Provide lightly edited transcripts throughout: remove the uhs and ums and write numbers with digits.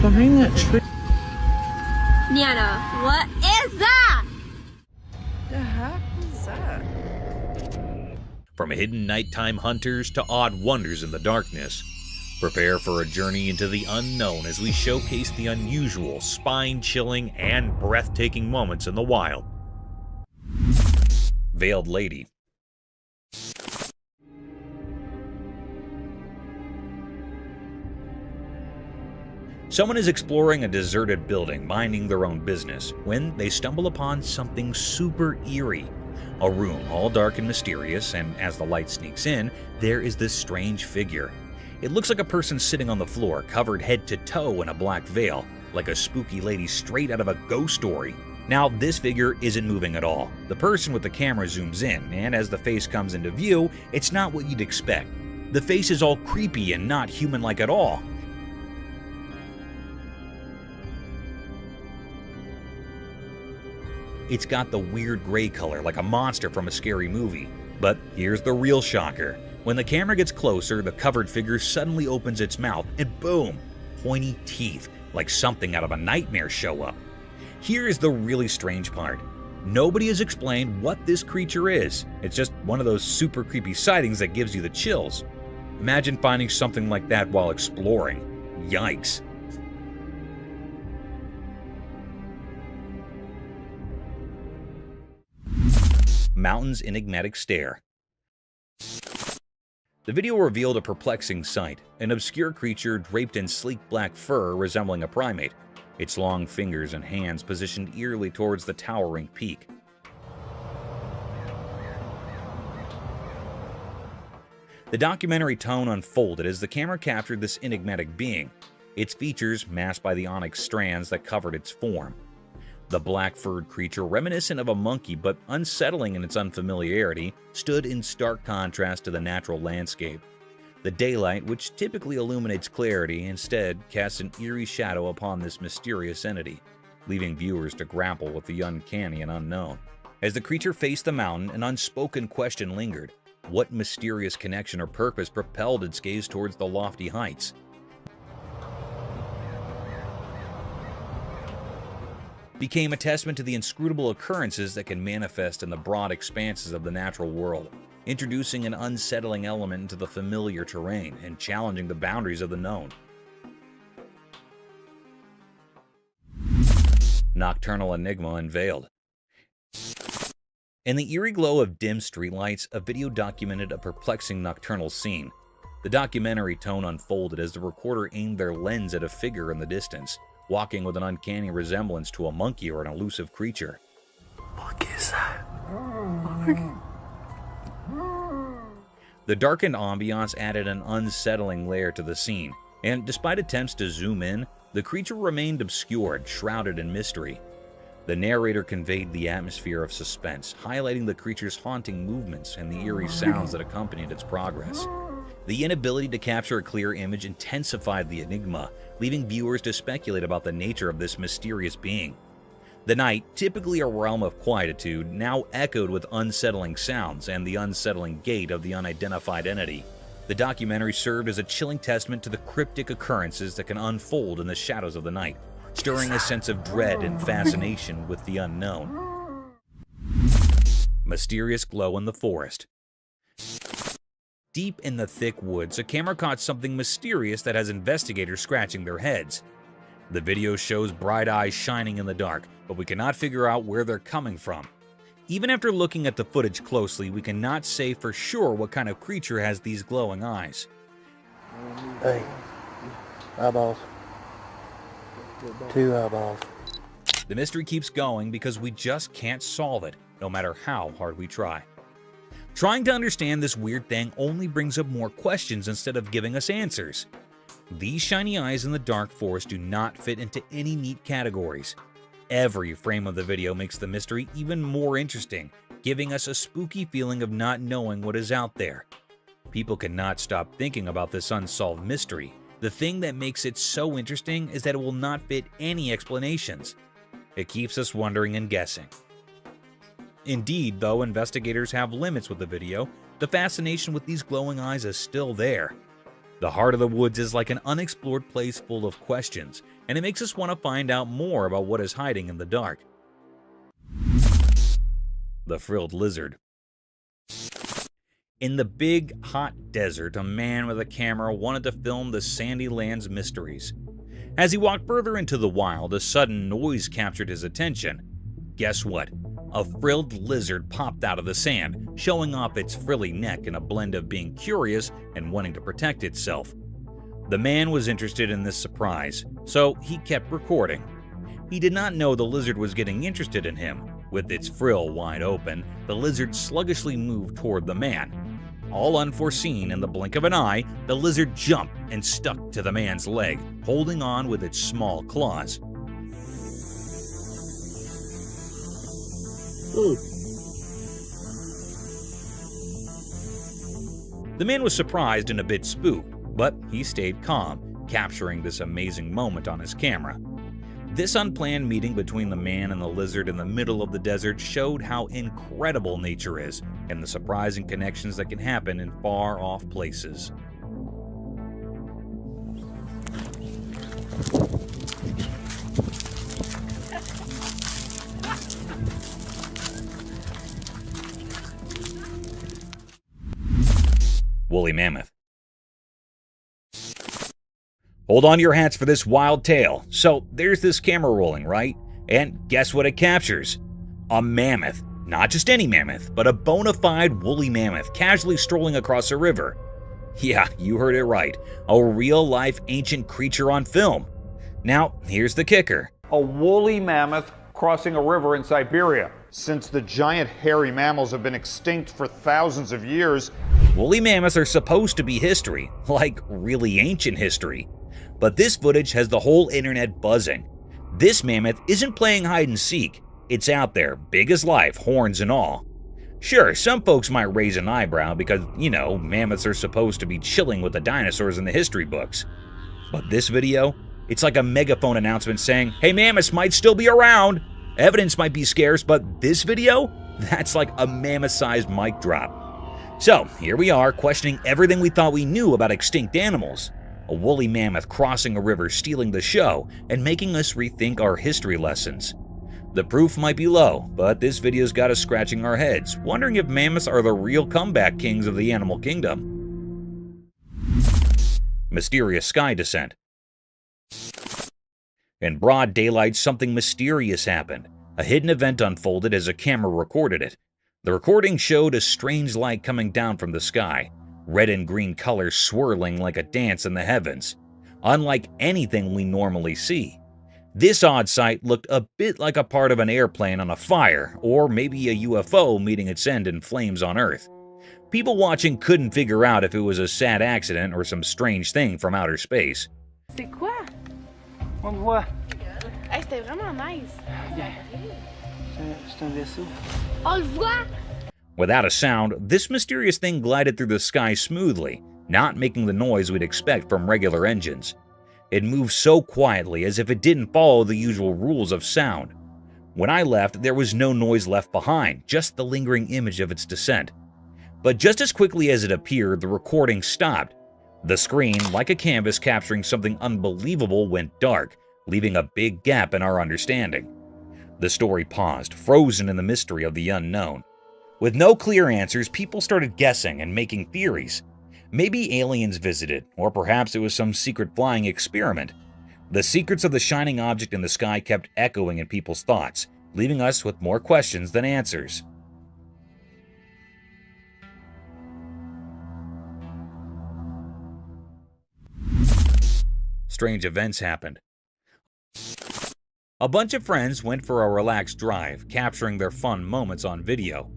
behind that tree. Nana, what is that? The heck is that? From hidden nighttime hunters to odd wonders in the darkness, prepare for a journey into the unknown as we showcase the unusual, spine-chilling, and breathtaking moments in the wild. Veiled Lady. Someone is exploring a deserted building, minding their own business, when they stumble upon something super eerie. A room all dark and mysterious, and as the light sneaks in, there is this strange figure. It looks like a person sitting on the floor, covered head to toe in a black veil, like a spooky lady straight out of a ghost story. Now, this figure isn't moving at all. The person with the camera zooms in, and as the face comes into view, it's not what you'd expect. The face is all creepy and not human-like at all. It's got the weird gray color like a monster from a scary movie. But here's the real shocker. When the camera gets closer, the covered figure suddenly opens its mouth and boom, pointy teeth, like something out of a nightmare show up. Here is the really strange part. Nobody has explained what this creature is. It's just one of those super creepy sightings that gives you the chills. Imagine finding something like that while exploring. Yikes. Mountain's enigmatic stare. The video revealed a perplexing sight, an obscure creature draped in sleek black fur resembling a primate, its long fingers and hands positioned eerily towards the towering peak. The documentary tone unfolded as the camera captured this enigmatic being, its features masked by the onyx strands that covered its form. The black-furred creature, reminiscent of a monkey but unsettling in its unfamiliarity, stood in stark contrast to the natural landscape. The daylight, which typically illuminates clarity, instead casts an eerie shadow upon this mysterious entity, leaving viewers to grapple with the uncanny and unknown. As the creature faced the mountain, an unspoken question lingered. What mysterious connection or purpose propelled its gaze towards the lofty heights? Became a testament to the inscrutable occurrences that can manifest in the broad expanses of the natural world, introducing an unsettling element into the familiar terrain and challenging the boundaries of the known. Nocturnal enigma unveiled. In the eerie glow of dim streetlights, a video documented a perplexing nocturnal scene. The documentary tone unfolded as the recorder aimed their lens at a figure in the distance, walking with an uncanny resemblance to a monkey or an elusive creature. What is that? The darkened ambiance added an unsettling layer to the scene, and despite attempts to zoom in, the creature remained obscured, shrouded in mystery. The narrator conveyed the atmosphere of suspense, highlighting the creature's haunting movements and the eerie sounds that accompanied its progress. The inability to capture a clear image intensified the enigma, leaving viewers to speculate about the nature of this mysterious being. The night, typically a realm of quietude, now echoed with unsettling sounds and the unsettling gait of the unidentified entity. The documentary served as a chilling testament to the cryptic occurrences that can unfold in the shadows of the night, stirring a sense of dread and fascination with the unknown. Mysterious glow in the forest. Deep in the thick woods, a camera caught something mysterious that has investigators scratching their heads. The video shows bright eyes shining in the dark, but we cannot figure out where they're coming from. Even after looking at the footage closely, we cannot say for sure what kind of creature has these glowing eyes. Hey, eyeballs. 2 eyeballs. The mystery keeps going because we just can't solve it, no matter how hard we try. Trying to understand this weird thing only brings up more questions instead of giving us answers. These shiny eyes in the dark forest do not fit into any neat categories. Every frame of the video makes the mystery even more interesting, giving us a spooky feeling of not knowing what is out there. People cannot stop thinking about this unsolved mystery. The thing that makes it so interesting is that it will not fit any explanations. It keeps us wondering and guessing. Indeed, though investigators have limits with the video, the fascination with these glowing eyes is still there. The heart of the woods is like an unexplored place full of questions, and it makes us want to find out more about what is hiding in the dark. The frilled lizard. In the big, hot desert, a man with a camera wanted to film the sandy land's mysteries. As he walked further into the wild, a sudden noise captured his attention. Guess what? A frilled lizard popped out of the sand, showing off its frilly neck in a blend of being curious and wanting to protect itself. The man was interested in this surprise, so he kept recording. He did not know the lizard was getting interested in him. With its frill wide open, the lizard sluggishly moved toward the man. All unforeseen, in the blink of an eye, the lizard jumped and stuck to the man's leg, holding on with its small claws. The man was surprised and a bit spooked, but he stayed calm, capturing this amazing moment on his camera. This unplanned meeting between the man and the lizard in the middle of the desert showed how incredible nature is and the surprising connections that can happen in far-off places. Woolly mammoth. Hold on to your hats for this wild tale. So there's this camera rolling, right? And guess what it captures? A mammoth. Not just any mammoth, but a bona fide woolly mammoth casually strolling across a river. Yeah, you heard it right. A real-life ancient creature on film. Now, here's the kicker. A woolly mammoth crossing a river in Siberia. Since the giant hairy mammals have been extinct for thousands of years, woolly mammoths are supposed to be history, like really ancient history. But this footage has the whole internet buzzing. This mammoth isn't playing hide and seek. It's out there, big as life, horns and all. Sure, some folks might raise an eyebrow because, mammoths are supposed to be chilling with the dinosaurs in the history books. But this video, it's like a megaphone announcement saying, hey, mammoths might still be around. Evidence might be scarce, but this video, that's like a mammoth-sized mic drop. So, here we are, questioning everything we thought we knew about extinct animals. A woolly mammoth crossing a river, stealing the show, and making us rethink our history lessons. The proof might be low, but this video's got us scratching our heads, wondering if mammoths are the real comeback kings of the animal kingdom. Mysterious sky descent. In broad daylight, something mysterious happened. A hidden event unfolded as a camera recorded it. The recording showed a strange light coming down from the sky, red and green colors swirling like a dance in the heavens, unlike anything we normally see. This odd sight looked a bit like a part of an airplane on a fire, or maybe a UFO meeting its end in flames on Earth. People watching couldn't figure out if it was a sad accident or some strange thing from outer space. C'est quoi? On le voit. Hey, c'était vraiment nice. C'est un vaisseau. On le voit? Without a sound, this mysterious thing glided through the sky smoothly, not making the noise we'd expect from regular engines. It moved so quietly as if it didn't follow the usual rules of sound. When I left, there was no noise left behind, just the lingering image of its descent. But just as quickly as it appeared, the recording stopped. The screen, like a canvas capturing something unbelievable, went dark, leaving a big gap in our understanding. The story paused, frozen in the mystery of the unknown. With no clear answers, people started guessing and making theories. Maybe aliens visited, or perhaps it was some secret flying experiment. The secrets of the shining object in the sky kept echoing in people's thoughts, leaving us with more questions than answers. Strange events happened. A bunch of friends went for a relaxed drive, capturing their fun moments on video.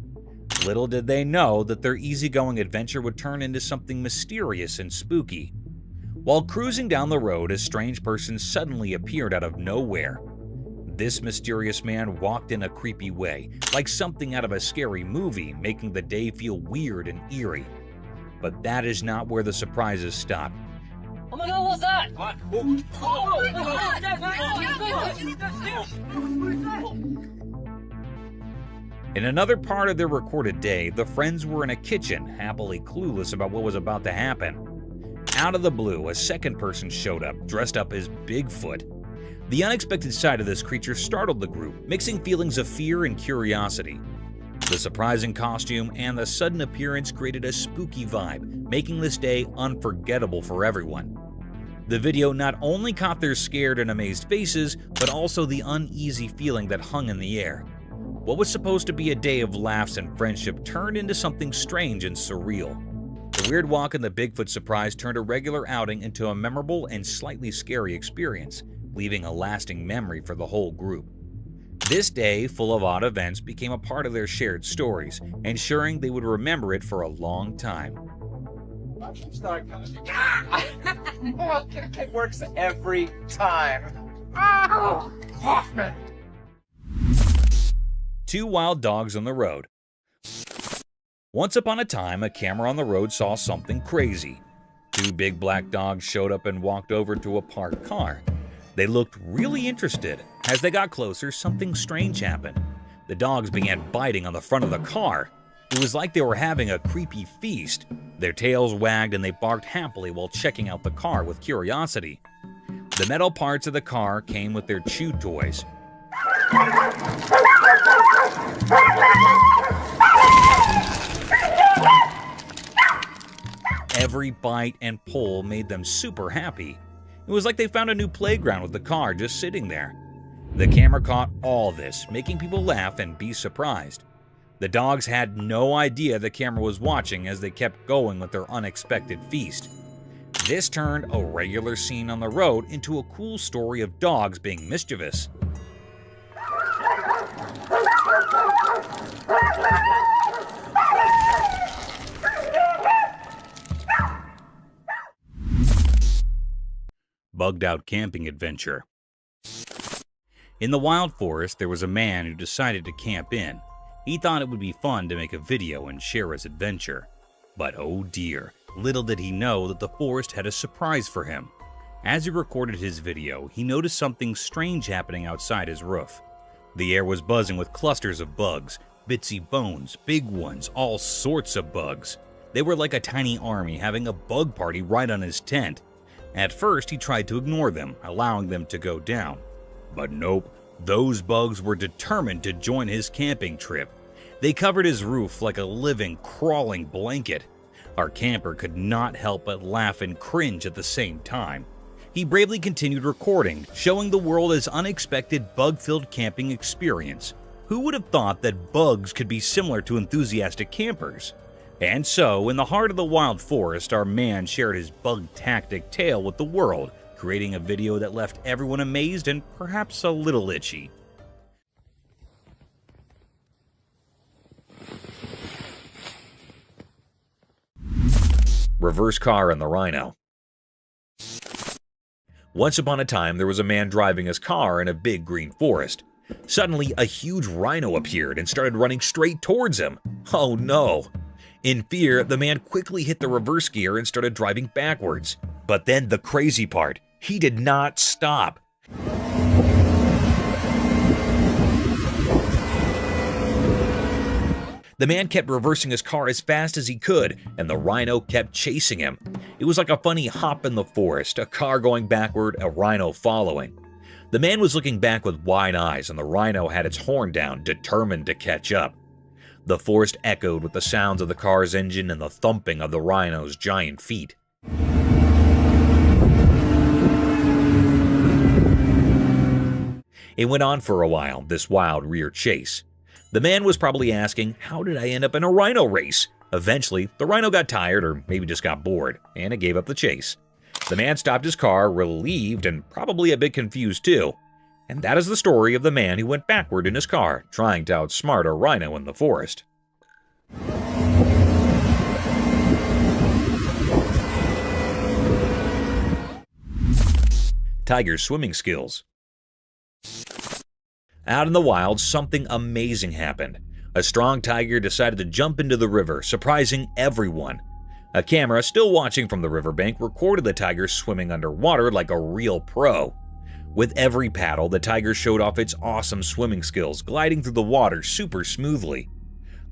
Little did they know that their easygoing adventure would turn into something mysterious and spooky. While cruising down the road, a strange person suddenly appeared out of nowhere. This mysterious man walked in a creepy way, like something out of a scary movie, making the day feel weird and eerie. But that is not where the surprises stop. Oh my god, what's that? What? In another part of their recorded day, the friends were in a kitchen, happily clueless about what was about to happen. Out of the blue, a second person showed up, dressed up as Bigfoot. The unexpected sight of this creature startled the group, mixing feelings of fear and curiosity. The surprising costume and the sudden appearance created a spooky vibe, making this day unforgettable for everyone. The video not only caught their scared and amazed faces, but also the uneasy feeling that hung in the air. What was supposed to be a day of laughs and friendship turned into something strange and surreal. The Weird Walk and the Bigfoot surprise turned a regular outing into a memorable and slightly scary experience, leaving a lasting memory for the whole group. This day, full of odd events, became a part of their shared stories, ensuring they would remember it for a long time. It works every time. Oh, Hoffman! Two wild dogs on the road. Once upon a time, a camera on the road saw something crazy. Two big black dogs showed up and walked over to a parked car. They looked really interested. As they got closer, something strange happened. The dogs began biting on the front of the car. It was like they were having a creepy feast. Their tails wagged and they barked happily while checking out the car with curiosity. The metal parts of the car came with their chew toys. Every bite and pull made them super happy. It was like they found a new playground with the car just sitting there. The camera caught all this, making people laugh and be surprised. The dogs had no idea the camera was watching as they kept going with their unexpected feast. This turned a regular scene on the road into a cool story of dogs being mischievous. Bugged out camping adventure. In the wild forest, there was a man who decided to camp in. He thought it would be fun to make a video and share his adventure. But oh dear, little did he know that the forest had a surprise for him. As he recorded his video, he noticed something strange happening outside his roof. The air was buzzing with clusters of bugs, bitsy bones, big ones, all sorts of bugs. They were like a tiny army having a bug party right on his tent. At first, he tried to ignore them, allowing them to go down. But nope, those bugs were determined to join his camping trip. They covered his roof like a living, crawling blanket. Our camper could not help but laugh and cringe at the same time. He bravely continued recording, showing the world his unexpected bug-filled camping experience. Who would have thought that bugs could be similar to enthusiastic campers? And so, in the heart of the wild forest, our man shared his bug-tactic tale with the world, creating a video that left everyone amazed and perhaps a little itchy. Reverse car and the rhino. Once upon a time, there was a man driving his car in a big green forest. Suddenly, a huge rhino appeared and started running straight towards him. Oh no! In fear, the man quickly hit the reverse gear and started driving backwards. But then the crazy part, he did not stop. The man kept reversing his car as fast as he could, and the rhino kept chasing him. It was like a funny hop in the forest, a car going backward, a rhino following. The man was looking back with wide eyes, and the rhino had its horn down, determined to catch up. The forest echoed with the sounds of the car's engine and the thumping of the rhino's giant feet. It went on for a while, this wild rear chase. The man was probably asking, how did I end up in a rhino race? Eventually, the rhino got tired or maybe just got bored, and it gave up the chase. The man stopped his car, relieved and probably a bit confused too. And that is the story of the man who went backward in his car, trying to outsmart a rhino in the forest. Tiger's swimming skills. Out in the wild, something amazing happened. A strong tiger decided to jump into the river, surprising everyone. A camera, still watching from the riverbank, recorded the tiger swimming underwater like a real pro. With every paddle, the tiger showed off its awesome swimming skills, gliding through the water super smoothly.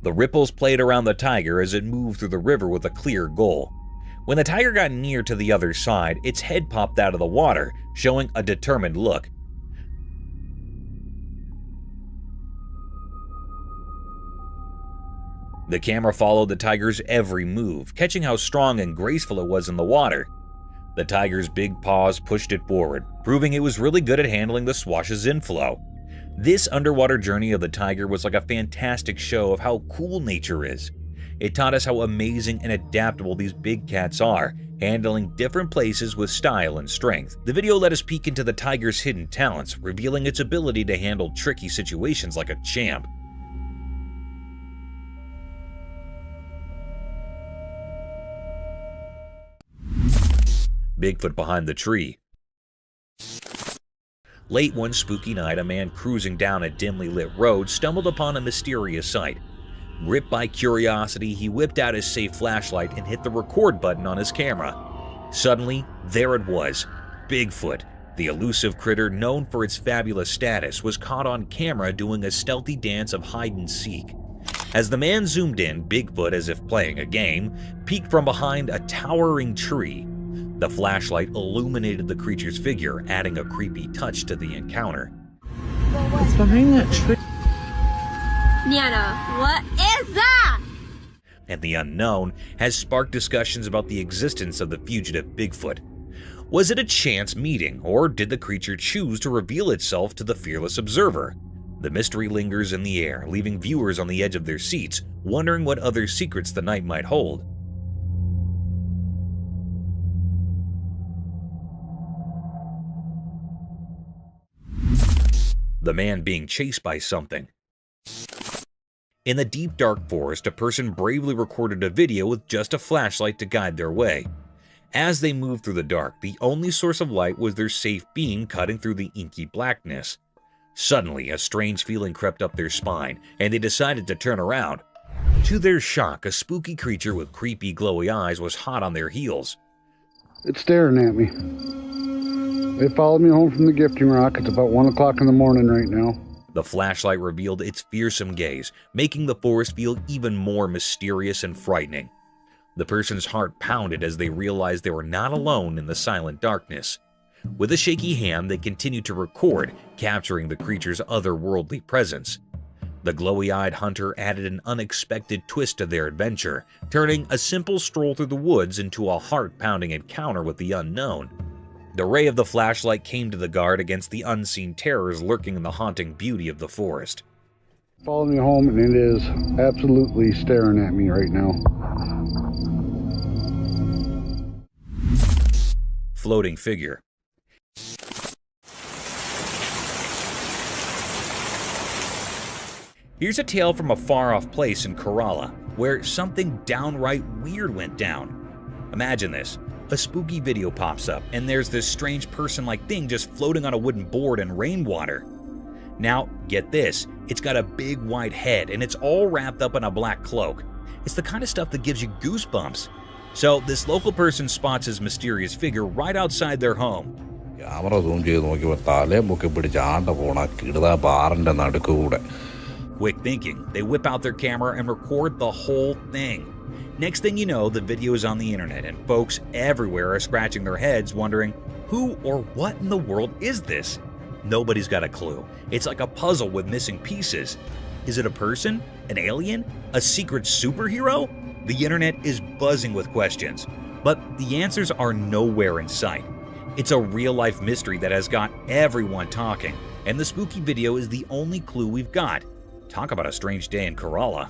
The ripples played around the tiger as it moved through the river with a clear goal. When the tiger got near to the other side, its head popped out of the water, showing a determined look. The camera followed the tiger's every move, catching how strong and graceful it was in the water. The tiger's big paws pushed it forward, proving it was really good at handling the swash's inflow. This underwater journey of the tiger was like a fantastic show of how cool nature is. It taught us how amazing and adaptable these big cats are, handling different places with style and strength. The video let us peek into the tiger's hidden talents, revealing its ability to handle tricky situations like a champ. Bigfoot behind the tree. Late one spooky night, a man cruising down a dimly lit road stumbled upon a mysterious sight. Gripped by curiosity, he whipped out his safe flashlight and hit the record button on his camera. Suddenly, there it was. Bigfoot, the elusive critter known for its fabulous status, was caught on camera doing a stealthy dance of hide and seek. As the man zoomed in, Bigfoot, as if playing a game, peeked from behind a towering tree. The flashlight illuminated the creature's figure, adding a creepy touch to the encounter. What's behind that tree? Nana, what is that? And the unknown has sparked discussions about the existence of the fugitive Bigfoot. Was it a chance meeting, or did the creature choose to reveal itself to the fearless observer? The mystery lingers in the air, leaving viewers on the edge of their seats, wondering what other secrets the night might hold. The man being chased by something. In the deep dark forest, a person bravely recorded a video with just a flashlight to guide their way. As they moved through the dark, the only source of light was their safe beam cutting through the inky blackness. Suddenly, a strange feeling crept up their spine, and they decided to turn around. To their shock, a spooky creature with creepy glowy eyes was hot on their heels. It's staring at me. They followed me home from the gifting rock. It's about 1 o'clock in the morning right now. The flashlight revealed its fearsome gaze, making the forest feel even more mysterious and frightening. The person's heart pounded as they realized they were not alone in the silent darkness. With a shaky hand, they continued to record, capturing the creature's otherworldly presence. The glowy-eyed hunter added an unexpected twist to their adventure, turning a simple stroll through the woods into a heart-pounding encounter with the unknown. The ray of the flashlight came to the guard against the unseen terrors lurking in the haunting beauty of the forest. Followed me home, and it is absolutely staring at me right now. Floating figure. Here's a tale from a far-off place in Kerala, where something downright weird went down. Imagine this. A spooky video pops up, and there's this strange person-like thing just floating on a wooden board in rainwater. Now, get this, it's got a big white head, and it's all wrapped up in a black cloak. It's the kind of stuff that gives you goosebumps. So, this local person spots his mysterious figure right outside their home. Quick thinking, they whip out their camera and record the whole thing. Next thing you know, the video is on the internet, and folks everywhere are scratching their heads wondering, who or what in the world is this? Nobody's got a clue. It's like a puzzle with missing pieces. Is it a person? An alien? A secret superhero? The internet is buzzing with questions, but the answers are nowhere in sight. It's a real-life mystery that has got everyone talking, and the spooky video is the only clue we've got. Talk about a strange day in Kerala.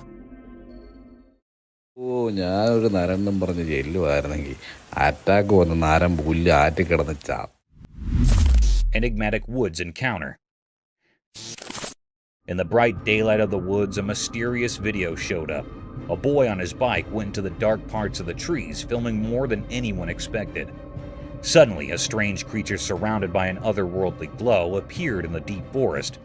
Enigmatic woods encounter. In the bright daylight of the woods, a mysterious video showed up. A boy on his bike went into the dark parts of the trees, filming more than anyone expected. Suddenly, a strange creature surrounded by an otherworldly glow appeared in the deep forest.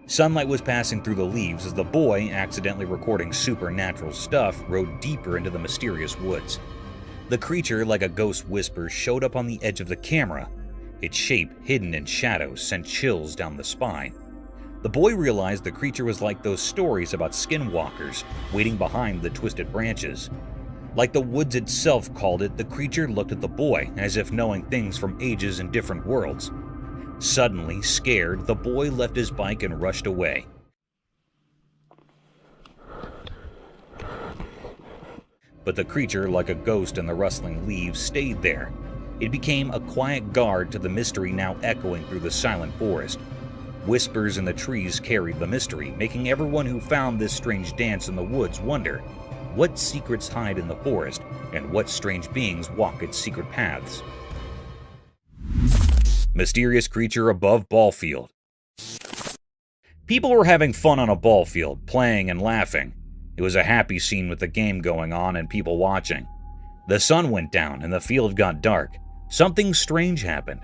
Sunlight was passing through the leaves as the boy, accidentally recording supernatural stuff, rode deeper into the mysterious woods. The creature, like a ghost whisper, showed up on the edge of the camera. Its shape, hidden in shadows, sent chills down the spine. The boy realized the creature was like those stories about skinwalkers, waiting behind the twisted branches. Like the woods itself called it, the creature looked at the boy, as if knowing things from ages and different worlds. Suddenly, scared, the boy left his bike and rushed away. But the creature, like a ghost in the rustling leaves, stayed there. It became a quiet guard to the mystery now echoing through the silent forest. Whispers in the trees carried the mystery, making everyone who found this strange dance in the woods wonder what secrets hide in the forest and what strange beings walk its secret paths. Mysterious creature above ball field. People were having fun on a ball field, playing and laughing. It was a happy scene with the game going on and people watching. The sun went down and the field got dark. Something strange happened.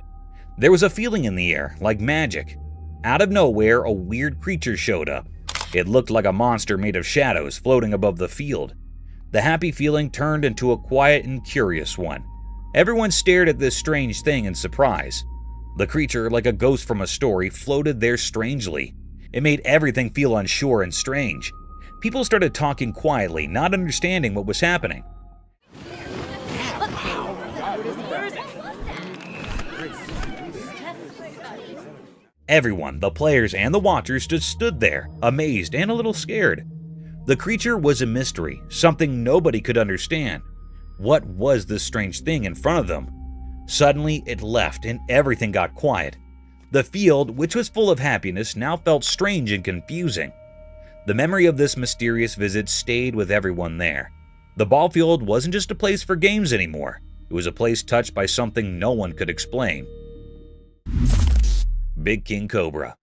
There was a feeling in the air, like magic. Out of nowhere, a weird creature showed up. It looked like a monster made of shadows floating above the field. The happy feeling turned into a quiet and curious one. Everyone stared at this strange thing in surprise. The creature, like a ghost from a story, floated there strangely. It made everything feel unsure and strange. People started talking quietly, not understanding what was happening. Everyone, the players and the watchers, just stood there, amazed and a little scared. The creature was a mystery, something nobody could understand. What was this strange thing in front of them? Suddenly, it left and everything got quiet. The field, which was full of happiness, now felt strange and confusing. The memory of this mysterious visit stayed with everyone there. The ball field wasn't just a place for games anymore. It was a place touched by something no one could explain. Big King Cobra.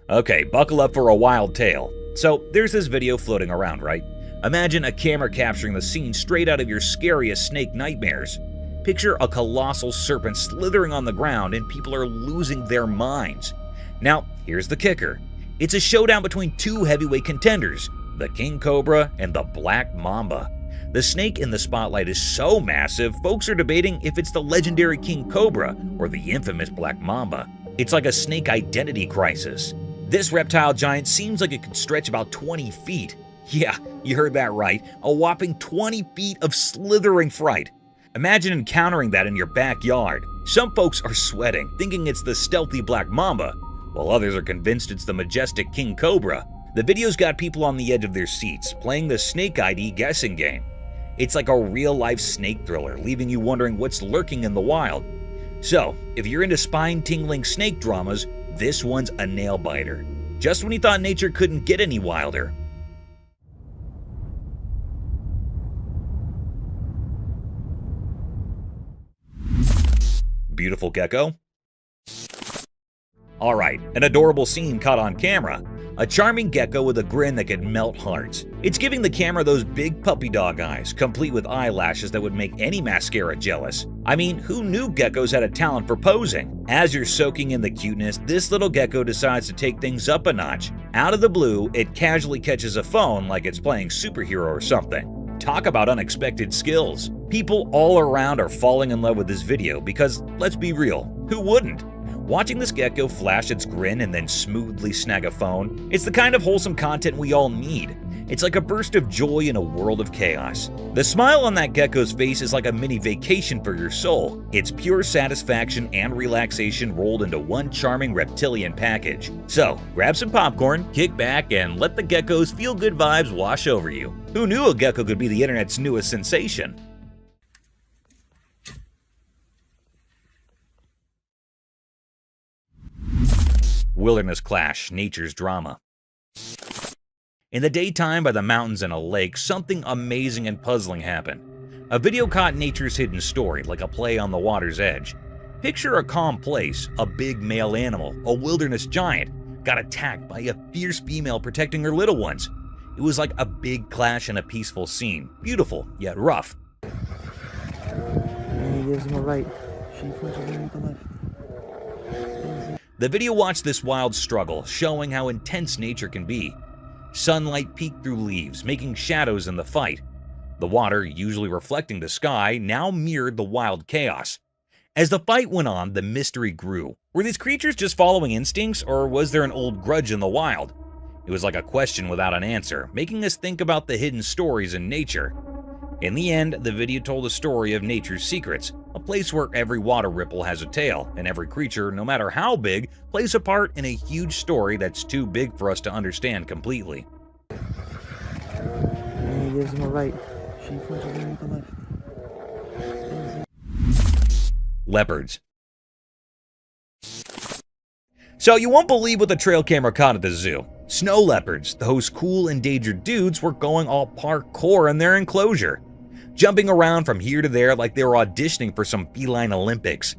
Okay, buckle up for a wild tale. So, there's this video floating around, right? Imagine a camera capturing the scene straight out of your scariest snake nightmares. Picture a colossal serpent slithering on the ground and people are losing their minds. Now, here's the kicker. It's a showdown between two heavyweight contenders, the King Cobra and the Black Mamba. The snake in the spotlight is so massive, folks are debating if it's the legendary King Cobra or the infamous Black Mamba. It's like a snake identity crisis. This reptile giant seems like it could stretch about 20 feet. Yeah, you heard that right, a whopping 20 feet of slithering fright. Imagine encountering that in your backyard. Some folks are sweating, thinking it's the stealthy Black Mamba, while others are convinced it's the majestic King Cobra. The video's got people on the edge of their seats, playing the Snake ID guessing game. It's like a real-life snake thriller, leaving you wondering what's lurking in the wild. So, if you're into spine-tingling snake dramas, this one's a nail-biter. Just when you thought nature couldn't get any wilder. Beautiful gecko? Alright, an adorable scene caught on camera. A charming gecko with a grin that could melt hearts. It's giving the camera those big puppy dog eyes, complete with eyelashes that would make any mascara jealous. I mean, who knew geckos had a talent for posing? As you're soaking in the cuteness, this little gecko decides to take things up a notch. Out of the blue, it casually catches a phone like it's playing superhero or something. Talk about unexpected skills. People all around are falling in love with this video because, let's be real, who wouldn't? Watching this gecko flash its grin and then smoothly snag a phone, it's the kind of wholesome content we all need. It's like a burst of joy in a world of chaos. The smile on that gecko's face is like a mini vacation for your soul. It's pure satisfaction and relaxation rolled into one charming reptilian package. So, grab some popcorn, kick back, and let the gecko's feel-good vibes wash over you. Who knew a gecko could be the internet's newest sensation? Wilderness clash, nature's drama. In the daytime by the mountains and a lake, something amazing and puzzling happened. A video caught nature's hidden story, like a play on the water's edge. Picture a calm place, a big male animal, a wilderness giant, got attacked by a fierce female protecting her little ones. It was like a big clash in a peaceful scene, beautiful yet rough. And he gives him a right. She punches him with the left. The video watched this wild struggle, showing how intense nature can be. Sunlight peeked through leaves, making shadows in the fight. The water, usually reflecting the sky, now mirrored the wild chaos. As the fight went on, the mystery grew. Were these creatures just following instincts, or was there an old grudge in the wild? It was like a question without an answer, making us think about the hidden stories in nature. In the end, the video told a story of nature's secrets, a place where every water ripple has a tale, and every creature, no matter how big, plays a part in a huge story that's too big for us to understand completely. And he gives him a right. She punches him with the left. Leopards. So you won't believe what the trail camera caught at the zoo. Snow leopards, those cool endangered dudes, were going all parkour in their enclosure, jumping around from here to there like they were auditioning for some feline Olympics.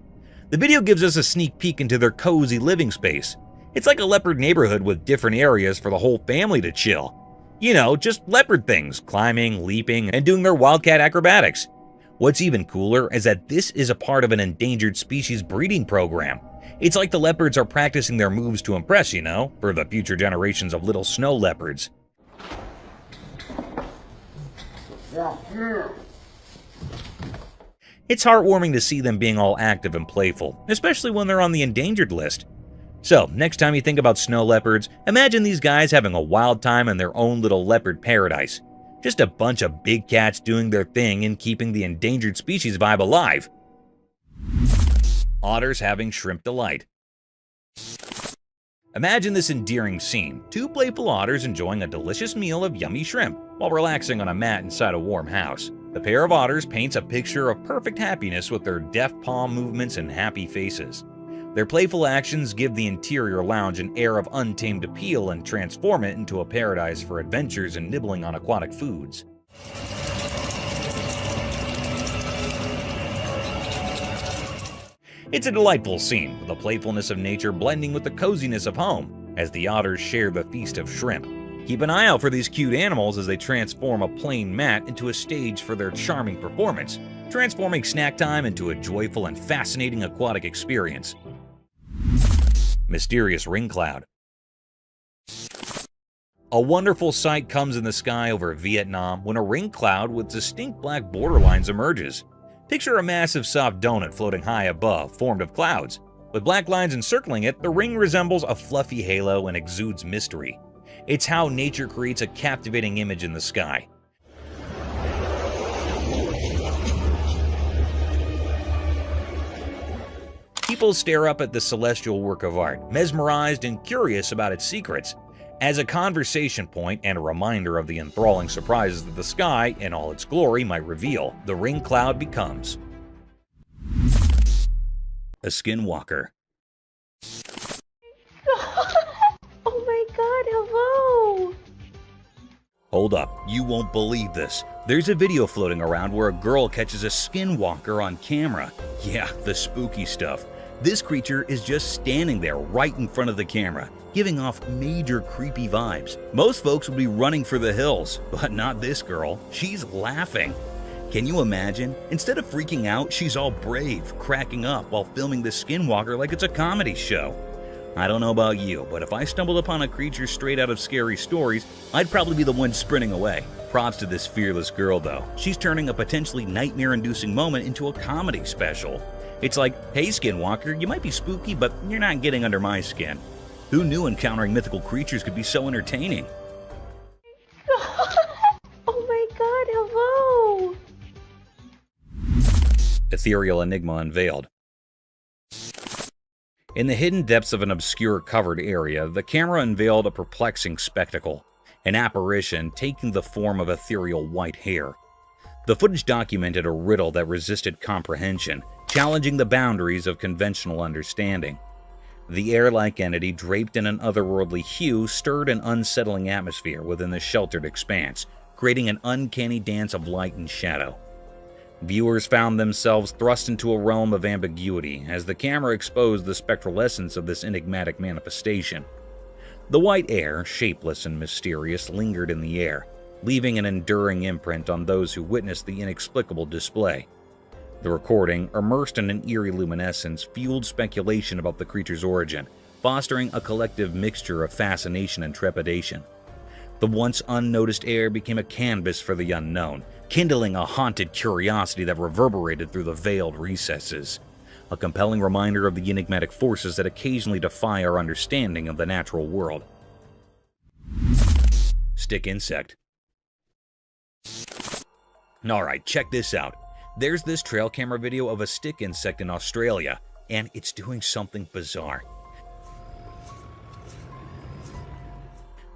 The video gives us a sneak peek into their cozy living space. It's like a leopard neighborhood with different areas for the whole family to chill. You know, just leopard things, climbing, leaping, and doing their wildcat acrobatics. What's even cooler is that this is a part of an endangered species breeding program. It's like the leopards are practicing their moves to impress, you know, for the future generations of little snow leopards. It's heartwarming to see them being all active and playful, especially when they're on the endangered list. So, next time you think about snow leopards, imagine these guys having a wild time in their own little leopard paradise. Just a bunch of big cats doing their thing and keeping the endangered species vibe alive. Otters having shrimp delight. Imagine this endearing scene. Two playful otters enjoying a delicious meal of yummy shrimp while relaxing on a mat inside a warm house. The pair of otters paints a picture of perfect happiness with their deft palm movements and happy faces. Their playful actions give the interior lounge an air of untamed appeal and transform it into a paradise for adventures and nibbling on aquatic foods. It's a delightful scene, with the playfulness of nature blending with the coziness of home, as the otters share the feast of shrimp. Keep an eye out for these cute animals as they transform a plain mat into a stage for their charming performance, transforming snack time into a joyful and fascinating aquatic experience. Mysterious ring cloud. A wonderful sight comes in the sky over Vietnam when a ring cloud with distinct black borderlines emerges. Picture a massive soft donut floating high above, formed of clouds. With black lines encircling it, the ring resembles a fluffy halo and exudes mystery. It's how nature creates a captivating image in the sky. People stare up at the celestial work of art, mesmerized and curious about its secrets. As a conversation point and a reminder of the enthralling surprises that the sky, in all its glory, might reveal, the ring cloud becomes a skinwalker. Oh my god, hello! Hold up, you won't believe this. There's a video floating around where a girl catches a skinwalker on camera. Yeah, the spooky stuff. This creature is just standing there right in front of the camera, giving off major creepy vibes. Most folks would be running for the hills, but not this girl. She's laughing. Can you imagine? Instead of freaking out, she's all brave, cracking up while filming the skinwalker like it's a comedy show. I don't know about you, but if I stumbled upon a creature straight out of scary stories, I'd probably be the one sprinting away. Props to this fearless girl though. She's turning a potentially nightmare-inducing moment into a comedy special. It's like, hey skinwalker, you might be spooky, but you're not getting under my skin. Who knew encountering mythical creatures could be so entertaining? Oh my god, hello! Ethereal enigma unveiled. In the hidden depths of an obscure covered area, the camera unveiled a perplexing spectacle, an apparition taking the form of ethereal white hair. The footage documented a riddle that resisted comprehension, challenging the boundaries of conventional understanding. The air-like entity, draped in an otherworldly hue, stirred an unsettling atmosphere within the sheltered expanse, creating an uncanny dance of light and shadow. Viewers found themselves thrust into a realm of ambiguity as the camera exposed the spectral essence of this enigmatic manifestation. The white air, shapeless and mysterious, lingered in the air, leaving an enduring imprint on those who witnessed the inexplicable display. The recording, immersed in an eerie luminescence, fueled speculation about the creature's origin, fostering a collective mixture of fascination and trepidation. The once unnoticed air became a canvas for the unknown, kindling a haunted curiosity that reverberated through the veiled recesses. A compelling reminder of the enigmatic forces that occasionally defy our understanding of the natural world. Stick insect. Alright, check this out. There's this trail camera video of a stick insect in Australia, and it's doing something bizarre.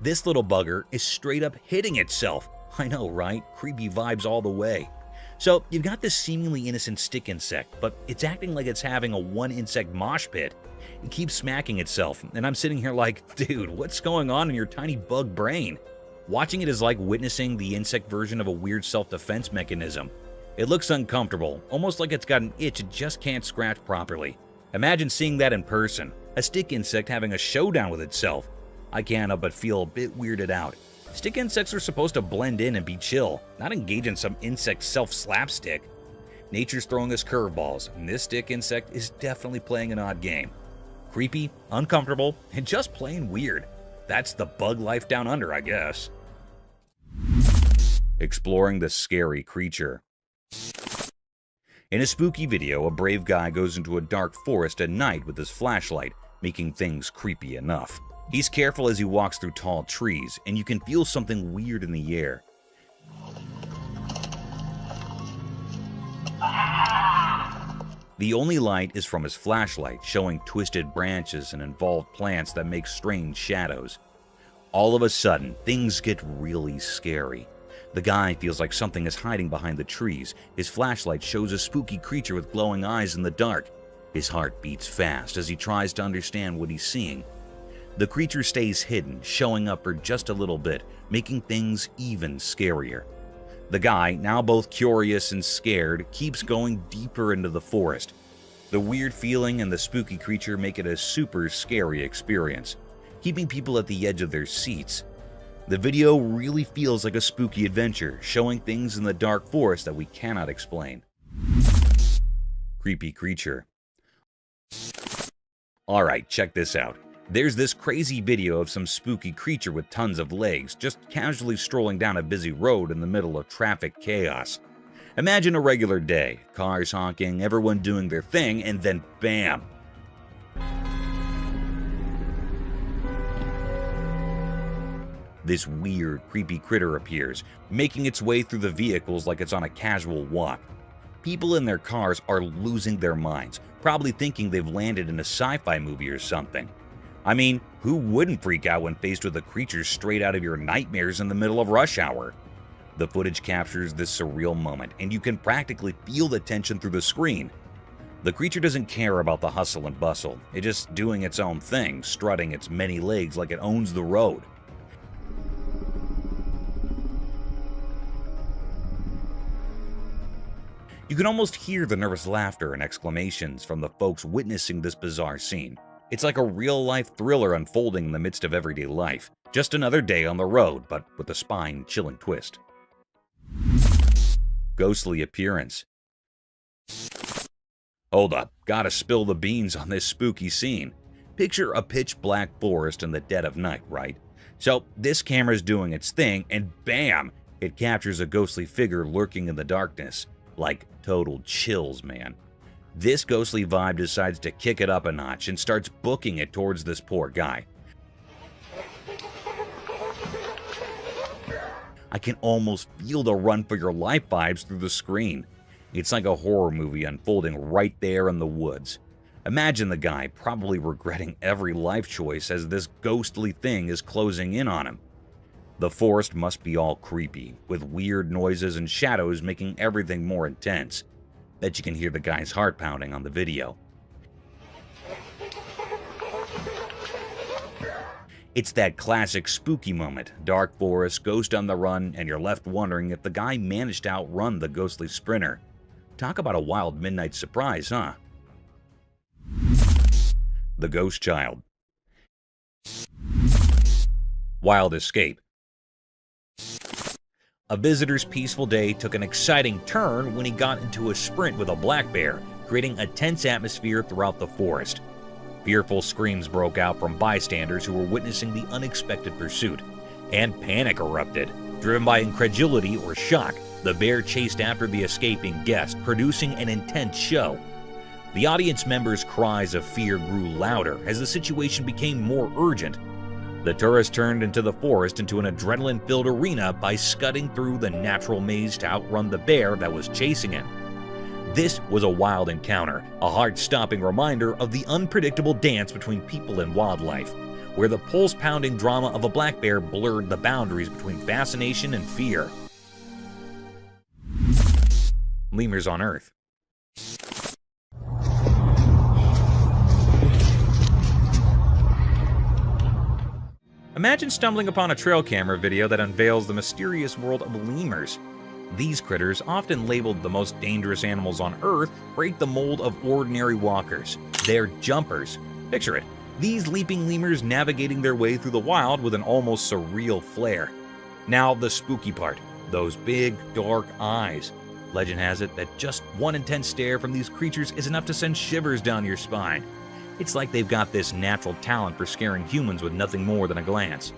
This little bugger is straight up hitting itself. I know, right? Creepy vibes all the way. So you've got this seemingly innocent stick insect, but it's acting like it's having a one-insect mosh pit. It keeps smacking itself, and I'm sitting here like, dude, what's going on in your tiny bug brain? Watching it is like witnessing the insect version of a weird self-defense mechanism. It looks uncomfortable, almost like it's got an itch it just can't scratch properly. Imagine seeing that in person, a stick insect having a showdown with itself. I can't help but feel a bit weirded out. Stick insects are supposed to blend in and be chill, not engage in some insect self-slapstick. Nature's throwing us curveballs, and this stick insect is definitely playing an odd game. Creepy, uncomfortable, and just plain weird. That's the bug life down under, I guess. Exploring the scary creature. In a spooky video, a brave guy goes into a dark forest at night with his flashlight, making things creepy enough. He's careful as he walks through tall trees, and you can feel something weird in the air. The only light is from his flashlight, showing twisted branches and involved plants that make strange shadows. All of a sudden, things get really scary. The guy feels like something is hiding behind the trees. His flashlight shows a spooky creature with glowing eyes in the dark. His heart beats fast as he tries to understand what he's seeing. The creature stays hidden, showing up for just a little bit, making things even scarier. The guy, now both curious and scared, keeps going deeper into the forest. The weird feeling and the spooky creature make it a super scary experience, keeping people at the edge of their seats. The video really feels like a spooky adventure, showing things in the dark forest that we cannot explain. Creepy creature. Alright, check this out. There's this crazy video of some spooky creature with tons of legs, just casually strolling down a busy road in the middle of traffic chaos. Imagine a regular day, cars honking, everyone doing their thing, and then bam! This weird, creepy critter appears, making its way through the vehicles like it's on a casual walk. People in their cars are losing their minds, probably thinking they've landed in a sci-fi movie or something. I mean, who wouldn't freak out when faced with a creature straight out of your nightmares in the middle of rush hour? The footage captures this surreal moment, and you can practically feel the tension through the screen. The creature doesn't care about the hustle and bustle. It's just doing its own thing, strutting its many legs like it owns the road. You can almost hear the nervous laughter and exclamations from the folks witnessing this bizarre scene. It's like a real-life thriller unfolding in the midst of everyday life. Just another day on the road, but with a spine-chilling twist. Ghostly appearance. Hold up, gotta spill the beans on this spooky scene. Picture a pitch-black forest in the dead of night, right? So this camera's doing its thing, and bam! It captures a ghostly figure lurking in the darkness. Like total chills, man. This ghostly vibe decides to kick it up a notch and starts booking it towards this poor guy. I can almost feel the run for your life vibes through the screen. It's like a horror movie unfolding right there in the woods. Imagine the guy probably regretting every life choice as this ghostly thing is closing in on him. The forest must be all creepy, with weird noises and shadows making everything more intense. Bet you can hear the guy's heart pounding on the video. It's that classic spooky moment, dark forest, ghost on the run, and you're left wondering if the guy managed to outrun the ghostly sprinter. Talk about a wild midnight surprise, huh? The Ghost Child. Wild escape. A visitor's peaceful day took an exciting turn when he got into a sprint with a black bear, creating a tense atmosphere throughout the forest. Fearful screams broke out from bystanders who were witnessing the unexpected pursuit, and panic erupted. Driven by incredulity or shock, the bear chased after the escaping guest, producing an intense show. The audience members' cries of fear grew louder as the situation became more urgent. The tourists turned into the forest into an adrenaline-filled arena by scudding through the natural maze to outrun the bear that was chasing him. This was a wild encounter, a heart-stopping reminder of the unpredictable dance between people and wildlife, where the pulse-pounding drama of a black bear blurred the boundaries between fascination and fear. Lemurs on Earth. Imagine stumbling upon a trail camera video that unveils the mysterious world of lemurs. These critters, often labeled the most dangerous animals on Earth, break the mold of ordinary walkers. They're jumpers. Picture it. These leaping lemurs navigating their way through the wild with an almost surreal flair. Now the spooky part. Those big, dark eyes. Legend has it that just one intense stare from these creatures is enough to send shivers down your spine. It's like they've got this natural talent for scaring humans with nothing more than a glance.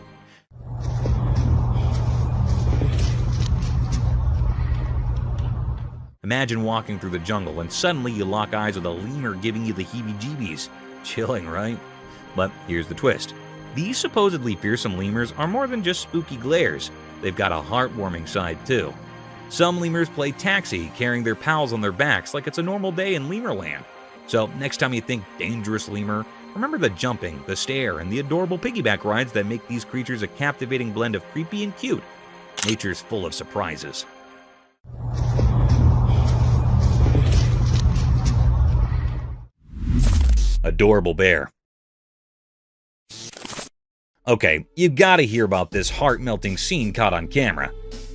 Imagine walking through the jungle and suddenly you lock eyes with a lemur giving you the heebie-jeebies. Chilling, right? But here's the twist. These supposedly fearsome lemurs are more than just spooky glares. They've got a heartwarming side too. Some lemurs play taxi, carrying their pals on their backs like it's a normal day in Lemurland. So next time you think dangerous lemur, remember the jumping, the stare, and the adorable piggyback rides that make these creatures a captivating blend of creepy and cute. Nature's full of surprises. Adorable bear. Okay, you gotta hear about this heart-melting scene caught on camera.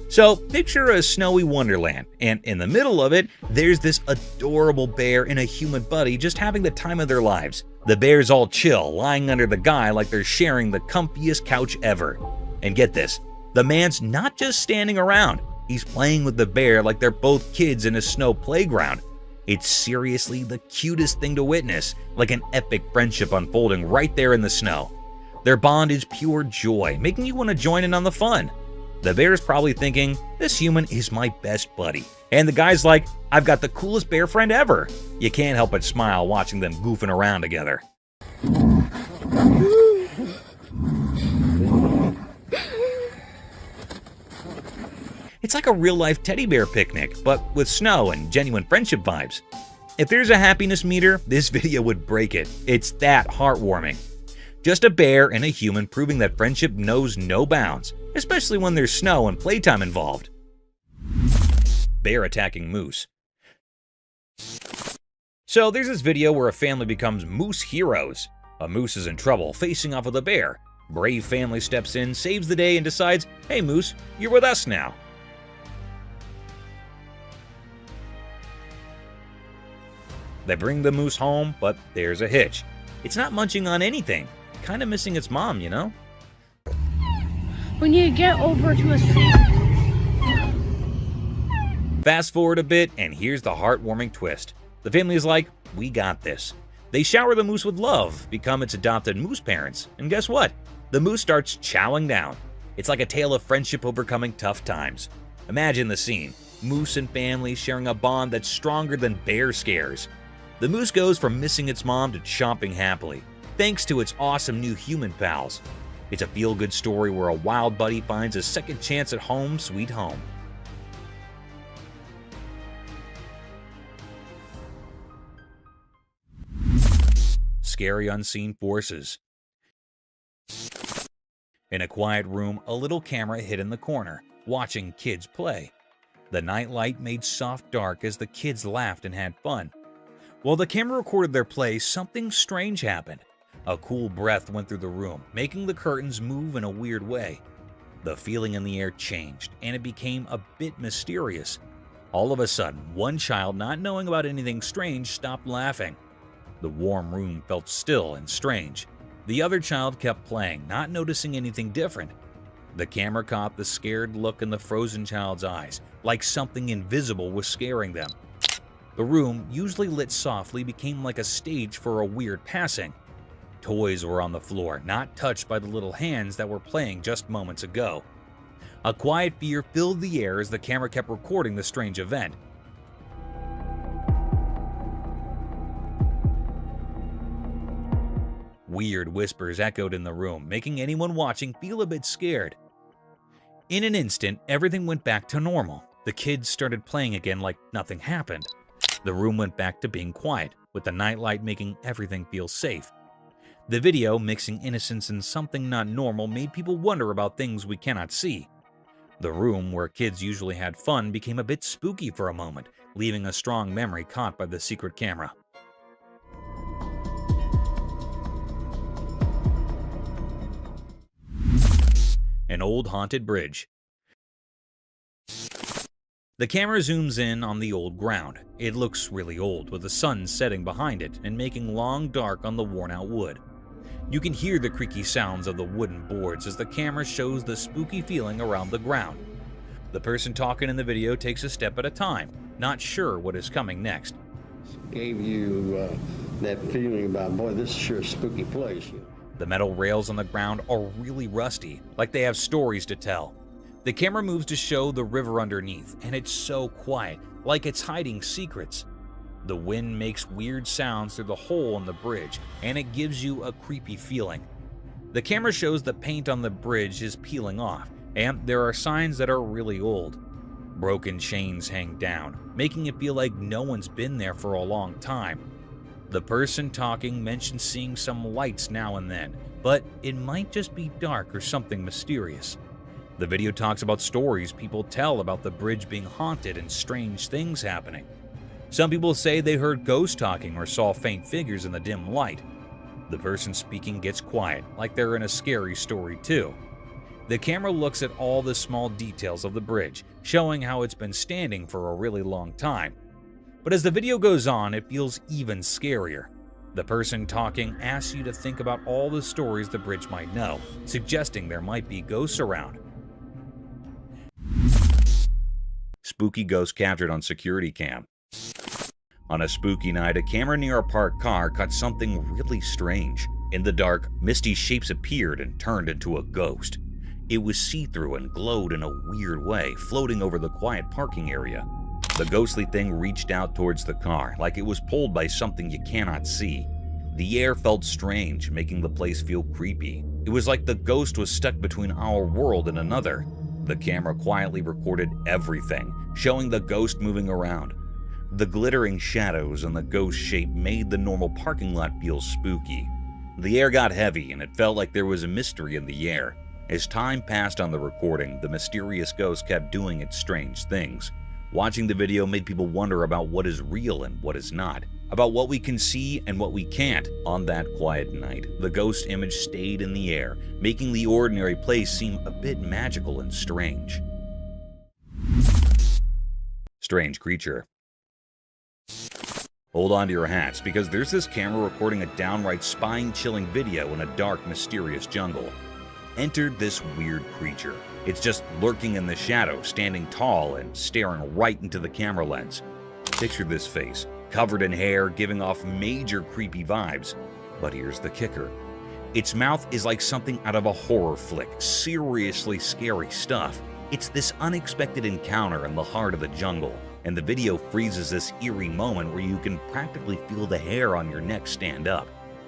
So, picture a snowy wonderland, and in the middle of it, there's this adorable bear and a human buddy just having the time of their lives. The bear's all chill, lying under the guy like they're sharing the comfiest couch ever. And get this, the man's not just standing around, he's playing with the bear like they're both kids in a snow playground. It's seriously the cutest thing to witness, like an epic friendship unfolding right there in the snow. Their bond is pure joy, making you want to join in on the fun. The bear's probably thinking, this human is my best buddy. And the guy's like, I've got the coolest bear friend ever. You can't help but smile watching them goofing around together. It's like a real-life teddy bear picnic, but with snow and genuine friendship vibes. If there's a happiness meter, this video would break it. It's that heartwarming. Just a bear and a human proving that friendship knows no bounds, especially when there's snow and playtime involved. Bear attacking moose. So there's this video where a family becomes moose heroes. A moose is in trouble, facing off with a bear. Brave family steps in, saves the day, and decides, hey moose, you're with us now. They bring the moose home, but there's a hitch. It's not munching on anything. Kind of missing its mom, you know? When you get over to a safe. Fast forward a bit, and here's the heartwarming twist. The family is like, we got this. They shower the moose with love, become its adopted moose parents, and guess what? The moose starts chowing down. It's like a tale of friendship overcoming tough times. Imagine the scene. Moose and family sharing a bond that's stronger than bear scares. The moose goes from missing its mom to chomping happily, thanks to its awesome new human pals. It's a feel-good story where a wild buddy finds a second chance at home sweet home. Scary unseen forces. In a quiet room, a little camera hid in the corner, watching kids play. The nightlight made soft dark as the kids laughed and had fun. While the camera recorded their play, something strange happened. A cool breath went through the room, making the curtains move in a weird way. The feeling in the air changed, and it became a bit mysterious. All of a sudden, one child, not knowing about anything strange, stopped laughing. The warm room felt still and strange. The other child kept playing, not noticing anything different. The camera caught the scared look in the frozen child's eyes, like something invisible was scaring them. The room, usually lit softly, became like a stage for a weird passing. Toys were on the floor, not touched by the little hands that were playing just moments ago. A quiet fear filled the air as the camera kept recording the strange event. Weird whispers echoed in the room, making anyone watching feel a bit scared. In an instant, everything went back to normal. The kids started playing again like nothing happened. The room went back to being quiet, with the nightlight making everything feel safe. The video, mixing innocence and something not normal, made people wonder about things we cannot see. The room, where kids usually had fun, became a bit spooky for a moment, leaving a strong memory caught by the secret camera. An old haunted bridge. The camera zooms in on the old ground. It looks really old, with the sun setting behind it and making long dark on the worn-out wood. You can hear the creaky sounds of the wooden boards as the camera shows the spooky feeling around the ground. The person talking in the video takes a step at a time, not sure what is coming next. Gave you that feeling about, boy, this is sure a spooky place. The metal rails on the ground are really rusty, like they have stories to tell. The camera moves to show the river underneath, and it's so quiet, like it's hiding secrets. The wind makes weird sounds through the hole in the bridge, and it gives you a creepy feeling. The camera shows the paint on the bridge is peeling off, and there are signs that are really old. Broken chains hang down, making it feel like no one's been there for a long time. The person talking mentions seeing some lights now and then, but it might just be dark or something mysterious. The video talks about stories people tell about the bridge being haunted and strange things happening. Some people say they heard ghosts talking or saw faint figures in the dim light. The person speaking gets quiet, like they're in a scary story too. The camera looks at all the small details of the bridge, showing how it's been standing for a really long time. But as the video goes on, it feels even scarier. The person talking asks you to think about all the stories the bridge might know, suggesting there might be ghosts around. Spooky ghost captured on security cam. On a spooky night, a camera near a parked car caught something really strange. In the dark, misty shapes appeared and turned into a ghost. It was see-through and glowed in a weird way, floating over the quiet parking area. The ghostly thing reached out towards the car, like it was pulled by something you cannot see. The air felt strange, making the place feel creepy. It was like the ghost was stuck between our world and another. The camera quietly recorded everything, showing the ghost moving around. The glittering shadows and the ghost shape made the normal parking lot feel spooky. The air got heavy and it felt like there was a mystery in the air. As time passed on the recording, the mysterious ghost kept doing its strange things. Watching the video made people wonder about what is real and what is not, about what we can see and what we can't. On that quiet night, the ghost image stayed in the air, making the ordinary place seem a bit magical and strange. Strange creature. Hold on to your hats, because there's this camera recording a downright spine-chilling video in a dark, mysterious jungle. Enter this weird creature. It's just lurking in the shadow, standing tall and staring right into the camera lens. Picture this face, covered in hair, giving off major creepy vibes. But here's the kicker. Its mouth is like something out of a horror flick, seriously scary stuff. It's this unexpected encounter in the heart of the jungle, and the video freezes this eerie moment where you can practically feel the hair on your neck stand up.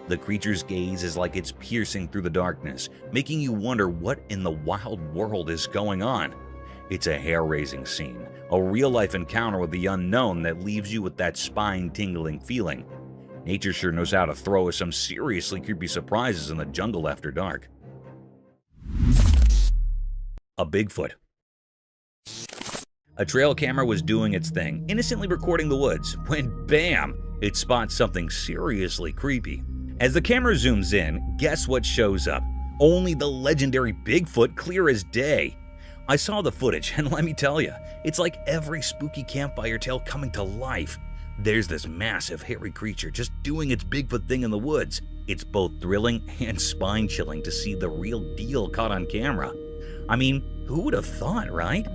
The creature's gaze is like it's piercing through the darkness, making you wonder what in the wild world is going on. It's a hair-raising scene, a real-life encounter with the unknown that leaves you with that spine-tingling feeling. Nature sure knows how to throw us some seriously creepy surprises in the jungle after dark. A Bigfoot. A trail camera was doing its thing, innocently recording the woods, when bam, it spots something seriously creepy. As the camera zooms in, guess what shows up? Only the legendary Bigfoot, clear as day. I saw the footage, and let me tell you, it's like every spooky campfire tale coming to life. There's this massive, hairy creature just doing its Bigfoot thing in the woods. It's both thrilling and spine-chilling to see the real deal caught on camera. I mean, who would have thought, right?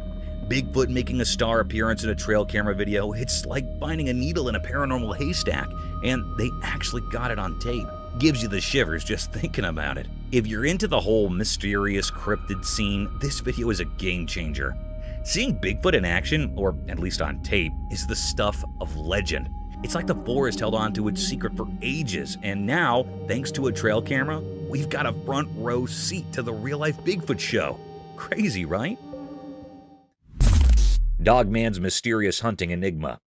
Bigfoot making a star appearance in a trail camera video, it's like finding a needle in a paranormal haystack, and they actually got it on tape. Gives you the shivers just thinking about it. If you're into the whole mysterious cryptid scene, this video is a game changer. Seeing Bigfoot in action, or at least on tape, is the stuff of legend. It's like the forest held on to its secret for ages, and now, thanks to a trail camera, we've got a front row seat to the real-life Bigfoot show. Crazy, right? Dogman's mysterious hunting enigma.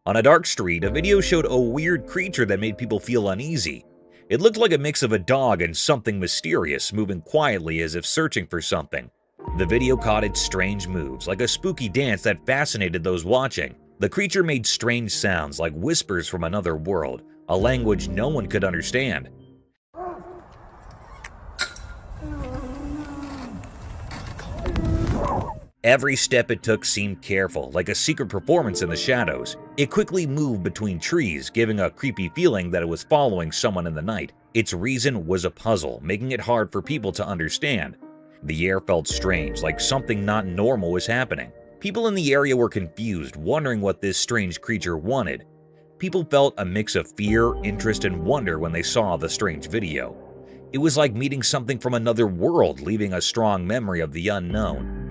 On a dark street, a video showed a weird creature that made people feel uneasy. It looked like a mix of a dog and something mysterious, moving quietly as if searching for something. The video caught its strange moves, like a spooky dance that fascinated those watching. The creature made strange sounds like whispers from another world, a language no one could understand. Every step it took seemed careful, like a secret performance in the shadows. It quickly moved between trees, giving a creepy feeling that it was following someone in the night. Its reason was a puzzle, making it hard for people to understand. The air felt strange, like something not normal was happening. People in the area were confused, wondering what this strange creature wanted. People felt a mix of fear, interest, and wonder when they saw the strange video. It was like meeting something from another world, leaving a strong memory of the unknown.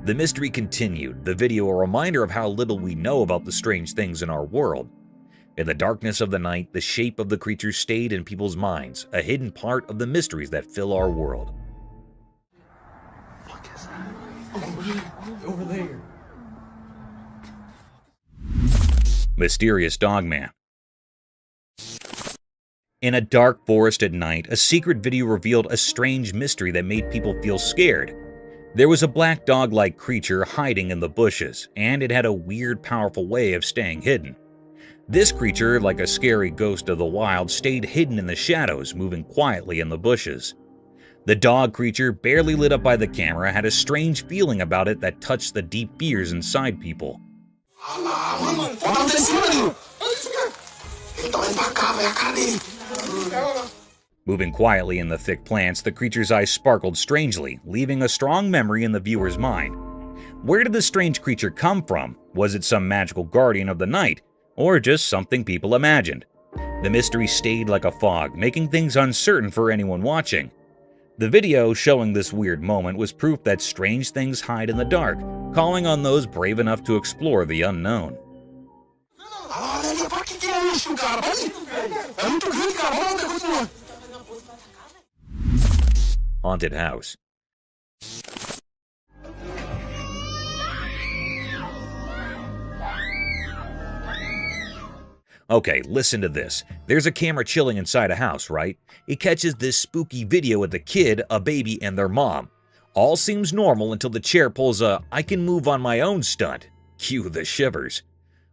The mystery continued, the video a reminder of how little we know about the strange things in our world. In the darkness of the night, the shape of the creature stayed in people's minds, a hidden part of the mysteries that fill our world. What is that? Over there. Mysterious Dogman. In a dark forest at night, a secret video revealed a strange mystery that made people feel scared. There was a black dog-like creature hiding in the bushes, and it had a weird, powerful way of staying hidden. This creature, like a scary ghost of the wild, stayed hidden in the shadows, moving quietly in the bushes. The dog creature, barely lit up by the camera, had a strange feeling about it that touched the deep fears inside people. Moving quietly in the thick plants, the creature's eyes sparkled strangely, leaving a strong memory in the viewer's mind. Where did the strange creature come from? Was it some magical guardian of the night, or just something people imagined? The mystery stayed like a fog, making things uncertain for anyone watching. The video showing this weird moment was proof that strange things hide in the dark, calling on those brave enough to explore the unknown. Haunted house. Okay, listen to this. There's a camera chilling inside a house, right? It catches this spooky video of the kid, a baby, and their mom. All seems normal until the chair pulls a "I can move on my own" stunt. Cue the shivers.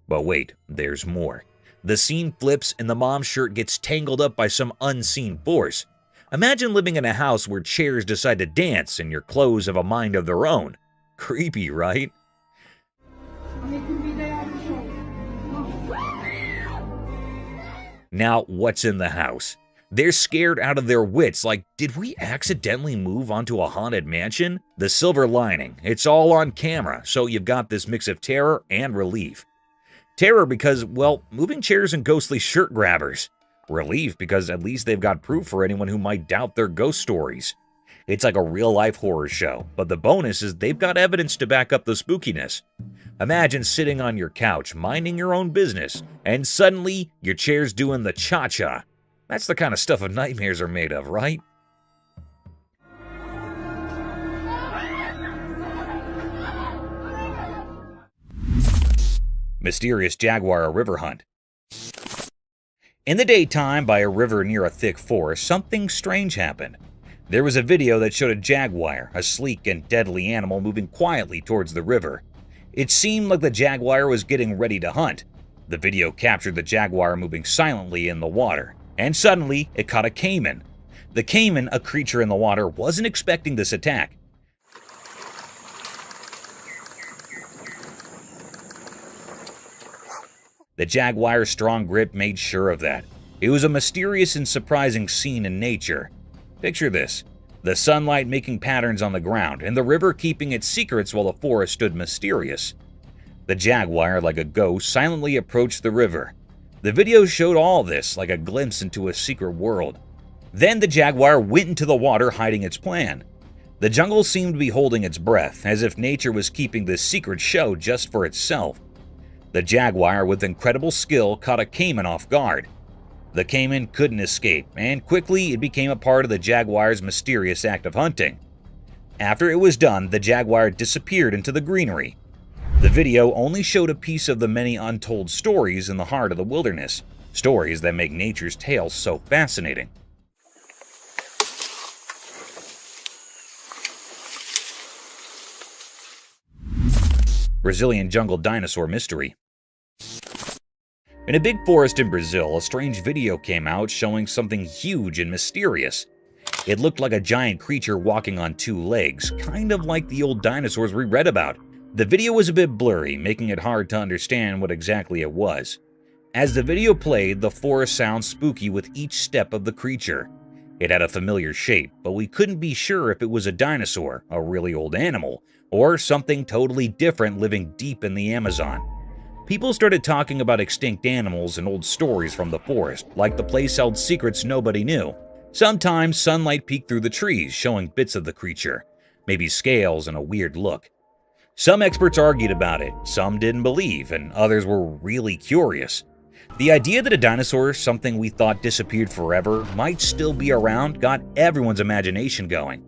But wait, there's more. The scene flips and the mom's shirt gets tangled up by some unseen force. Imagine living in a house where chairs decide to dance and your clothes have a mind of their own. Creepy, right? Now, what's in the house? They're scared out of their wits, like, did we accidentally move onto a haunted mansion? The silver lining, it's all on camera, so you've got this mix of terror and relief. Terror because, well, moving chairs and ghostly shirt grabbers. Relief because at least they've got proof for anyone who might doubt their ghost stories. It's like a real-life horror show, but the bonus is they've got evidence to back up the spookiness. Imagine sitting on your couch, minding your own business, and suddenly your chair's doing the cha-cha. That's the kind of stuff nightmares are made of, right? Mysterious jaguar river hunt. In the daytime, by a river near a thick forest, something strange happened. There was a video that showed a jaguar, a sleek and deadly animal, moving quietly towards the river. It seemed like the jaguar was getting ready to hunt. The video captured the jaguar moving silently in the water, and suddenly it caught a caiman. The caiman, a creature in the water, wasn't expecting this attack. The jaguar's strong grip made sure of that. It was a mysterious and surprising scene in nature. Picture this: the sunlight making patterns on the ground, and the river keeping its secrets while the forest stood mysterious. The jaguar, like a ghost, silently approached the river. The video showed all this, like a glimpse into a secret world. Then the jaguar went into the water, hiding its plan. The jungle seemed to be holding its breath, as if nature was keeping this secret show just for itself. The jaguar, with incredible skill, caught a caiman off guard. The caiman couldn't escape, and quickly it became a part of the jaguar's mysterious act of hunting. After it was done, the jaguar disappeared into the greenery. The video only showed a piece of the many untold stories in the heart of the wilderness, stories that make nature's tales so fascinating. Brazilian jungle dinosaur mystery. In a big forest in Brazil, a strange video came out showing something huge and mysterious. It looked like a giant creature walking on two legs, kind of like the old dinosaurs we read about. The video was a bit blurry, making it hard to understand what exactly it was. As the video played, the forest sounded spooky with each step of the creature. It had a familiar shape, but we couldn't be sure if it was a dinosaur, a really old animal, or something totally different living deep in the Amazon. People started talking about extinct animals and old stories from the forest, like the place held secrets nobody knew. Sometimes sunlight peeked through the trees, showing bits of the creature, maybe scales and a weird look. Some experts argued about it, some didn't believe, and others were really curious. The idea that a dinosaur, something we thought disappeared forever, might still be around got everyone's imagination going.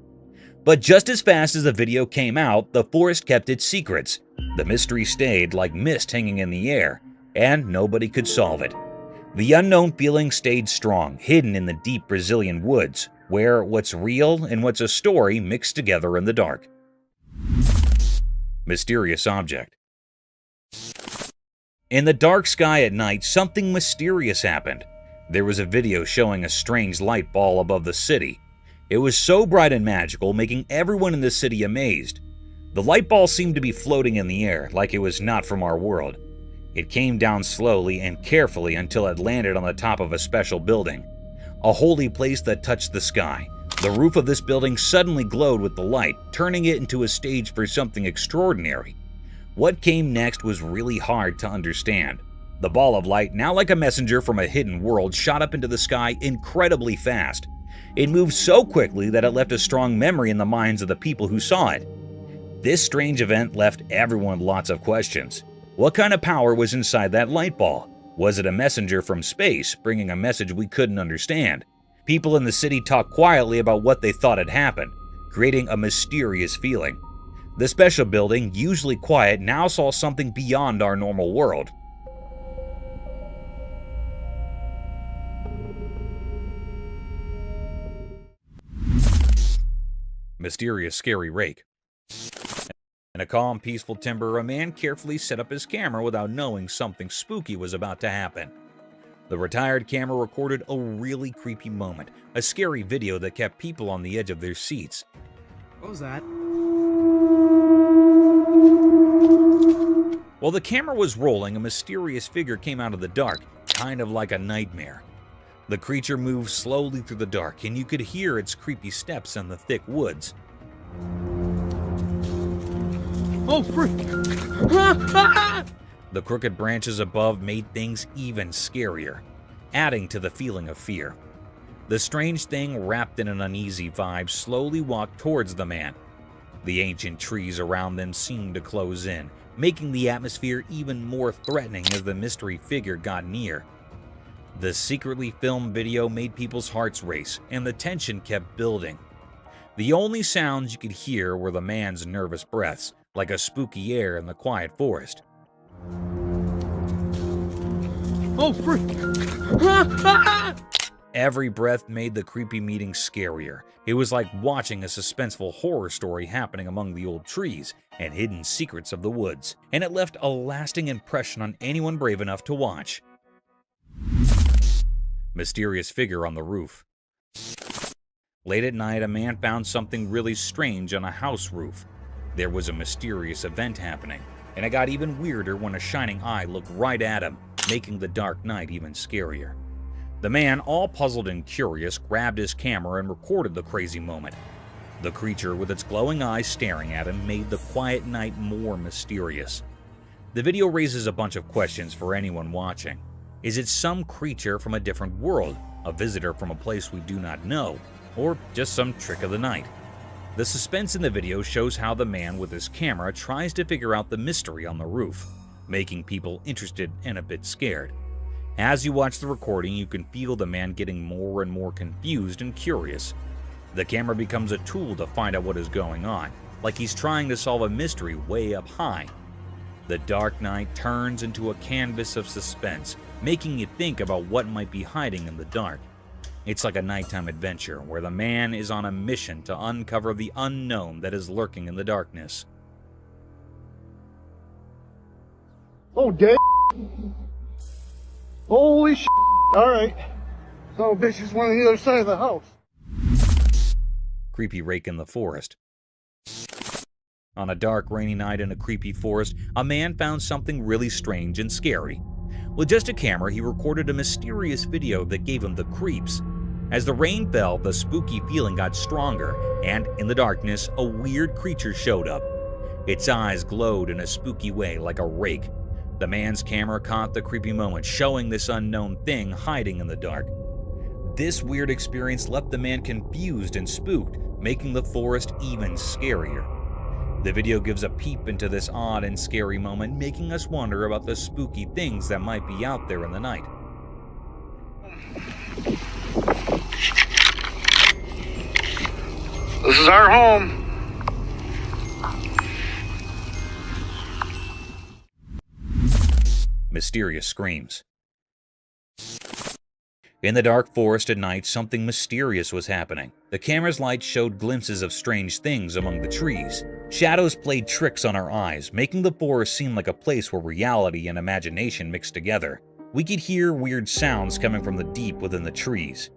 But just as fast as the video came out, the forest kept its secrets. The mystery stayed like mist hanging in the air, and nobody could solve it. The unknown feeling stayed strong, hidden in the deep Brazilian woods, where what's real and what's a story mixed together in the dark. Mysterious object. In the dark sky at night, something mysterious happened. There was a video showing a strange light ball above the city. It was so bright and magical, making everyone in the city amazed. The light ball seemed to be floating in the air, like it was not from our world. It came down slowly and carefully until it landed on the top of a special building, a holy place that touched the sky. The roof of this building suddenly glowed with the light, turning it into a stage for something extraordinary. What came next was really hard to understand. The ball of light, now like a messenger from a hidden world, shot up into the sky incredibly fast. It moved so quickly that it left a strong memory in the minds of the people who saw it. This strange event left everyone with lots of questions. What kind of power was inside that light ball? Was it a messenger from space, bringing a message we couldn't understand? People in the city talked quietly about what they thought had happened, creating a mysterious feeling. The special building, usually quiet, now saw something beyond our normal world. Mysterious scary rake. In a calm, peaceful timber, a man carefully set up his camera without knowing something spooky was about to happen. The retired camera recorded a really creepy moment, a scary video that kept people on the edge of their seats. What was that? While the camera was rolling, a mysterious figure came out of the dark, kind of like a nightmare. The creature moved slowly through the dark, and you could hear its creepy steps in the thick woods. Oh, frick! The crooked branches above made things even scarier, adding to the feeling of fear. The strange thing, wrapped in an uneasy vibe, slowly walked towards the man. The ancient trees around them seemed to close in, making the atmosphere even more threatening as the mystery figure got near. The secretly filmed video made people's hearts race, and the tension kept building. The only sounds you could hear were the man's nervous breaths, like a spooky air in the quiet forest. Oh, frick! Every breath made the creepy meeting scarier. It was like watching a suspenseful horror story happening among the old trees and hidden secrets of the woods, and it left a lasting impression on anyone brave enough to watch. Mysterious figure on the roof. Late at night, a man found something really strange on a house roof. There was a mysterious event happening, and it got even weirder when a shining eye looked right at him, making the dark night even scarier. The man, all puzzled and curious, grabbed his camera and recorded the crazy moment. The creature, with its glowing eyes staring at him, made the quiet night more mysterious. The video raises a bunch of questions for anyone watching. Is it some creature from a different world, a visitor from a place we do not know, or just some trick of the night? The suspense in the video shows how the man with his camera tries to figure out the mystery on the roof, making people interested and a bit scared. As you watch the recording, you can feel the man getting more and more confused and curious. The camera becomes a tool to find out what is going on, like he's trying to solve a mystery way up high. The dark night turns into a canvas of suspense, making you think about what might be hiding in the dark. It's like a nighttime adventure where the man is on a mission to uncover the unknown that is lurking in the darkness. Oh, damn. Holy shit. Alright. Oh, bitch is one on the other side of the house. Creepy rake in the forest. On a dark, rainy night in a creepy forest, a man found something really strange and scary. With just a camera, he recorded a mysterious video that gave him the creeps. As the rain fell, the spooky feeling got stronger, and in the darkness, a weird creature showed up. Its eyes glowed in a spooky way like a rake. The man's camera caught the creepy moment, showing this unknown thing hiding in the dark. This weird experience left the man confused and spooked, making the forest even scarier. The video gives a peep into this odd and scary moment, making us wonder about the spooky things that might be out there in the night. This is our home. Mysterious screams. In the dark forest at night, something mysterious was happening. The camera's light showed glimpses of strange things among the trees. Shadows played tricks on our eyes, making the forest seem like a place where reality and imagination mixed together. We could hear weird sounds coming from the deep within the trees.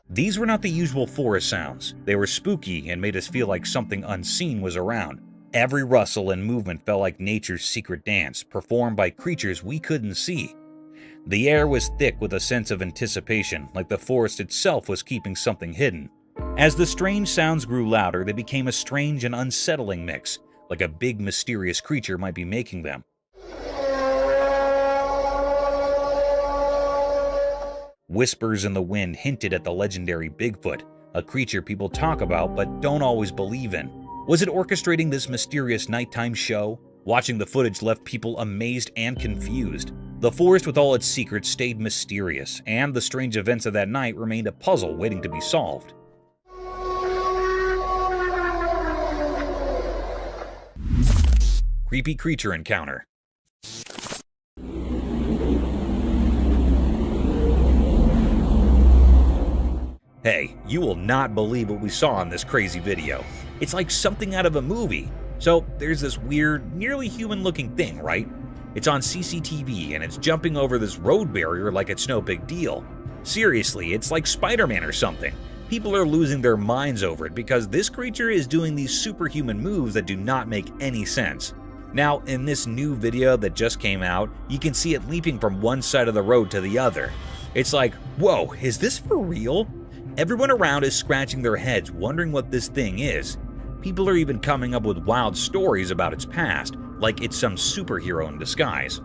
These were not the usual forest sounds. They were spooky and made us feel like something unseen was around. Every rustle and movement felt like nature's secret dance, performed by creatures we couldn't see. The air was thick with a sense of anticipation, like the forest itself was keeping something hidden. As the strange sounds grew louder, they became a strange and unsettling mix, like a big mysterious creature might be making them. Whispers in the wind hinted at the legendary Bigfoot, a creature people talk about but don't always believe in. Was it orchestrating this mysterious nighttime show? Watching the footage left people amazed and confused. The forest with all its secrets stayed mysterious, and the strange events of that night remained a puzzle waiting to be solved. Creepy creature encounter. Hey, you will not believe what we saw in this crazy video. It's like something out of a movie. So there's this weird, nearly human-looking thing, right? It's on CCTV and it's jumping over this road barrier like it's no big deal. Seriously, it's like Spider-Man or something. People are losing their minds over it because this creature is doing these superhuman moves that do not make any sense. Now, in this new video that just came out, you can see it leaping from one side of the road to the other. It's like, whoa, is this for real? Everyone around is scratching their heads wondering what this thing is. People are even coming up with wild stories about its past, like it's some superhero in disguise.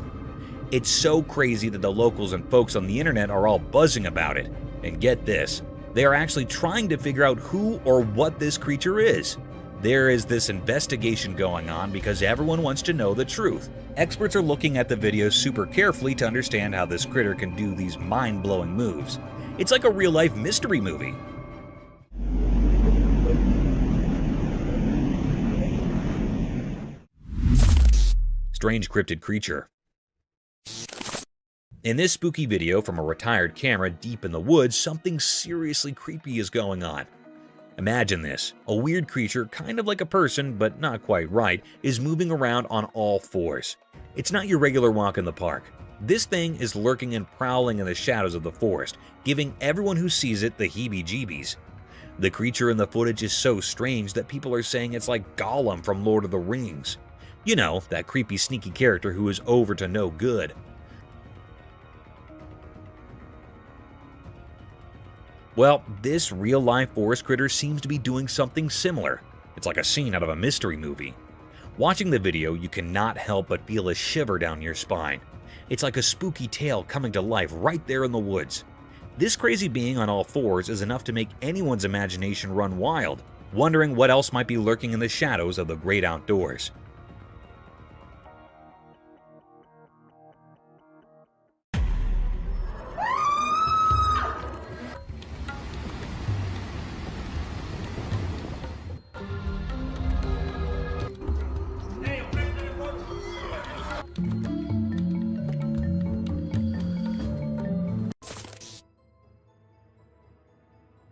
It's so crazy that the locals and folks on the internet are all buzzing about it. And get this, they are actually trying to figure out who or what this creature is. There is this investigation going on because everyone wants to know the truth. Experts are looking at the videos super carefully to understand how this critter can do these mind-blowing moves. It's like a real-life mystery movie. Strange cryptid creature. In this spooky video from a retired camera deep in the woods, something seriously creepy is going on. Imagine this. A weird creature, kind of like a person, but not quite right, is moving around on all fours. It's not your regular walk in the park. This thing is lurking and prowling in the shadows of the forest, giving everyone who sees it the heebie-jeebies. The creature in the footage is so strange that people are saying it's like Gollum from Lord of the Rings. You know, that creepy sneaky character who is over to no good. Well, this real-life forest critter seems to be doing something similar. It's like a scene out of a mystery movie. Watching the video, you cannot help but feel a shiver down your spine. It's like a spooky tale coming to life right there in the woods. This crazy being on all fours is enough to make anyone's imagination run wild, wondering what else might be lurking in the shadows of the great outdoors.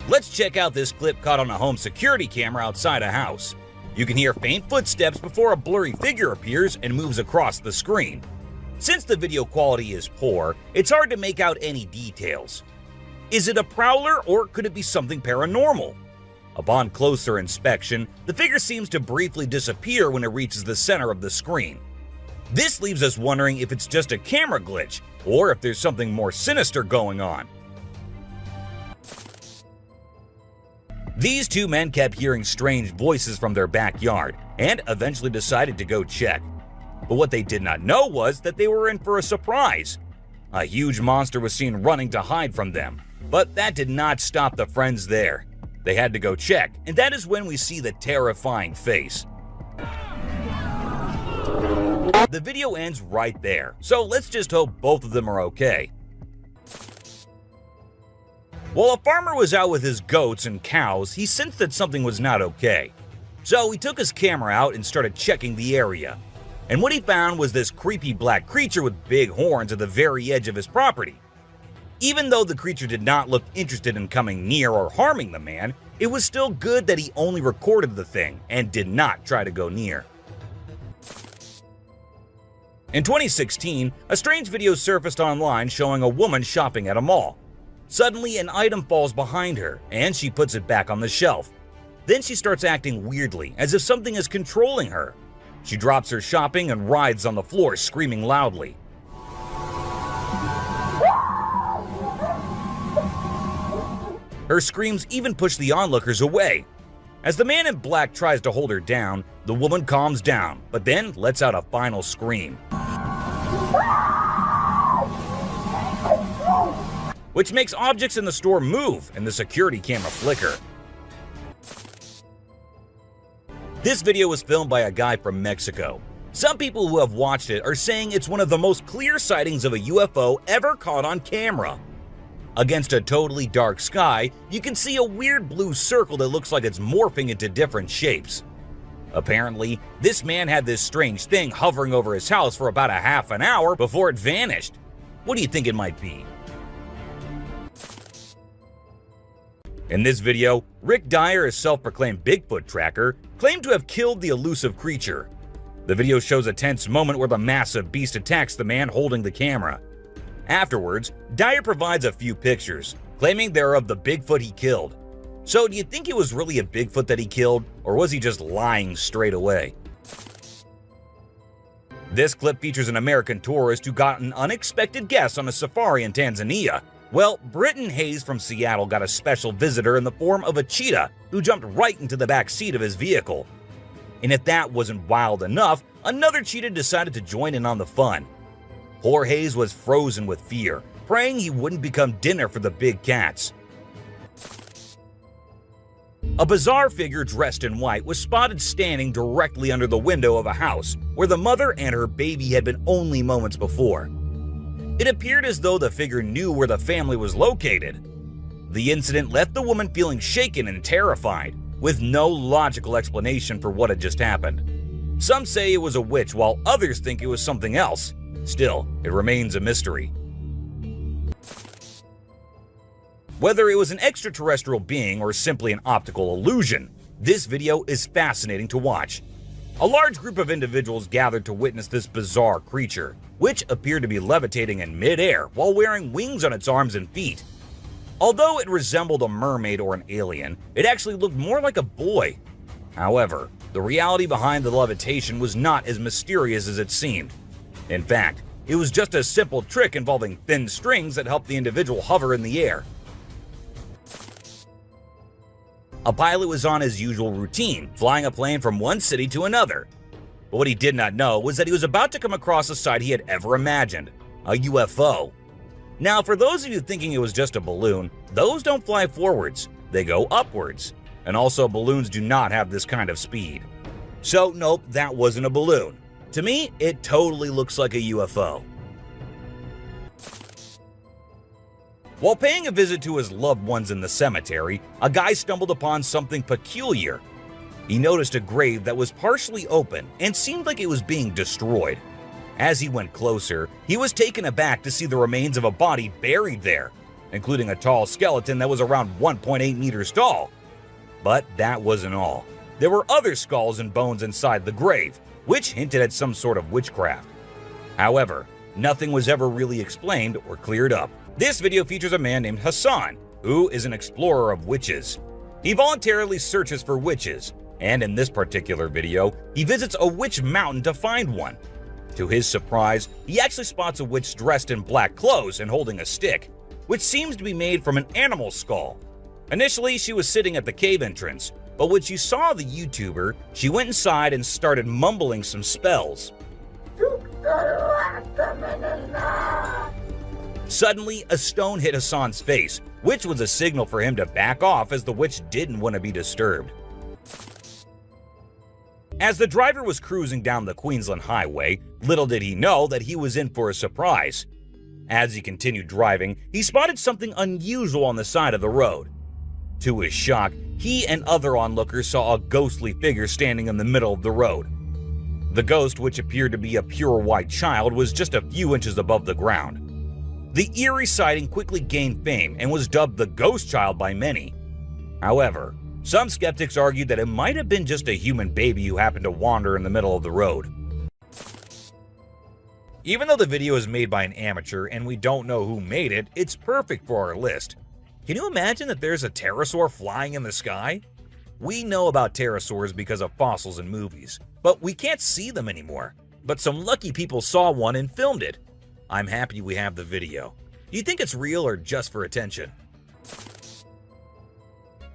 Let's check out this clip caught on a home security camera outside a house. You can hear faint footsteps before a blurry figure appears and moves across the screen. Since the video quality is poor, it's hard to make out any details. Is it a prowler or could it be something paranormal? Upon closer inspection, the figure seems to briefly disappear when it reaches the center of the screen. This leaves us wondering if it's just a camera glitch or if there's something more sinister going on. These two men kept hearing strange voices from their backyard and eventually decided to go check. But what they did not know was that they were in for a surprise. A huge monster was seen running to hide from them, but that did not stop the friends there. They had to go check, and that is when we see the terrifying face. The video ends right there, so let's just hope both of them are okay. While a farmer was out with his goats and cows, he sensed that something was not okay. So he took his camera out and started checking the area. And what he found was this creepy black creature with big horns at the very edge of his property. Even though the creature did not look interested in coming near or harming the man, it was still good that he only recorded the thing and did not try to go near. In 2016, a strange video surfaced online showing a woman shopping at a mall. Suddenly, an item falls behind her, and she puts it back on the shelf. Then she starts acting weirdly, as if something is controlling her. She drops her shopping and writhes on the floor, screaming loudly. Her screams even push the onlookers away. As the man in black tries to hold her down, the woman calms down, but then lets out a final scream, which makes objects in the store move and the security camera flicker. This video was filmed by a guy from Mexico. Some people who have watched it are saying it's one of the most clear sightings of a UFO ever caught on camera. Against a totally dark sky, you can see a weird blue circle that looks like it's morphing into different shapes. Apparently, this man had this strange thing hovering over his house for about a half an hour before it vanished. What do you think it might be? In this video, Rick Dyer, a self-proclaimed Bigfoot tracker, claimed to have killed the elusive creature. The video shows a tense moment where the massive beast attacks the man holding the camera. Afterwards, Dyer provides a few pictures, claiming they're of the Bigfoot he killed. So do you think it was really a Bigfoot that he killed, or was he just lying straight away? This clip features an American tourist who got an unexpected guest on a safari in Tanzania. Well, Britton Hayes from Seattle got a special visitor in the form of a cheetah who jumped right into the back seat of his vehicle. And if that wasn't wild enough, another cheetah decided to join in on the fun. Poor Hayes was frozen with fear, praying he wouldn't become dinner for the big cats. A bizarre figure dressed in white was spotted standing directly under the window of a house where the mother and her baby had been only moments before. It appeared as though the figure knew where the family was located. The incident left the woman feeling shaken and terrified, with no logical explanation for what had just happened. Some say it was a witch, while others think it was something else. Still, it remains a mystery. Whether it was an extraterrestrial being or simply an optical illusion, this video is fascinating to watch. A large group of individuals gathered to witness this bizarre creature, which appeared to be levitating in midair while wearing wings on its arms and feet. Although it resembled a mermaid or an alien, it actually looked more like a boy. However, the reality behind the levitation was not as mysterious as it seemed. In fact, it was just a simple trick involving thin strings that helped the individual hover in the air. A pilot was on his usual routine, flying a plane from one city to another. But what he did not know was that he was about to come across a sight he had ever imagined, a UFO. Now, for those of you thinking it was just a balloon, those don't fly forwards, they go upwards. And also, balloons do not have this kind of speed. So, nope, that wasn't a balloon. To me, it totally looks like a UFO. While paying a visit to his loved ones in the cemetery, a guy stumbled upon something peculiar. He noticed a grave that was partially open and seemed like it was being destroyed. As he went closer, he was taken aback to see the remains of a body buried there, including a tall skeleton that was around 1.8 meters tall. But that wasn't all. There were other skulls and bones inside the grave, which hinted at some sort of witchcraft. However, nothing was ever really explained or cleared up. This video features a man named Hassan, who is an explorer of witches. He voluntarily searches for witches, and in this particular video, he visits a witch mountain to find one. To his surprise, he actually spots a witch dressed in black clothes and holding a stick, which seems to be made from an animal skull. Initially, she was sitting at the cave entrance, but when she saw the YouTuber, she went inside and started mumbling some spells. Suddenly, a stone hit Hassan's face, which was a signal for him to back off as the witch didn't want to be disturbed. As the driver was cruising down the Queensland Highway, little did he know that he was in for a surprise. As he continued driving, he spotted something unusual on the side of the road. To his shock, he and other onlookers saw a ghostly figure standing in the middle of the road. The ghost, which appeared to be a pure white child, was just a few inches above the ground. The eerie sighting quickly gained fame and was dubbed the Ghost Child by many. However, some skeptics argued that it might have been just a human baby who happened to wander in the middle of the road. Even though the video is made by an amateur and we don't know who made it, it's perfect for our list. Can you imagine that there's a pterosaur flying in the sky? We know about pterosaurs because of fossils in movies, but we can't see them anymore. But some lucky people saw one and filmed it. I'm happy we have the video. Do you think it's real or just for attention?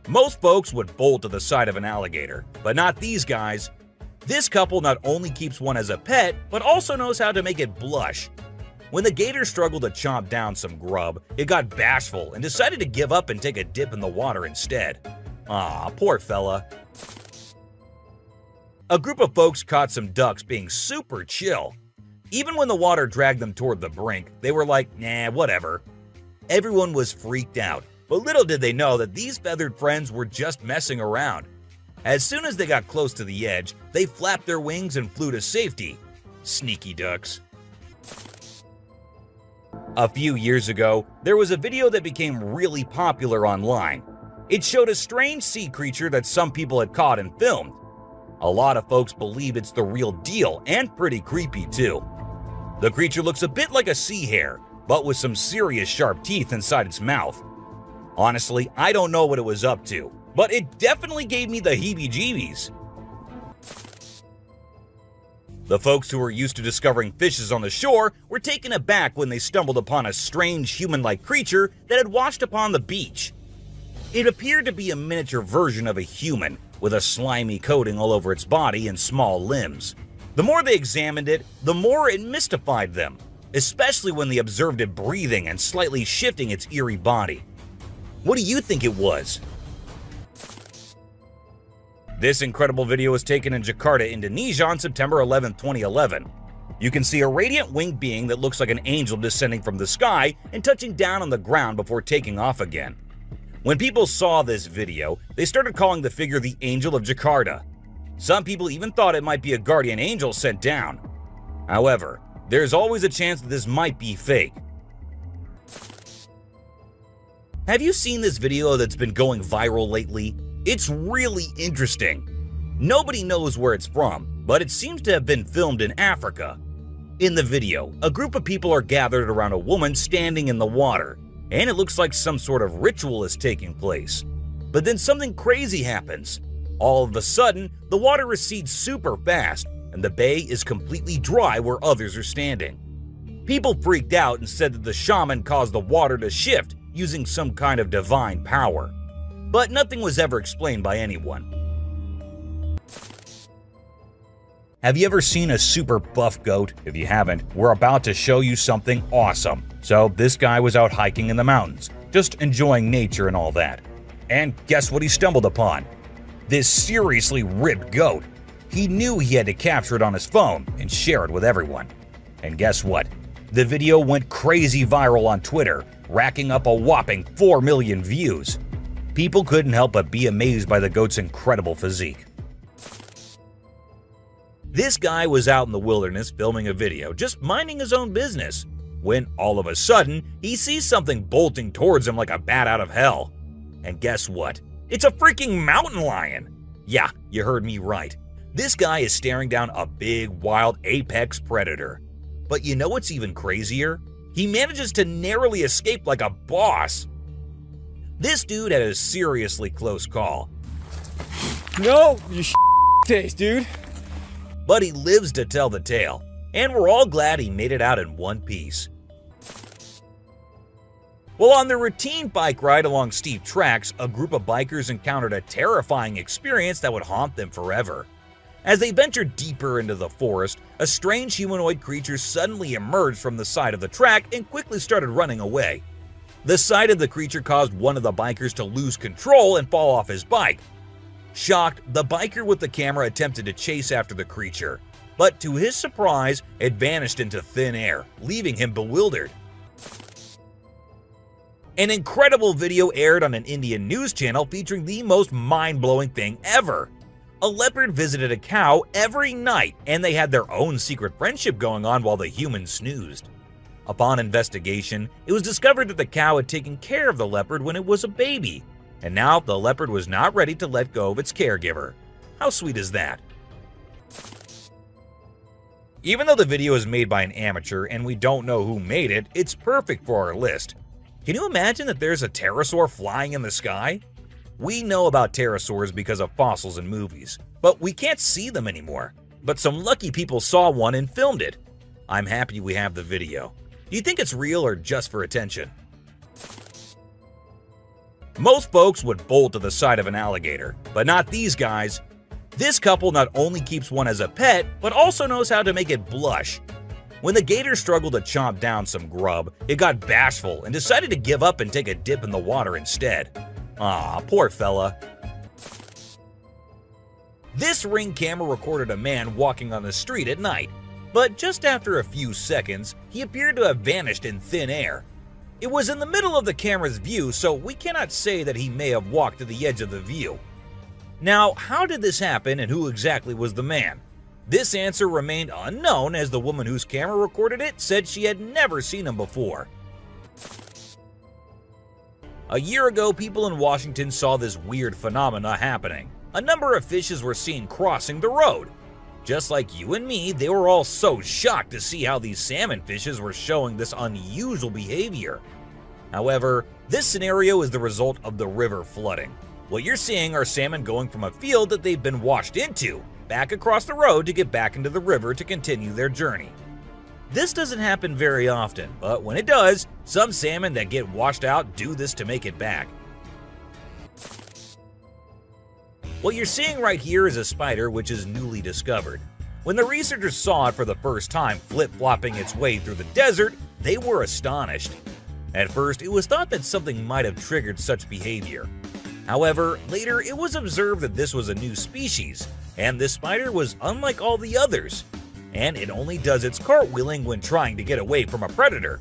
Most folks would bolt to the side of an alligator, but not these guys. This couple not only keeps one as a pet, but also knows how to make it blush. When the gator struggled to chomp down some grub, it got bashful and decided to give up and take a dip in the water instead. Aw, poor fella. A group of folks caught some ducks being super chill. Even when the water dragged them toward the brink, they were like, nah, whatever. Everyone was freaked out, but little did they know that these feathered friends were just messing around. As soon as they got close to the edge, they flapped their wings and flew to safety. Sneaky ducks. A few years ago, there was a video that became really popular online. It showed a strange sea creature that some people had caught and filmed. A lot of folks believe it's the real deal and pretty creepy too. The creature looks a bit like a sea hare, but with some serious sharp teeth inside its mouth. Honestly, I don't know what it was up to, but it definitely gave me the heebie-jeebies. The folks who were used to discovering fishes on the shore were taken aback when they stumbled upon a strange human-like creature that had washed upon the beach. It appeared to be a miniature version of a human, with a slimy coating all over its body and small limbs. The more they examined it, the more it mystified them, especially when they observed it breathing and slightly shifting its eerie body. What do you think it was? This incredible video was taken in Jakarta, Indonesia on September 11, 2011. You can see a radiant winged being that looks like an angel descending from the sky and touching down on the ground before taking off again. When people saw this video, they started calling the figure the Angel of Jakarta. Some people even thought it might be a guardian angel sent down. However, there's always a chance that this might be fake. Have you seen this video that's been going viral lately? It's really interesting. Nobody knows where it's from, but it seems to have been filmed in Africa. In the video, a group of people are gathered around a woman standing in the water, and it looks like some sort of ritual is taking place. But then something crazy happens. All of a sudden, the water recedes super fast, and the bay is completely dry where others are standing. People freaked out and said that the shaman caused the water to shift using some kind of divine power. But nothing was ever explained by anyone. Have you ever seen a super buff goat? If you haven't, we're about to show you something awesome. So this guy was out hiking in the mountains, just enjoying nature and all that. And guess what he stumbled upon? This seriously ripped goat. He knew he had to capture it on his phone and share it with everyone. And guess what? The video went crazy viral on Twitter, racking up a whopping 4 million views. People couldn't help but be amazed by the goat's incredible physique. This guy was out in the wilderness filming a video, just minding his own business, when all of a sudden, he sees something bolting towards him like a bat out of hell. And guess what? It's a freaking mountain lion! Yeah, you heard me right. This guy is staring down a big, wild apex predator. But you know what's even crazier? He manages to narrowly escape like a boss. This dude had a seriously close call. No, you taste, dude. But he lives to tell the tale, and we're all glad he made it out in one piece. Well, on their routine bike ride along steep tracks, a group of bikers encountered a terrifying experience that would haunt them forever. As they ventured deeper into the forest, a strange humanoid creature suddenly emerged from the side of the track and quickly started running away. The sight of the creature caused one of the bikers to lose control and fall off his bike. Shocked, the biker with the camera attempted to chase after the creature, but to his surprise, it vanished into thin air, leaving him bewildered. An incredible video aired on an Indian news channel featuring the most mind-blowing thing ever. A leopard visited a cow every night, and they had their own secret friendship going on while the human snoozed. Upon investigation, it was discovered that the cow had taken care of the leopard when it was a baby, and now the leopard was not ready to let go of its caregiver. How sweet is that? Even though the video is made by an amateur and we don't know who made it, it's perfect for our list. Can you imagine that there's a pterosaur flying in the sky? We know about pterosaurs because of fossils in movies, but we can't see them anymore. But some lucky people saw one and filmed it. I'm happy we have the video. Do you think it's real or just for attention? Most folks would bolt to the side of an alligator, but not these guys. This couple not only keeps one as a pet, but also knows how to make it blush. When the gator struggled to chomp down some grub, it got bashful and decided to give up and take a dip in the water instead. Aw, poor fella. This Ring camera recorded a man walking on the street at night, but just after a few seconds, he appeared to have vanished in thin air. It was in the middle of the camera's view, so we cannot say that he may have walked to the edge of the view. Now, how did this happen and who exactly was the man? This answer remained unknown as the woman whose camera recorded it said she had never seen him before. A year ago, people in Washington saw this weird phenomena happening. A number of fishes were seen crossing the road. Just like you and me, they were all so shocked to see how these salmon fishes were showing this unusual behavior. However, this scenario is the result of the river flooding. What you're seeing are salmon going from a field that they've been washed into, back across the road to get back into the river to continue their journey. This doesn't happen very often, but when it does, some salmon that get washed out do this to make it back. What you're seeing right here is a spider which is newly discovered. When the researchers saw it for the first time flip-flopping its way through the desert, they were astonished. At first, it was thought that something might have triggered such behavior. However, later it was observed that this was a new species, and this spider was unlike all the others, and it only does its cartwheeling when trying to get away from a predator.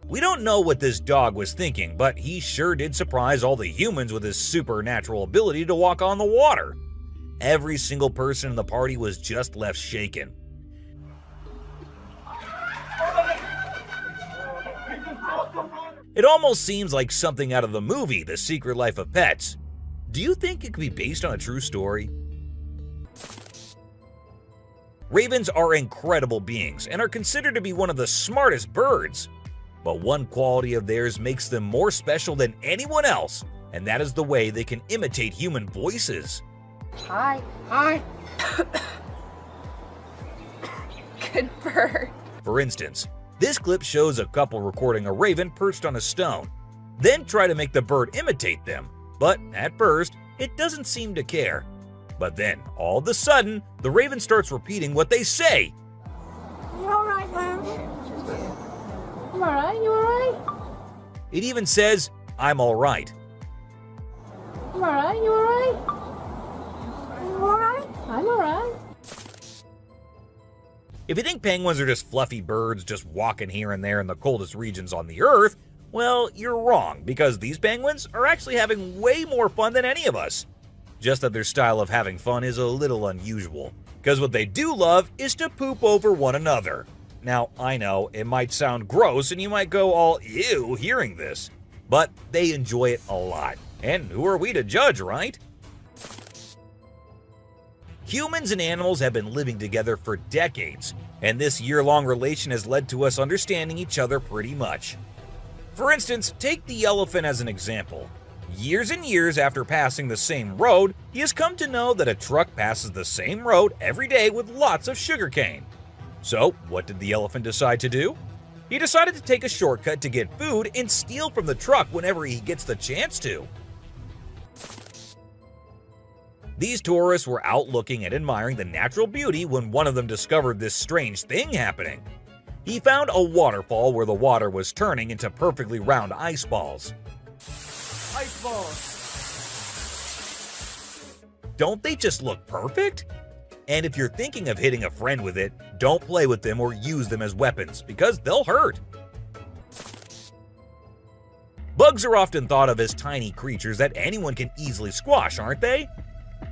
We don't know what this dog was thinking, but he sure did surprise all the humans with his supernatural ability to walk on the water. Every single person in the party was just left shaken. It almost seems like something out of the movie The Secret Life of Pets. Do you think it could be based on a true story? Ravens are incredible beings and are considered to be one of the smartest birds. But one quality of theirs makes them more special than anyone else, and that is the way they can imitate human voices. Hi. Hi. Good bird. For instance, this clip shows a couple recording a raven perched on a stone, then try to make the bird imitate them, but at first, it doesn't seem to care. But then, all of a sudden, the raven starts repeating what they say. You alright, Mom? I'm alright, you alright? It even says, "I'm alright." I'm alright, you alright? I'm alright? I'm alright. If you think penguins are just fluffy birds just walking here and there in the coldest regions on the Earth, well, you're wrong, because these penguins are actually having way more fun than any of us. Just that their style of having fun is a little unusual, because what they do love is to poop over one another. Now, I know, it might sound gross and you might go all ew hearing this, but they enjoy it a lot. And who are we to judge, right? Humans and animals have been living together for decades, and this year-long relation has led to us understanding each other pretty much. For instance, take the elephant as an example. Years and years after passing the same road, he has come to know that a truck passes the same road every day with lots of sugarcane. So, what did the elephant decide to do? He decided to take a shortcut to get food and steal from the truck whenever he gets the chance to. These tourists were out looking and admiring the natural beauty when one of them discovered this strange thing happening. He found a waterfall where the water was turning into perfectly round ice balls. Ice balls. Don't they just look perfect? And if you're thinking of hitting a friend with it, don't play with them or use them as weapons, because they'll hurt. Bugs are often thought of as tiny creatures that anyone can easily squash, aren't they?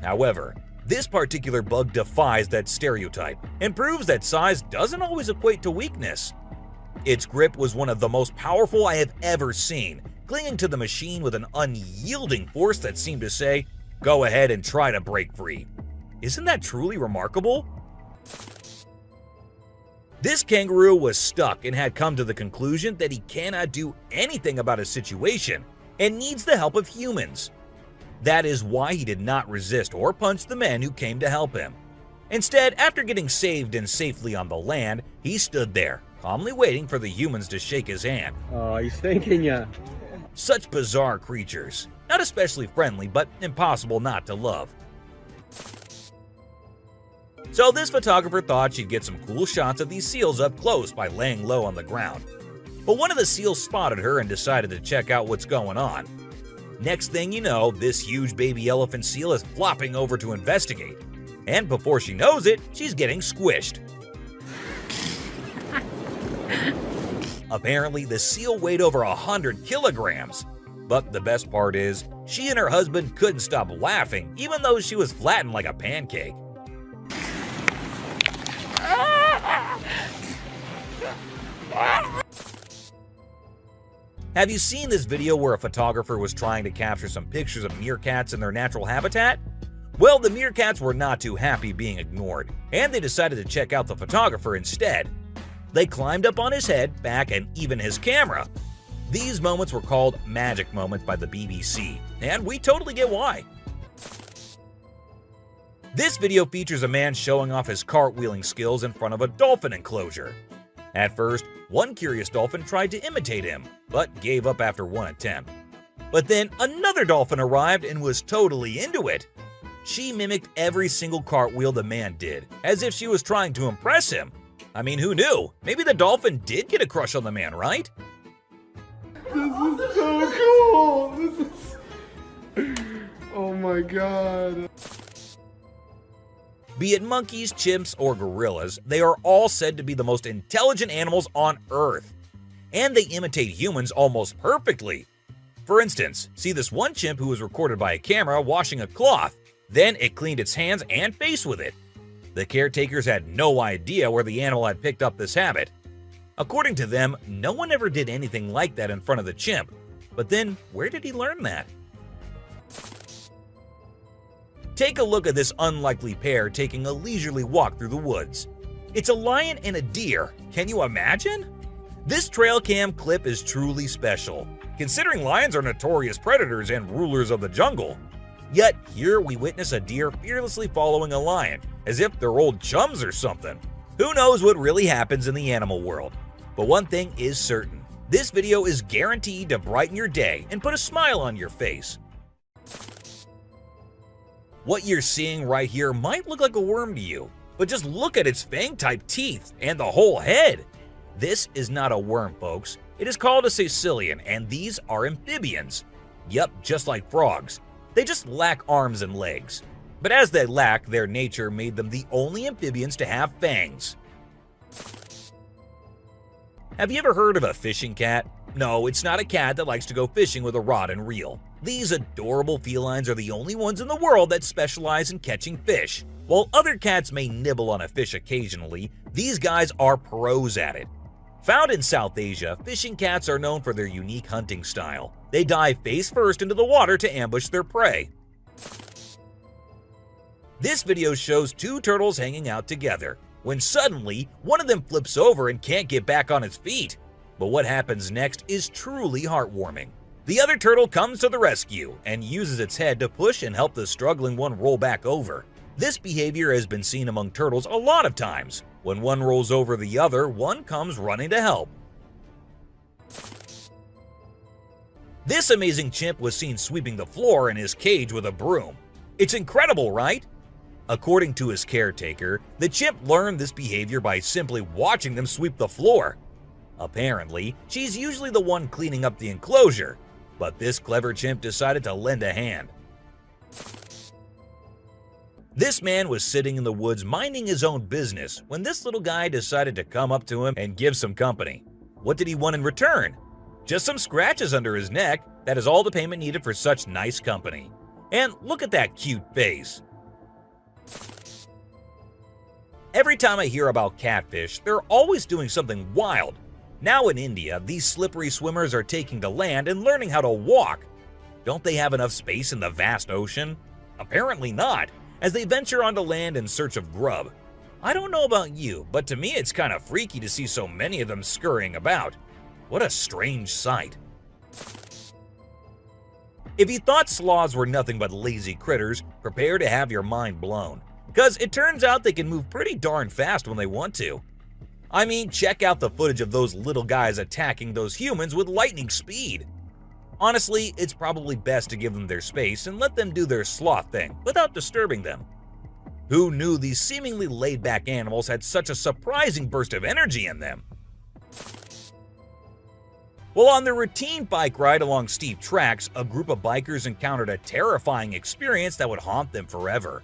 However, this particular bug defies that stereotype and proves that size doesn't always equate to weakness. Its grip was one of the most powerful I have ever seen, clinging to the machine with an unyielding force that seemed to say, "Go ahead and try to break free." Isn't that truly remarkable? This kangaroo was stuck and had come to the conclusion that he cannot do anything about his situation and needs the help of humans. That is why he did not resist or punch the men who came to help him. Instead, after getting saved and safely on the land, he stood there, calmly waiting for the humans to shake his hand. Oh, he's thanking ya. Such bizarre creatures. Not especially friendly, but impossible not to love. So this photographer thought she'd get some cool shots of these seals up close by laying low on the ground. But one of the seals spotted her and decided to check out what's going on. Next thing you know, this huge baby elephant seal is flopping over to investigate. And before she knows it, she's getting squished. Apparently, the seal weighed over 100 kilograms. But the best part is, she and her husband couldn't stop laughing, even though she was flattened like a pancake. Have you seen this video where a photographer was trying to capture some pictures of meerkats in their natural habitat? Well, the meerkats were not too happy being ignored, and they decided to check out the photographer instead. They climbed up on his head, back, and even his camera. These moments were called magic moments by the BBC, and we totally get why. This video features a man showing off his cartwheeling skills in front of a dolphin enclosure. At first, one curious dolphin tried to imitate him, but gave up after one attempt. But then another dolphin arrived and was totally into it. She mimicked every single cartwheel the man did, as if she was trying to impress him. I mean, who knew? Maybe the dolphin did get a crush on the man, right? This is so cool! This is... Oh my god. Be it monkeys, chimps, or gorillas, they are all said to be the most intelligent animals on Earth. And they imitate humans almost perfectly. For instance, see this one chimp who was recorded by a camera washing a cloth. Then it cleaned its hands and face with it. The caretakers had no idea where the animal had picked up this habit. According to them, no one ever did anything like that in front of the chimp. But then, where did he learn that? Take a look at this unlikely pair taking a leisurely walk through the woods. It's a lion and a deer. Can you imagine? This trail cam clip is truly special, considering lions are notorious predators and rulers of the jungle. Yet here we witness a deer fearlessly following a lion, as if they're old chums or something. Who knows what really happens in the animal world? But one thing is certain, this video is guaranteed to brighten your day and put a smile on your face. What you're seeing right here might look like a worm to you, but just look at its fang-type teeth and the whole head. This is not a worm, folks. It is called a caecilian, and these are amphibians. Yup, just like frogs. They just lack arms and legs. But as they lack, their nature made them the only amphibians to have fangs. Have you ever heard of a fishing cat? No, it's not a cat that likes to go fishing with a rod and reel. These adorable felines are the only ones in the world that specialize in catching fish. While other cats may nibble on a fish occasionally, these guys are pros at it. Found in South Asia, fishing cats are known for their unique hunting style. They dive face first into the water to ambush their prey. This video shows two turtles hanging out together, when suddenly one of them flips over and can't get back on its feet. But what happens next is truly heartwarming. The other turtle comes to the rescue and uses its head to push and help the struggling one roll back over. This behavior has been seen among turtles a lot of times. When one rolls over the other, one comes running to help. This amazing chimp was seen sweeping the floor in his cage with a broom. It's incredible, right? According to his caretaker, the chimp learned this behavior by simply watching them sweep the floor. Apparently, she's usually the one cleaning up the enclosure, but this clever chimp decided to lend a hand. This man was sitting in the woods minding his own business when this little guy decided to come up to him and give some company. What did he want in return? Just some scratches under his neck. That is all the payment needed for such nice company. And look at that cute face. Every time I hear about catfish, they're always doing something wild. Now in India, these slippery swimmers are taking to land and learning how to walk. Don't they have enough space in the vast ocean? Apparently not, as they venture onto land in search of grub. I don't know about you, but to me it's kind of freaky to see so many of them scurrying about. What a strange sight. If you thought sloths were nothing but lazy critters, prepare to have your mind blown. Because it turns out they can move pretty darn fast when they want to. I mean, check out the footage of those little guys attacking those humans with lightning speed. Honestly, it's probably best to give them their space and let them do their sloth thing without disturbing them. Who knew these seemingly laid-back animals had such a surprising burst of energy in them? While on their routine bike ride along steep tracks, a group of bikers encountered a terrifying experience that would haunt them forever.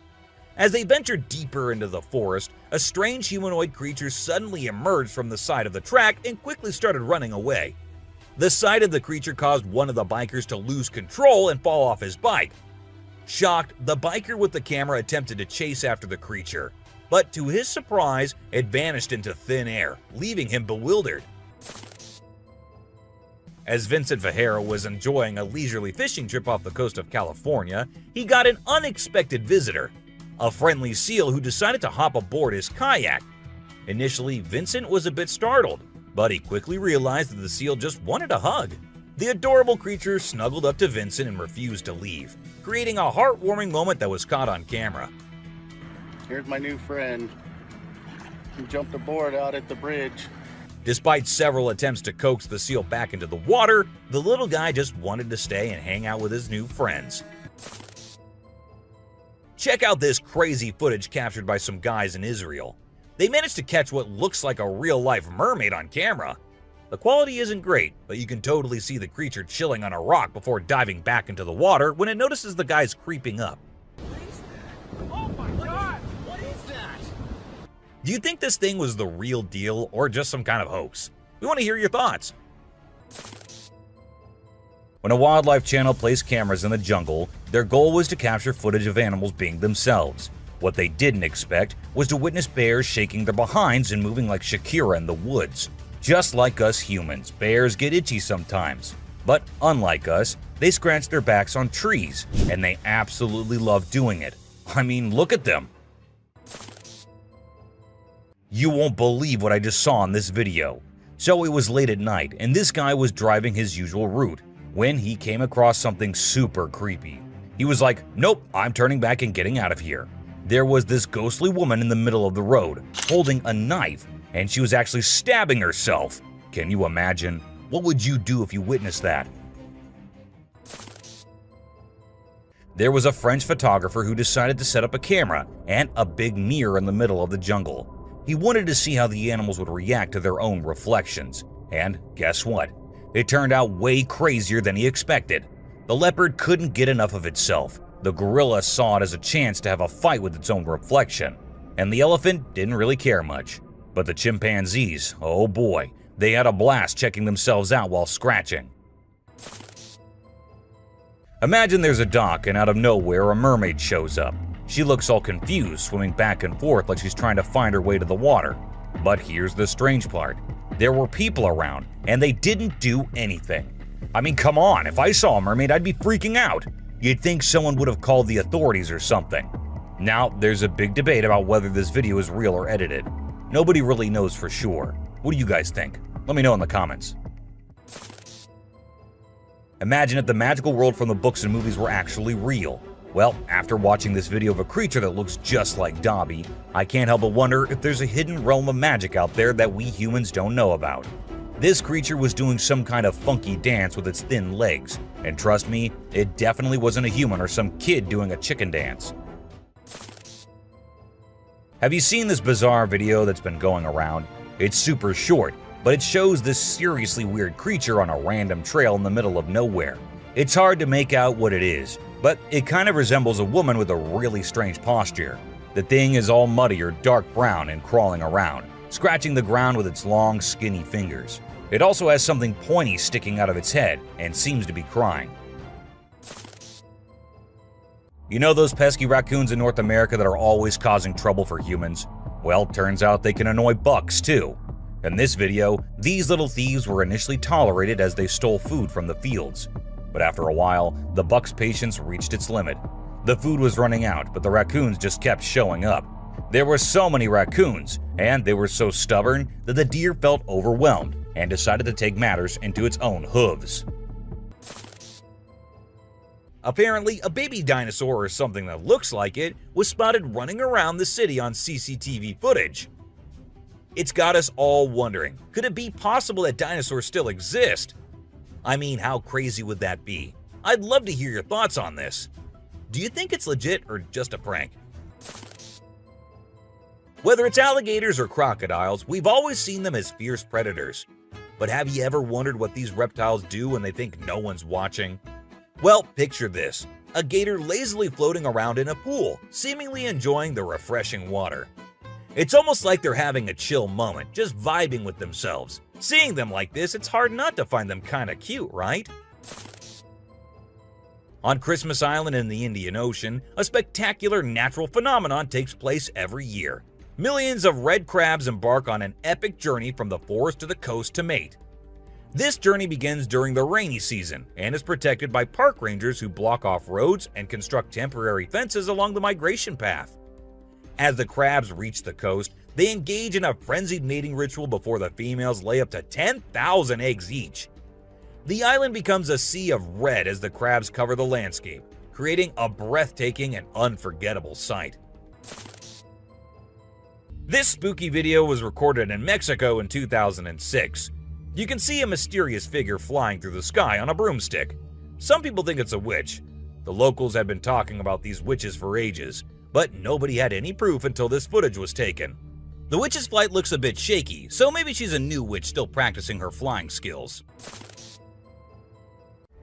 As they ventured deeper into the forest, a strange humanoid creature suddenly emerged from the side of the track and quickly started running away. The sight of the creature caused one of the bikers to lose control and fall off his bike. Shocked, the biker with the camera attempted to chase after the creature, but to his surprise, it vanished into thin air, leaving him bewildered. As Vincent Vajera was enjoying a leisurely fishing trip off the coast of California, he got an unexpected visitor. A friendly seal who decided to hop aboard his kayak. Initially, Vincent was a bit startled, but he quickly realized that the seal just wanted a hug. The adorable creature snuggled up to Vincent and refused to leave, creating a heartwarming moment that was caught on camera. Here's my new friend. He jumped aboard out at the bridge. Despite several attempts to coax the seal back into the water, the little guy just wanted to stay and hang out with his new friends. Check out this crazy footage captured by some guys in Israel. They managed to catch what looks like a real-life mermaid on camera. The quality isn't great, but you can totally see the creature chilling on a rock before diving back into the water when it notices the guys creeping up. Oh my god! What is that? Do you think this thing was the real deal or just some kind of hoax? We want to hear your thoughts. When a wildlife channel placed cameras in the jungle, their goal was to capture footage of animals being themselves. What they didn't expect was to witness bears shaking their behinds and moving like Shakira in the woods. Just like us humans, bears get itchy sometimes. But unlike us, they scratch their backs on trees, and they absolutely love doing it. I mean, look at them. You won't believe what I just saw in this video. So it was late at night, and this guy was driving his usual route when he came across something super creepy. He was like, nope, I'm turning back and getting out of here. There was this ghostly woman in the middle of the road, holding a knife, and she was actually stabbing herself. Can you imagine? What would you do if you witnessed that? There was a French photographer who decided to set up a camera and a big mirror in the middle of the jungle. He wanted to see how the animals would react to their own reflections. And guess what? It turned out way crazier than he expected. The leopard couldn't get enough of itself. The gorilla saw it as a chance to have a fight with its own reflection. And the elephant didn't really care much. But the chimpanzees, oh boy, they had a blast checking themselves out while scratching. Imagine there's a dock and out of nowhere a mermaid shows up. She looks all confused, swimming back and forth like she's trying to find her way to the water. But here's the strange part. There were people around, and they didn't do anything. I mean, come on, if I saw a mermaid, I'd be freaking out. You'd think someone would have called the authorities or something. Now, there's a big debate about whether this video is real or edited. Nobody really knows for sure. What do you guys think? Let me know in the comments. Imagine if the magical world from the books and movies were actually real. Well, after watching this video of a creature that looks just like Dobby, I can't help but wonder if there's a hidden realm of magic out there that we humans don't know about. This creature was doing some kind of funky dance with its thin legs, and trust me, it definitely wasn't a human or some kid doing a chicken dance. Have you seen this bizarre video that's been going around? It's super short, but it shows this seriously weird creature on a random trail in the middle of nowhere. It's hard to make out what it is, but it kind of resembles a woman with a really strange posture. The thing is all muddy or dark brown and crawling around, scratching the ground with its long, skinny fingers. It also has something pointy sticking out of its head and seems to be crying. You know those pesky raccoons in North America that are always causing trouble for humans? Well, turns out they can annoy bucks too. In this video, these little thieves were initially tolerated as they stole food from the fields. But after a while, the buck's patience reached its limit. The food was running out, but the raccoons just kept showing up. There were so many raccoons, and they were so stubborn that the deer felt overwhelmed and decided to take matters into its own hooves. Apparently, a baby dinosaur or something that looks like it was spotted running around the city on CCTV footage. It's got us all wondering, could it be possible that dinosaurs still exist? I mean, how crazy would that be? I'd love to hear your thoughts on this. Do you think it's legit or just a prank? Whether it's alligators or crocodiles, we've always seen them as fierce predators. But have you ever wondered what these reptiles do when they think no one's watching? Well, picture this. A gator lazily floating around in a pool, seemingly enjoying the refreshing water. It's almost like they're having a chill moment, just vibing with themselves. Seeing them like this, it's hard not to find them kinda cute, right? On Christmas Island in the Indian Ocean, a spectacular natural phenomenon takes place every year. Millions of red crabs embark on an epic journey from the forest to the coast to mate. This journey begins during the rainy season and is protected by park rangers who block off roads and construct temporary fences along the migration path. As the crabs reach the coast, they engage in a frenzied mating ritual before the females lay up to 10,000 eggs each. The island becomes a sea of red as the crabs cover the landscape, creating a breathtaking and unforgettable sight. This spooky video was recorded in Mexico in 2006. You can see a mysterious figure flying through the sky on a broomstick. Some people think it's a witch. The locals had been talking about these witches for ages, but nobody had any proof until this footage was taken. The witch's flight looks a bit shaky, so maybe she's a new witch still practicing her flying skills.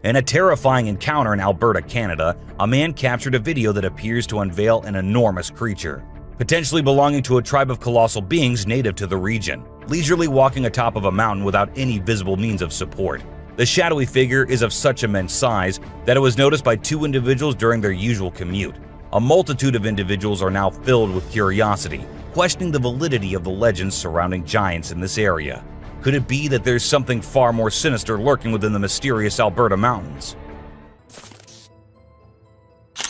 In a terrifying encounter in Alberta, Canada, a man captured a video that appears to unveil an enormous creature, potentially belonging to a tribe of colossal beings native to the region, leisurely walking atop of a mountain without any visible means of support. The shadowy figure is of such immense size that it was noticed by two individuals during their usual commute. A multitude of individuals are now filled with curiosity, questioning the validity of the legends surrounding giants in this area. Could it be that there's something far more sinister lurking within the mysterious Alberta mountains?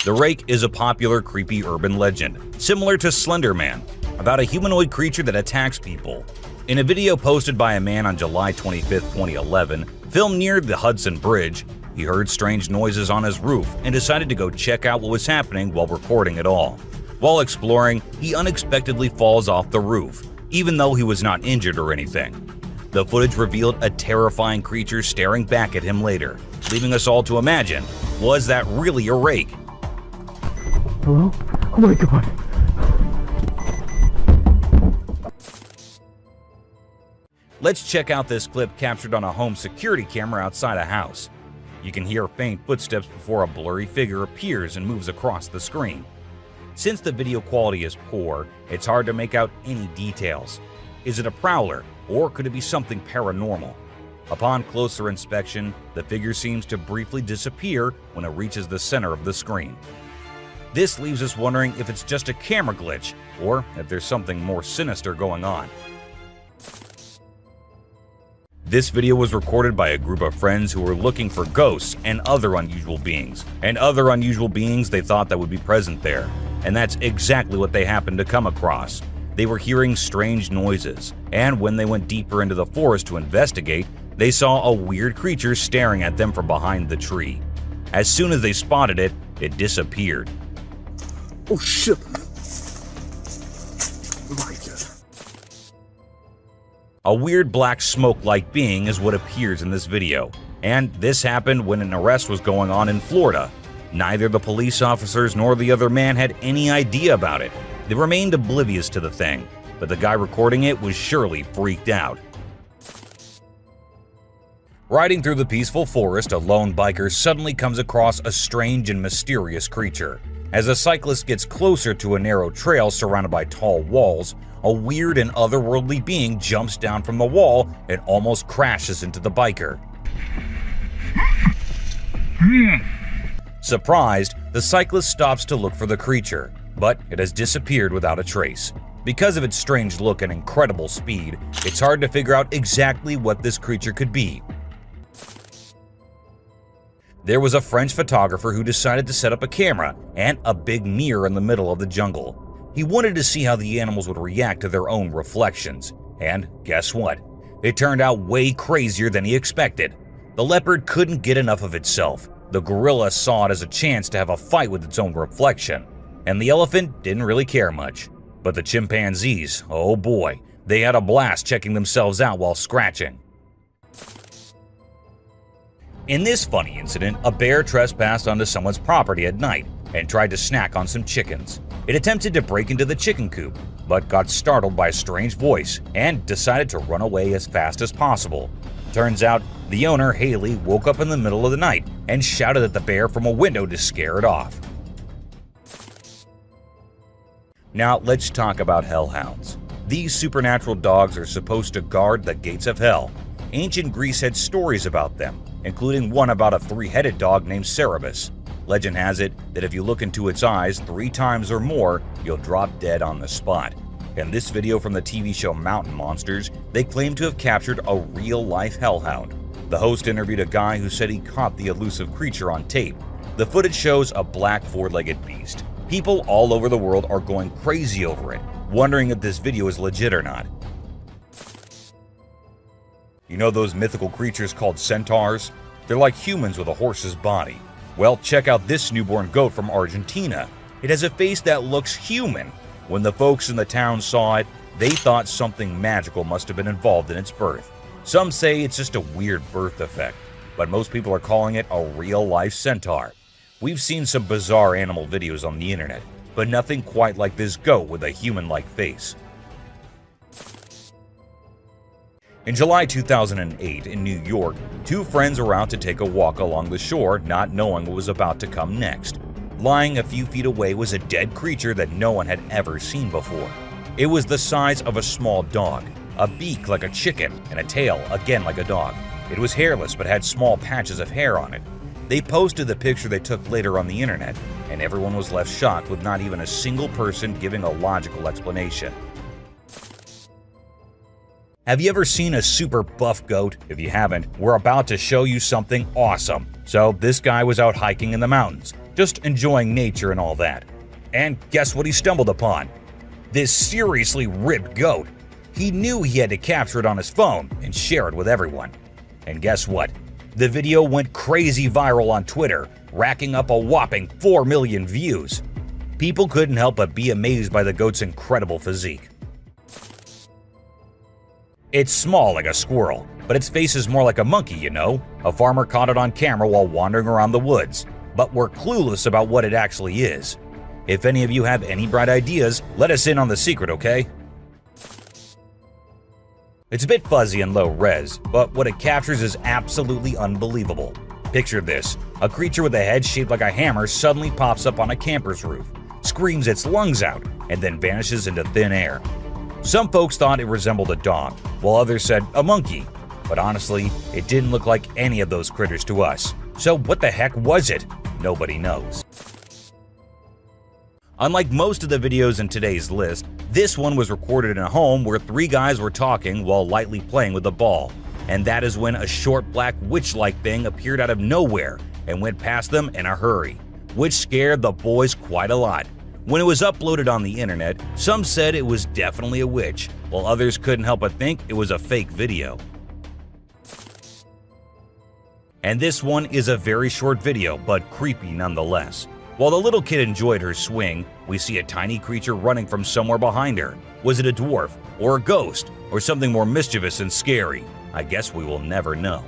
The Rake is a popular creepy urban legend, similar to Slender Man, about a humanoid creature that attacks people. In a video posted by a man on July 25, 2011, filmed near the Hudson Bridge, he heard strange noises on his roof and decided to go check out what was happening while recording it all. While exploring, he unexpectedly falls off the roof, even though he was not injured or anything. The footage revealed a terrifying creature staring back at him later, leaving us all to imagine, was that really a rake? Hello? Oh my god. Let's check out this clip captured on a home security camera outside a house. You can hear faint footsteps before a blurry figure appears and moves across the screen. Since the video quality is poor, it's hard to make out any details. Is it a prowler, or could it be something paranormal? Upon closer inspection, the figure seems to briefly disappear when it reaches the center of the screen. This leaves us wondering if it's just a camera glitch, or if there's something more sinister going on. This video was recorded by a group of friends who were looking for ghosts and other unusual beings, they thought that would be present there. And that's exactly what they happened to come across. They were hearing strange noises, and when they went deeper into the forest to investigate, they saw a weird creature staring at them from behind the tree. As soon as they spotted it, it disappeared. Oh shit. Oh my god. A weird black smoke-like being is what appears in this video, and this happened when an arrest was going on in Florida. Neither the police officers nor the other man had any idea about it. They remained oblivious to the thing, but the guy recording it was surely freaked out. Riding through the peaceful forest, a lone biker suddenly comes across a strange and mysterious creature. As a cyclist gets closer to a narrow trail surrounded by tall walls, a weird and otherworldly being jumps down from the wall and almost crashes into the biker. Surprised, the cyclist stops to look for the creature, but it has disappeared without a trace. Because of its strange look and incredible speed, it's hard to figure out exactly what this creature could be. There was a French photographer who decided to set up a camera and a big mirror in the middle of the jungle. He wanted to see how the animals would react to their own reflections. And guess what? It turned out way crazier than he expected. The leopard couldn't get enough of itself. The gorilla saw it as a chance to have a fight with its own reflection. And the elephant didn't really care much. But the chimpanzees, oh boy, they had a blast checking themselves out while scratching. In this funny incident, a bear trespassed onto someone's property at night and tried to snack on some chickens. It attempted to break into the chicken coop, but got startled by a strange voice and decided to run away as fast as possible. Turns out, the owner, Haley, woke up in the middle of the night and shouted at the bear from a window to scare it off. Now let's talk about hellhounds. These supernatural dogs are supposed to guard the gates of hell. Ancient Greece had stories about them, including one about a three-headed dog named Cerberus. Legend has it that if you look into its eyes 3 times or more, you'll drop dead on the spot. In this video from the TV show Mountain Monsters, they claim to have captured a real-life hellhound. The host interviewed a guy who said he caught the elusive creature on tape. The footage shows a black 4-legged beast. People all over the world are going crazy over it, wondering if this video is legit or not. You know those mythical creatures called centaurs? They're like humans with a horse's body. Well, check out this newborn goat from Argentina. It has a face that looks human. When the folks in the town saw it, they thought something magical must have been involved in its birth. Some say it's just a weird birth defect, but most people are calling it a real-life centaur. We've seen some bizarre animal videos on the internet, but nothing quite like this goat with a human-like face. In July 2008 in New York, 2 friends were out to take a walk along the shore, not knowing what was about to come next. Lying a few feet away was a dead creature that no one had ever seen before. It was the size of a small dog, a beak like a chicken, and a tail again like a dog. It was hairless but had small patches of hair on it. They posted the picture they took later on the internet, and everyone was left shocked with not even a single person giving a logical explanation. Have you ever seen a super buff goat? If you haven't, we're about to show you something awesome. So this guy was out hiking in the mountains, just enjoying nature and all that. And guess what he stumbled upon? This seriously ripped goat. He knew he had to capture it on his phone and share it with everyone. And guess what? The video went crazy viral on Twitter, racking up a whopping 4 million views. People couldn't help but be amazed by the goat's incredible physique. It's small like a squirrel, but its face is more like a monkey, you know? A farmer caught it on camera while wandering around the woods, but we're clueless about what it actually is. If any of you have any bright ideas, let us in on the secret, okay? It's a bit fuzzy and low res, but what it captures is absolutely unbelievable. Picture this: a creature with a head shaped like a hammer suddenly pops up on a camper's roof, screams its lungs out, and then vanishes into thin air. Some folks thought it resembled a dog, while others said a monkey. But honestly, it didn't look like any of those critters to us. So what the heck was it? Nobody knows. Unlike most of the videos in today's list, this one was recorded in a home where 3 guys were talking while lightly playing with a ball. And that is when a short black witch-like thing appeared out of nowhere and went past them in a hurry, which scared the boys quite a lot. When it was uploaded on the internet, some said it was definitely a witch, while others couldn't help but think it was a fake video. And this one is a very short video, but creepy nonetheless. While the little kid enjoyed her swing, we see a tiny creature running from somewhere behind her. Was it a dwarf, or a ghost, or something more mischievous and scary? I guess we will never know.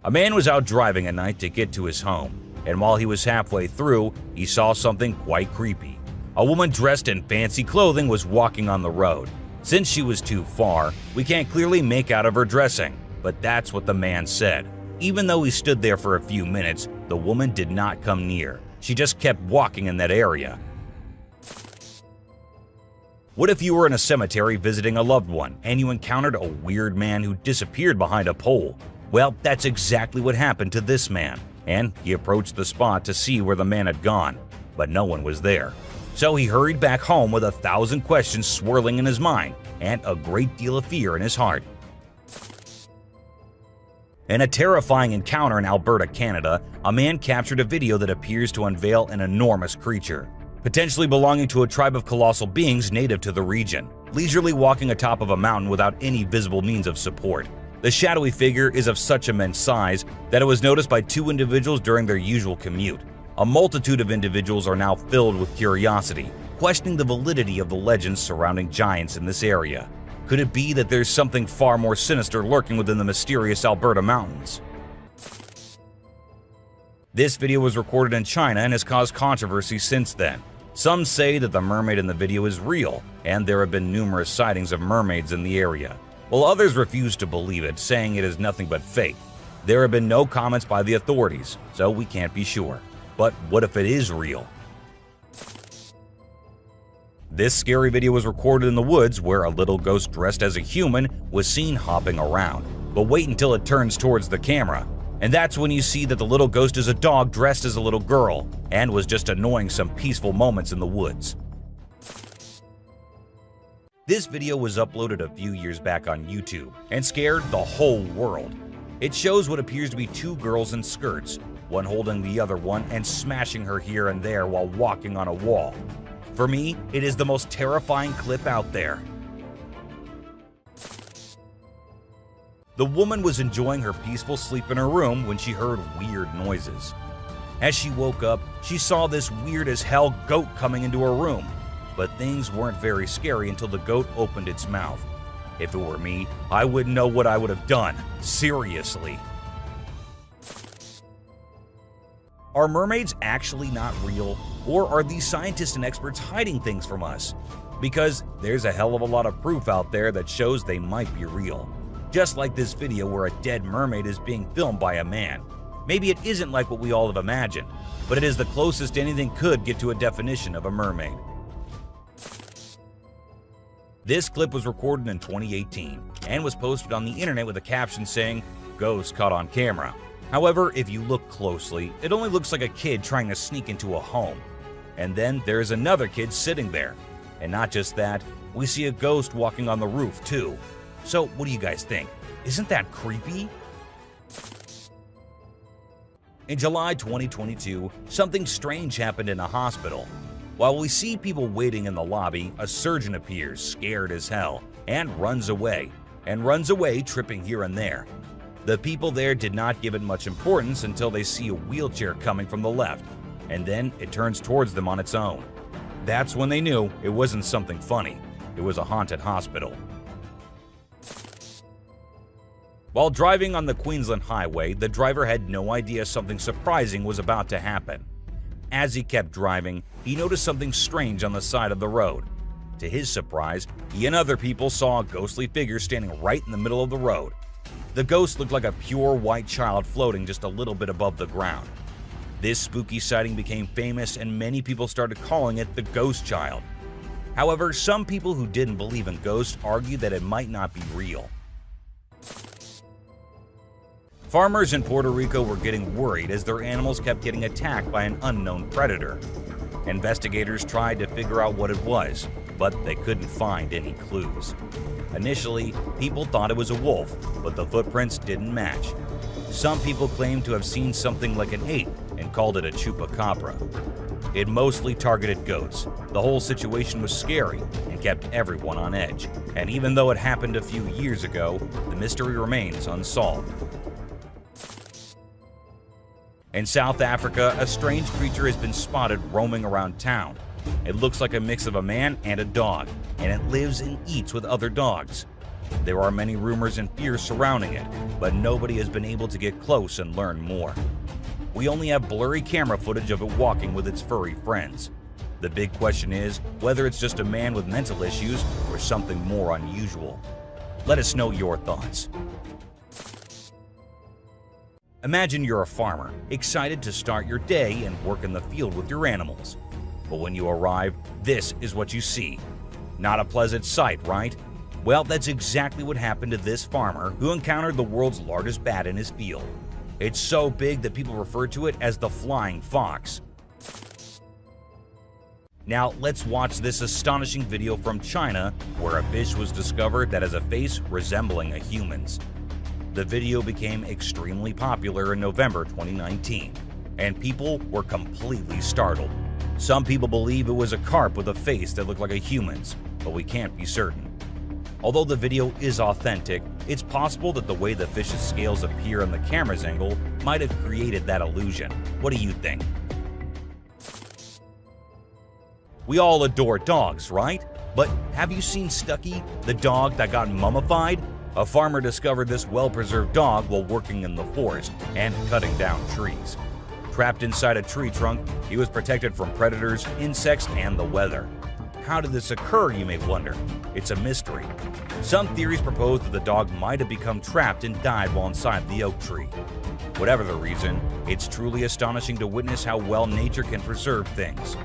A man was out driving at night to get to his home, and while he was halfway through, he saw something quite creepy. A woman dressed in fancy clothing was walking on the road. Since she was too far, we can't clearly make out of her dressing, but that's what the man said. Even though he stood there for a few minutes, the woman did not come near. She just kept walking in that area. What if you were in a cemetery visiting a loved one and you encountered a weird man who disappeared behind a pole? Well, that's exactly what happened to this man, and he approached the spot to see where the man had gone, but no one was there. So he hurried back home with 1,000 questions swirling in his mind and a great deal of fear in his heart. In a terrifying encounter in Alberta, Canada, a man captured a video that appears to unveil an enormous creature, potentially belonging to a tribe of colossal beings native to the region, leisurely walking atop of a mountain without any visible means of support. The shadowy figure is of such immense size that it was noticed by 2 individuals during their usual commute. A multitude of individuals are now filled with curiosity, questioning the validity of the legends surrounding giants in this area. Could it be that there's something far more sinister lurking within the mysterious Alberta mountains? This video was recorded in China and has caused controversy since then. Some say that the mermaid in the video is real, and there have been numerous sightings of mermaids in the area, while others refuse to believe it, saying it is nothing but fake. There have been no comments by the authorities, so we can't be sure. But what if it is real? This scary video was recorded in the woods where a little ghost dressed as a human was seen hopping around. But wait until it turns towards the camera, and that's when you see that the little ghost is a dog dressed as a little girl and was just annoying some peaceful moments in the woods. This video was uploaded a few years back on YouTube and scared the whole world. It shows what appears to be 2 girls in skirts, one holding the other one and smashing her here and there while walking on a wall. For me, it is the most terrifying clip out there. The woman was enjoying her peaceful sleep in her room when she heard weird noises. As she woke up, she saw this weird as hell goat coming into her room. But things weren't very scary until the goat opened its mouth. If it were me, I wouldn't know what I would have done. Seriously. Are mermaids actually not real? Or are these scientists and experts hiding things from us? Because there's a hell of a lot of proof out there that shows they might be real. Just like this video where a dead mermaid is being filmed by a man. Maybe it isn't like what we all have imagined, but it is the closest anything could get to a definition of a mermaid. This clip was recorded in 2018 and was posted on the internet with a caption saying, "Ghost caught on camera." However, if you look closely, it only looks like a kid trying to sneak into a home. And then there's another kid sitting there. And not just that, we see a ghost walking on the roof too. So what do you guys think? Isn't that creepy? In July 2022, something strange happened in a hospital. While we see people waiting in the lobby, a surgeon appears, scared as hell, and runs away tripping here and there. The people there did not give it much importance until they see a wheelchair coming from the left, and then it turns towards them on its own. That's when they knew it wasn't something funny. It was a haunted hospital. While driving on the Queensland Highway, the driver had no idea something surprising was about to happen. As he kept driving, he noticed something strange on the side of the road. To his surprise, he and other people saw a ghostly figure standing right in the middle of the road. The ghost looked like a pure white child floating just a little bit above the ground. This spooky sighting became famous and many people started calling it the Ghost Child. However, some people who didn't believe in ghosts argued that it might not be real. Farmers in Puerto Rico were getting worried as their animals kept getting attacked by an unknown predator. Investigators tried to figure out what it was, but they couldn't find any clues. Initially, people thought it was a wolf, but the footprints didn't match. Some people claimed to have seen something like an ape and called it a chupacabra. It mostly targeted goats. The whole situation was scary and kept everyone on edge. And even though it happened a few years ago, the mystery remains unsolved. In South Africa, a strange creature has been spotted roaming around town. It looks like a mix of a man and a dog, and it lives and eats with other dogs. There are many rumors and fears surrounding it, but nobody has been able to get close and learn more. We only have blurry camera footage of it walking with its furry friends. The big question is whether it's just a man with mental issues or something more unusual. Let us know your thoughts. Imagine you're a farmer, excited to start your day and work in the field with your animals. But when you arrive, this is what you see. Not a pleasant sight, right? Well, that's exactly what happened to this farmer who encountered the world's largest bat in his field. It's so big that people refer to it as the flying fox. Now, let's watch this astonishing video from China where a fish was discovered that has a face resembling a human's. The video became extremely popular in November 2019, and people were completely startled. Some people believe it was a carp with a face that looked like a human's, but we can't be certain. Although the video is authentic, it's possible that the way the fish's scales appear on the camera's angle might have created that illusion. What do you think? We all adore dogs, right? But have you seen Stucky, the dog that got mummified? A farmer discovered this well-preserved dog while working in the forest and cutting down trees. Trapped inside a tree trunk, he was protected from predators, insects, and the weather. How did this occur, you may wonder? It's a mystery. Some theories propose that the dog might have become trapped and died while inside the oak tree. Whatever the reason, it's truly astonishing to witness how well nature can preserve things.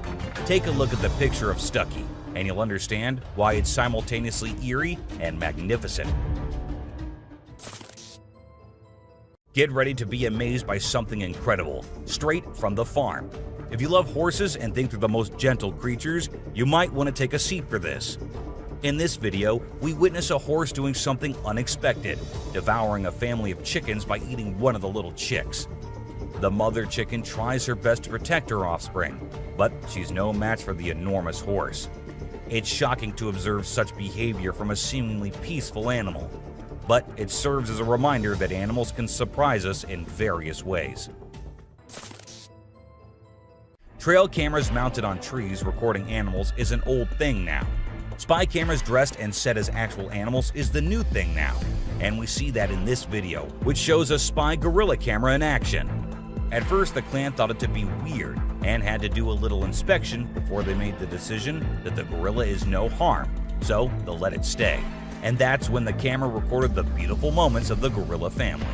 Take a look at the picture of Stucky, and you'll understand why it's simultaneously eerie and magnificent. Get ready to be amazed by something incredible, straight from the farm. If you love horses and think they're the most gentle creatures, you might want to take a seat for this. In this video, we witness a horse doing something unexpected, devouring a family of chickens by eating one of the little chicks. The mother chicken tries her best to protect her offspring, but she's no match for the enormous horse. It's shocking to observe such behavior from a seemingly peaceful animal, but it serves as a reminder that animals can surprise us in various ways. Trail cameras mounted on trees recording animals is an old thing now. Spy cameras dressed and set as actual animals is the new thing now, and we see that in this video, which shows a spy gorilla camera in action. At first, the clan thought it to be weird and had to do a little inspection before they made the decision that the gorilla is no harm, so they'll let it stay. And that's when the camera recorded the beautiful moments of the gorilla family.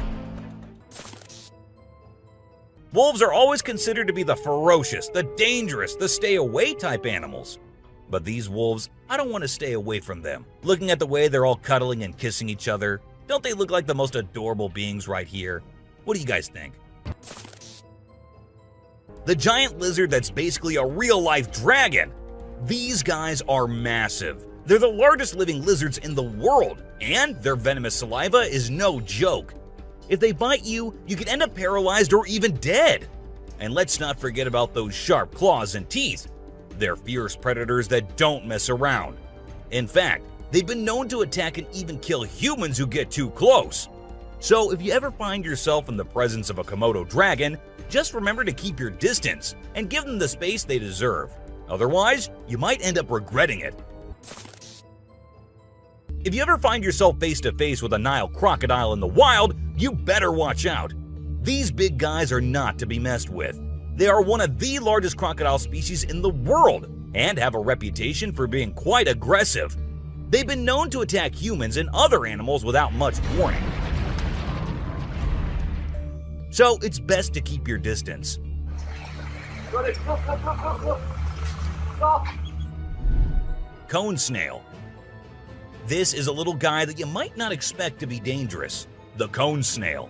Wolves are always considered to be the ferocious, the dangerous, the stay-away type animals. But these wolves, I don't want to stay away from them. Looking at the way they're all cuddling and kissing each other, don't they look like the most adorable beings right here? What do you guys think? The giant lizard that's basically a real-life dragon. These guys are massive. They're the largest living lizards in the world, and their venomous saliva is no joke. If they bite you, you could end up paralyzed or even dead. And let's not forget about those sharp claws and teeth. They're fierce predators that don't mess around. In fact, they've been known to attack and even kill humans who get too close. So if you ever find yourself in the presence of a Komodo dragon, just remember to keep your distance and give them the space they deserve. Otherwise, you might end up regretting it. If you ever find yourself face to face with a Nile crocodile in the wild, you better watch out. These big guys are not to be messed with. They are one of the largest crocodile species in the world and have a reputation for being quite aggressive. They've been known to attack humans and other animals without much warning. So it's best to keep your distance. Cone snail. This is a little guy that you might not expect to be dangerous. The cone snail.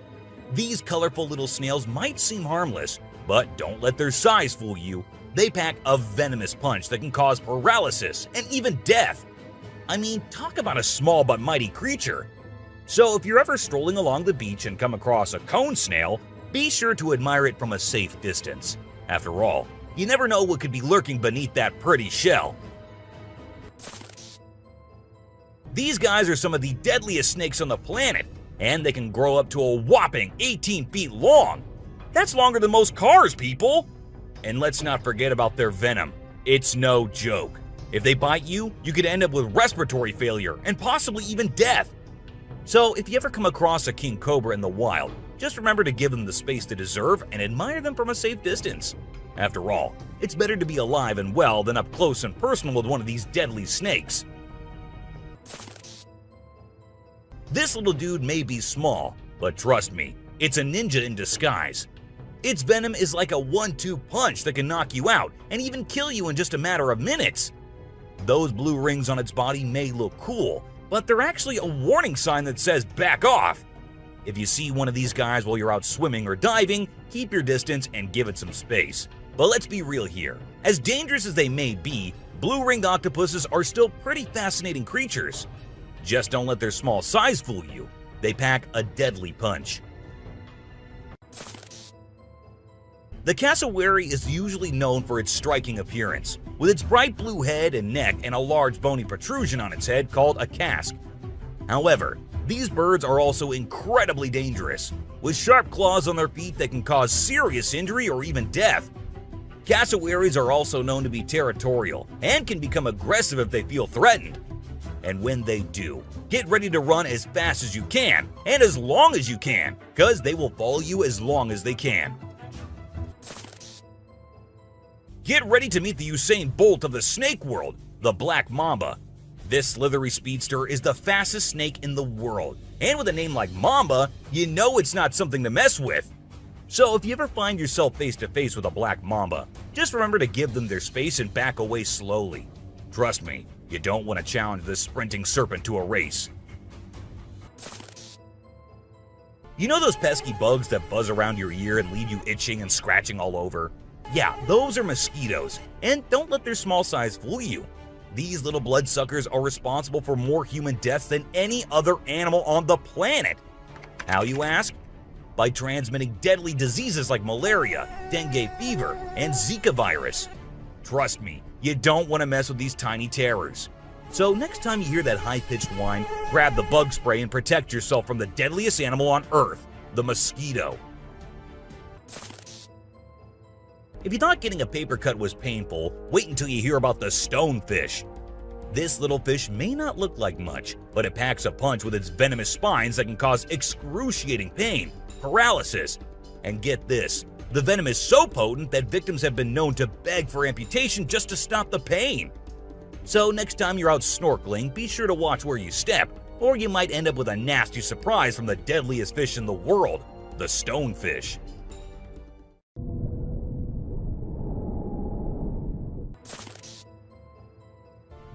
These colorful little snails might seem harmless, but don't let their size fool you. They pack a venomous punch that can cause paralysis and even death. I mean, talk about a small but mighty creature. So if you're ever strolling along the beach and come across a cone snail, be sure to admire it from a safe distance. After all, you never know what could be lurking beneath that pretty shell. These guys are some of the deadliest snakes on the planet, and they can grow up to a whopping 18 feet long. That's longer than most cars, people! And let's not forget about their venom. It's no joke. If they bite you, you could end up with respiratory failure and possibly even death. So if you ever come across a king cobra in the wild, just remember to give them the space they deserve and admire them from a safe distance. After all, it's better to be alive and well than up close and personal with one of these deadly snakes. This little dude may be small, but trust me, it's a ninja in disguise. Its venom is like a 1-2 punch that can knock you out and even kill you in just a matter of minutes. Those blue rings on its body may look cool, but they're actually a warning sign that says back off. If you see one of these guys while you're out swimming or diving, keep your distance and give it some space. But let's be real here. As dangerous as they may be, blue-ringed octopuses are still pretty fascinating creatures. Just don't let their small size fool you. They pack a deadly punch. The cassowary is usually known for its striking appearance, with its bright blue head and neck and a large bony protrusion on its head called a casque. However, these birds are also incredibly dangerous, with sharp claws on their feet that can cause serious injury or even death. Cassowaries are also known to be territorial and can become aggressive if they feel threatened. And when they do, get ready to run as fast as you can and as long as you can, because they will follow you as long as they can. Get ready to meet the Usain Bolt of the snake world, the black mamba. This slithery speedster is the fastest snake in the world, and with a name like Mamba, you know it's not something to mess with. So if you ever find yourself face to face with a black mamba, just remember to give them their space and back away slowly. Trust me, you don't want to challenge this sprinting serpent to a race. You know those pesky bugs that buzz around your ear and leave you itching and scratching all over? Yeah, those are mosquitoes, and don't let their small size fool you. These little bloodsuckers are responsible for more human deaths than any other animal on the planet. How, you ask? By transmitting deadly diseases like malaria, dengue fever, and Zika virus. Trust me, you don't want to mess with these tiny terrors. So next time you hear that high-pitched whine, grab the bug spray and protect yourself from the deadliest animal on Earth, the mosquito. If you thought getting a paper cut was painful, wait until you hear about the stonefish. This little fish may not look like much, but it packs a punch with its venomous spines that can cause excruciating pain, paralysis, and get this, the venom is so potent that victims have been known to beg for amputation just to stop the pain. So next time you're out snorkeling, be sure to watch where you step, or you might end up with a nasty surprise from the deadliest fish in the world, the stonefish.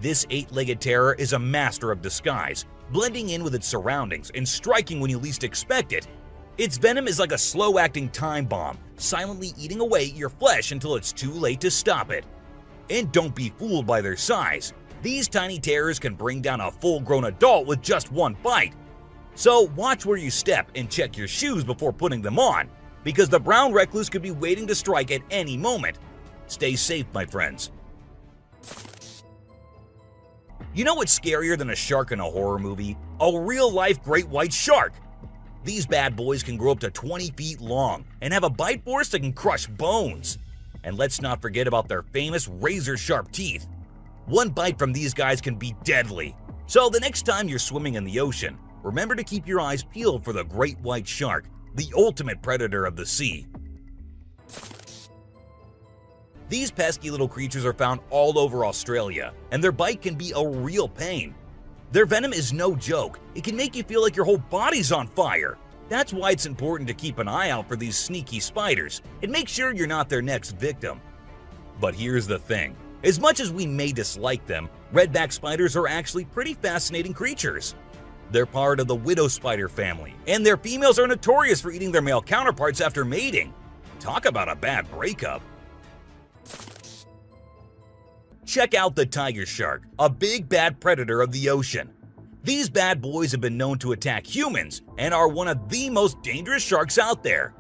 This eight-legged terror is a master of disguise, blending in with its surroundings and striking when you least expect it. Its venom is like a slow-acting time bomb, silently eating away at your flesh until it's too late to stop it. And don't be fooled by their size. These tiny terrors can bring down a full-grown adult with just one bite. So watch where you step and check your shoes before putting them on, because the brown recluse could be waiting to strike at any moment. Stay safe, my friends. You know what's scarier than a shark in a horror movie? A real-life great white shark! These bad boys can grow up to 20 feet long and have a bite force that can crush bones. And let's not forget about their famous razor-sharp teeth. One bite from these guys can be deadly. So the next time you're swimming in the ocean, remember to keep your eyes peeled for the great white shark, the ultimate predator of the sea. These pesky little creatures are found all over Australia, and their bite can be a real pain. Their venom is no joke. It can make you feel like your whole body's on fire. That's why it's important to keep an eye out for these sneaky spiders and make sure you're not their next victim. But here's the thing. As much as we may dislike them, redback spiders are actually pretty fascinating creatures. They're part of the widow spider family, and their females are notorious for eating their male counterparts after mating. Talk about a bad breakup. Check out the tiger shark, a big bad predator of the ocean. These bad boys have been known to attack humans and are one of the most dangerous sharks out there.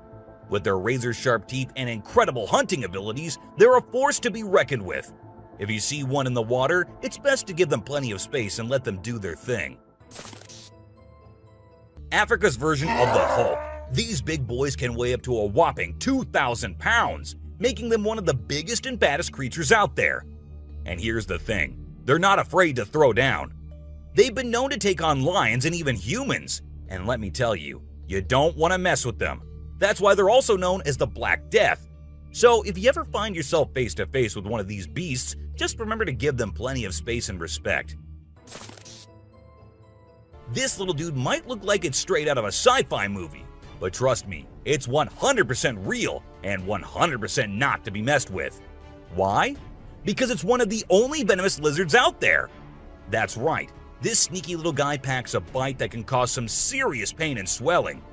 With their razor-sharp teeth and incredible hunting abilities, they're a force to be reckoned with. If you see one in the water, it's best to give them plenty of space and let them do their thing. Africa's version of the Hulk. These big boys can weigh up to a whopping 2,000 pounds, making them one of the biggest and baddest creatures out there. And here's the thing, they're not afraid to throw down. They've been known to take on lions and even humans, and let me tell you, you don't want to mess with them. That's why they're also known as the Black Death. So if you ever find yourself face to face with one of these beasts, just remember to give them plenty of space and respect. This little dude might look like it's straight out of a sci-fi movie, but trust me, it's 100% real and 100% not to be messed with. Why? Because it's one of the only venomous lizards out there. That's right, this sneaky little guy packs a bite that can cause some serious pain and swelling.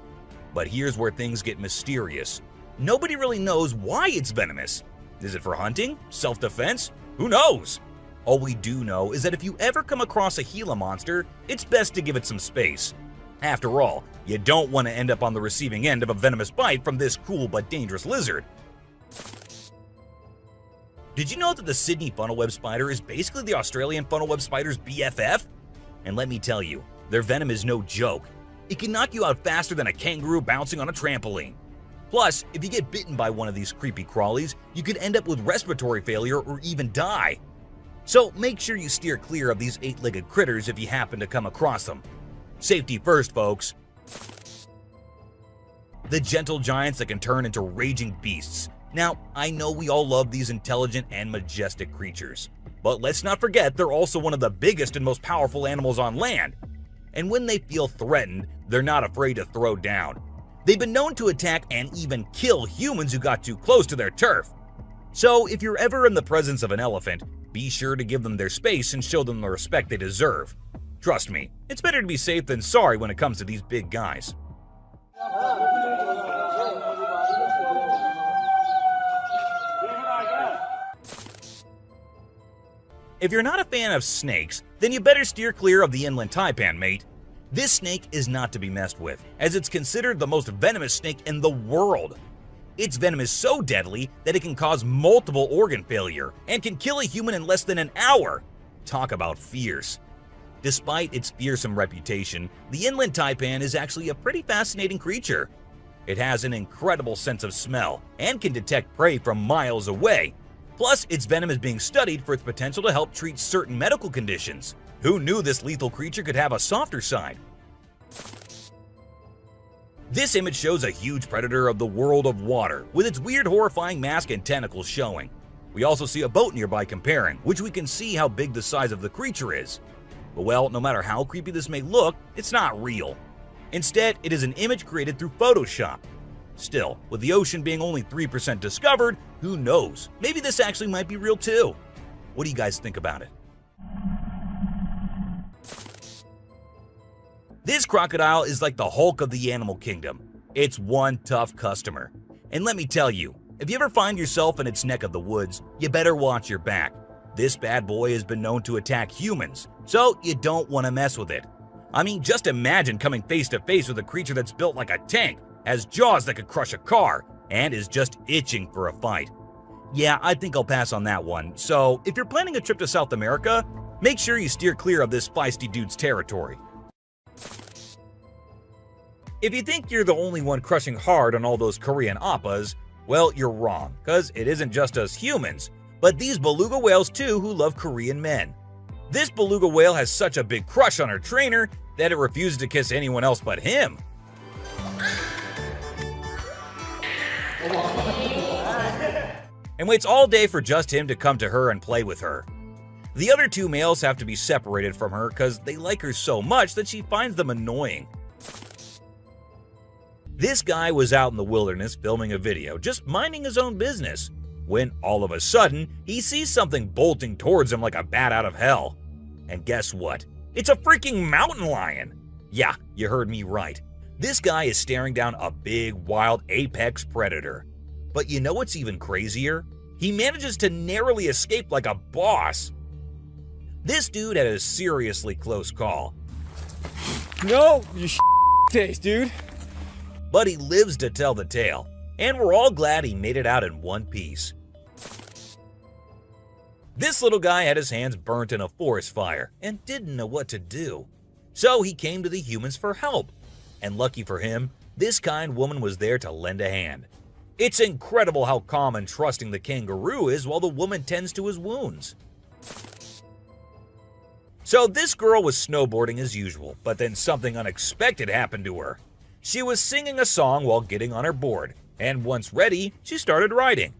But here's where things get mysterious. Nobody really knows why it's venomous. Is it for hunting? Self-defense? Who knows? All we do know is that if you ever come across a Gila monster, it's best to give it some space. After all, you don't want to end up on the receiving end of a venomous bite from this cool but dangerous lizard. Did you know that the Sydney funnel-web spider is basically the Australian funnel-web spider's BFF? And let me tell you, their venom is no joke. It can knock you out faster than a kangaroo bouncing on a trampoline. Plus, if you get bitten by one of these creepy crawlies, you could end up with respiratory failure or even die. So make sure you steer clear of these 8-legged critters if you happen to come across them. Safety first, folks. The gentle giants that can turn into raging beasts. Now, I know we all love these intelligent and majestic creatures, but let's not forget they're also one of the biggest and most powerful animals on land. And when they feel threatened, they're not afraid to throw down. They've been known to attack and even kill humans who got too close to their turf. So if you're ever in the presence of an elephant, be sure to give them their space and show them the respect they deserve. Trust me, it's better to be safe than sorry when it comes to these big guys. If you're not a fan of snakes, then you better steer clear of the inland taipan, mate. This snake is not to be messed with, as it's considered the most venomous snake in the world. Its venom is so deadly that it can cause multiple organ failure and can kill a human in less than an hour. Talk about fierce. Despite its fearsome reputation, the inland taipan is actually a pretty fascinating creature. It has an incredible sense of smell and can detect prey from miles away. Plus, its venom is being studied for its potential to help treat certain medical conditions. Who knew this lethal creature could have a softer side? This image shows a huge predator of the world of water, with its weird horrifying mask and tentacles showing. We also see a boat nearby comparing, which we can see how big the size of the creature is. But well, no matter how creepy this may look, it's not real. Instead, it is an image created through Photoshop. Still, with the ocean being only 3% discovered, who knows? Maybe this actually might be real too. What do you guys think about it? This crocodile is like the Hulk of the animal kingdom. It's one tough customer. And let me tell you, if you ever find yourself in its neck of the woods, you better watch your back. This bad boy has been known to attack humans, so you don't want to mess with it. I mean, just imagine coming face to face with a creature that's built like a tank, has jaws that could crush a car, and is just itching for a fight. Yeah, I think I'll pass on that one. So if you're planning a trip to South America, make sure you steer clear of this feisty dude's territory. If you think you're the only one crushing hard on all those Korean oppas, well, you're wrong, because it isn't just us humans, but these beluga whales too who love Korean men. This beluga whale has such a big crush on her trainer that it refuses to kiss anyone else but him. and waits all day for just him to come to her and play with her. The other two males have to be separated from her because they like her so much that she finds them annoying. This guy was out in the wilderness filming a video, just minding his own business, when all of a sudden, he sees something bolting towards him like a bat out of hell. And guess what? It's a freaking mountain lion! Yeah, you heard me right. This guy is staring down a big, wild apex predator. But you know what's even crazier? He manages to narrowly escape like a boss. This dude had a seriously close call. No, you taste, dude. But he lives to tell the tale, and we're all glad he made it out in one piece. This little guy had his hands burnt in a forest fire and didn't know what to do. So he came to the humans for help. And lucky for him, this kind woman was there to lend a hand. It's incredible how calm and trusting the kangaroo is while the woman tends to his wounds. So this girl was snowboarding as usual, but then something unexpected happened to her. She was singing a song while getting on her board, and once ready, she started riding.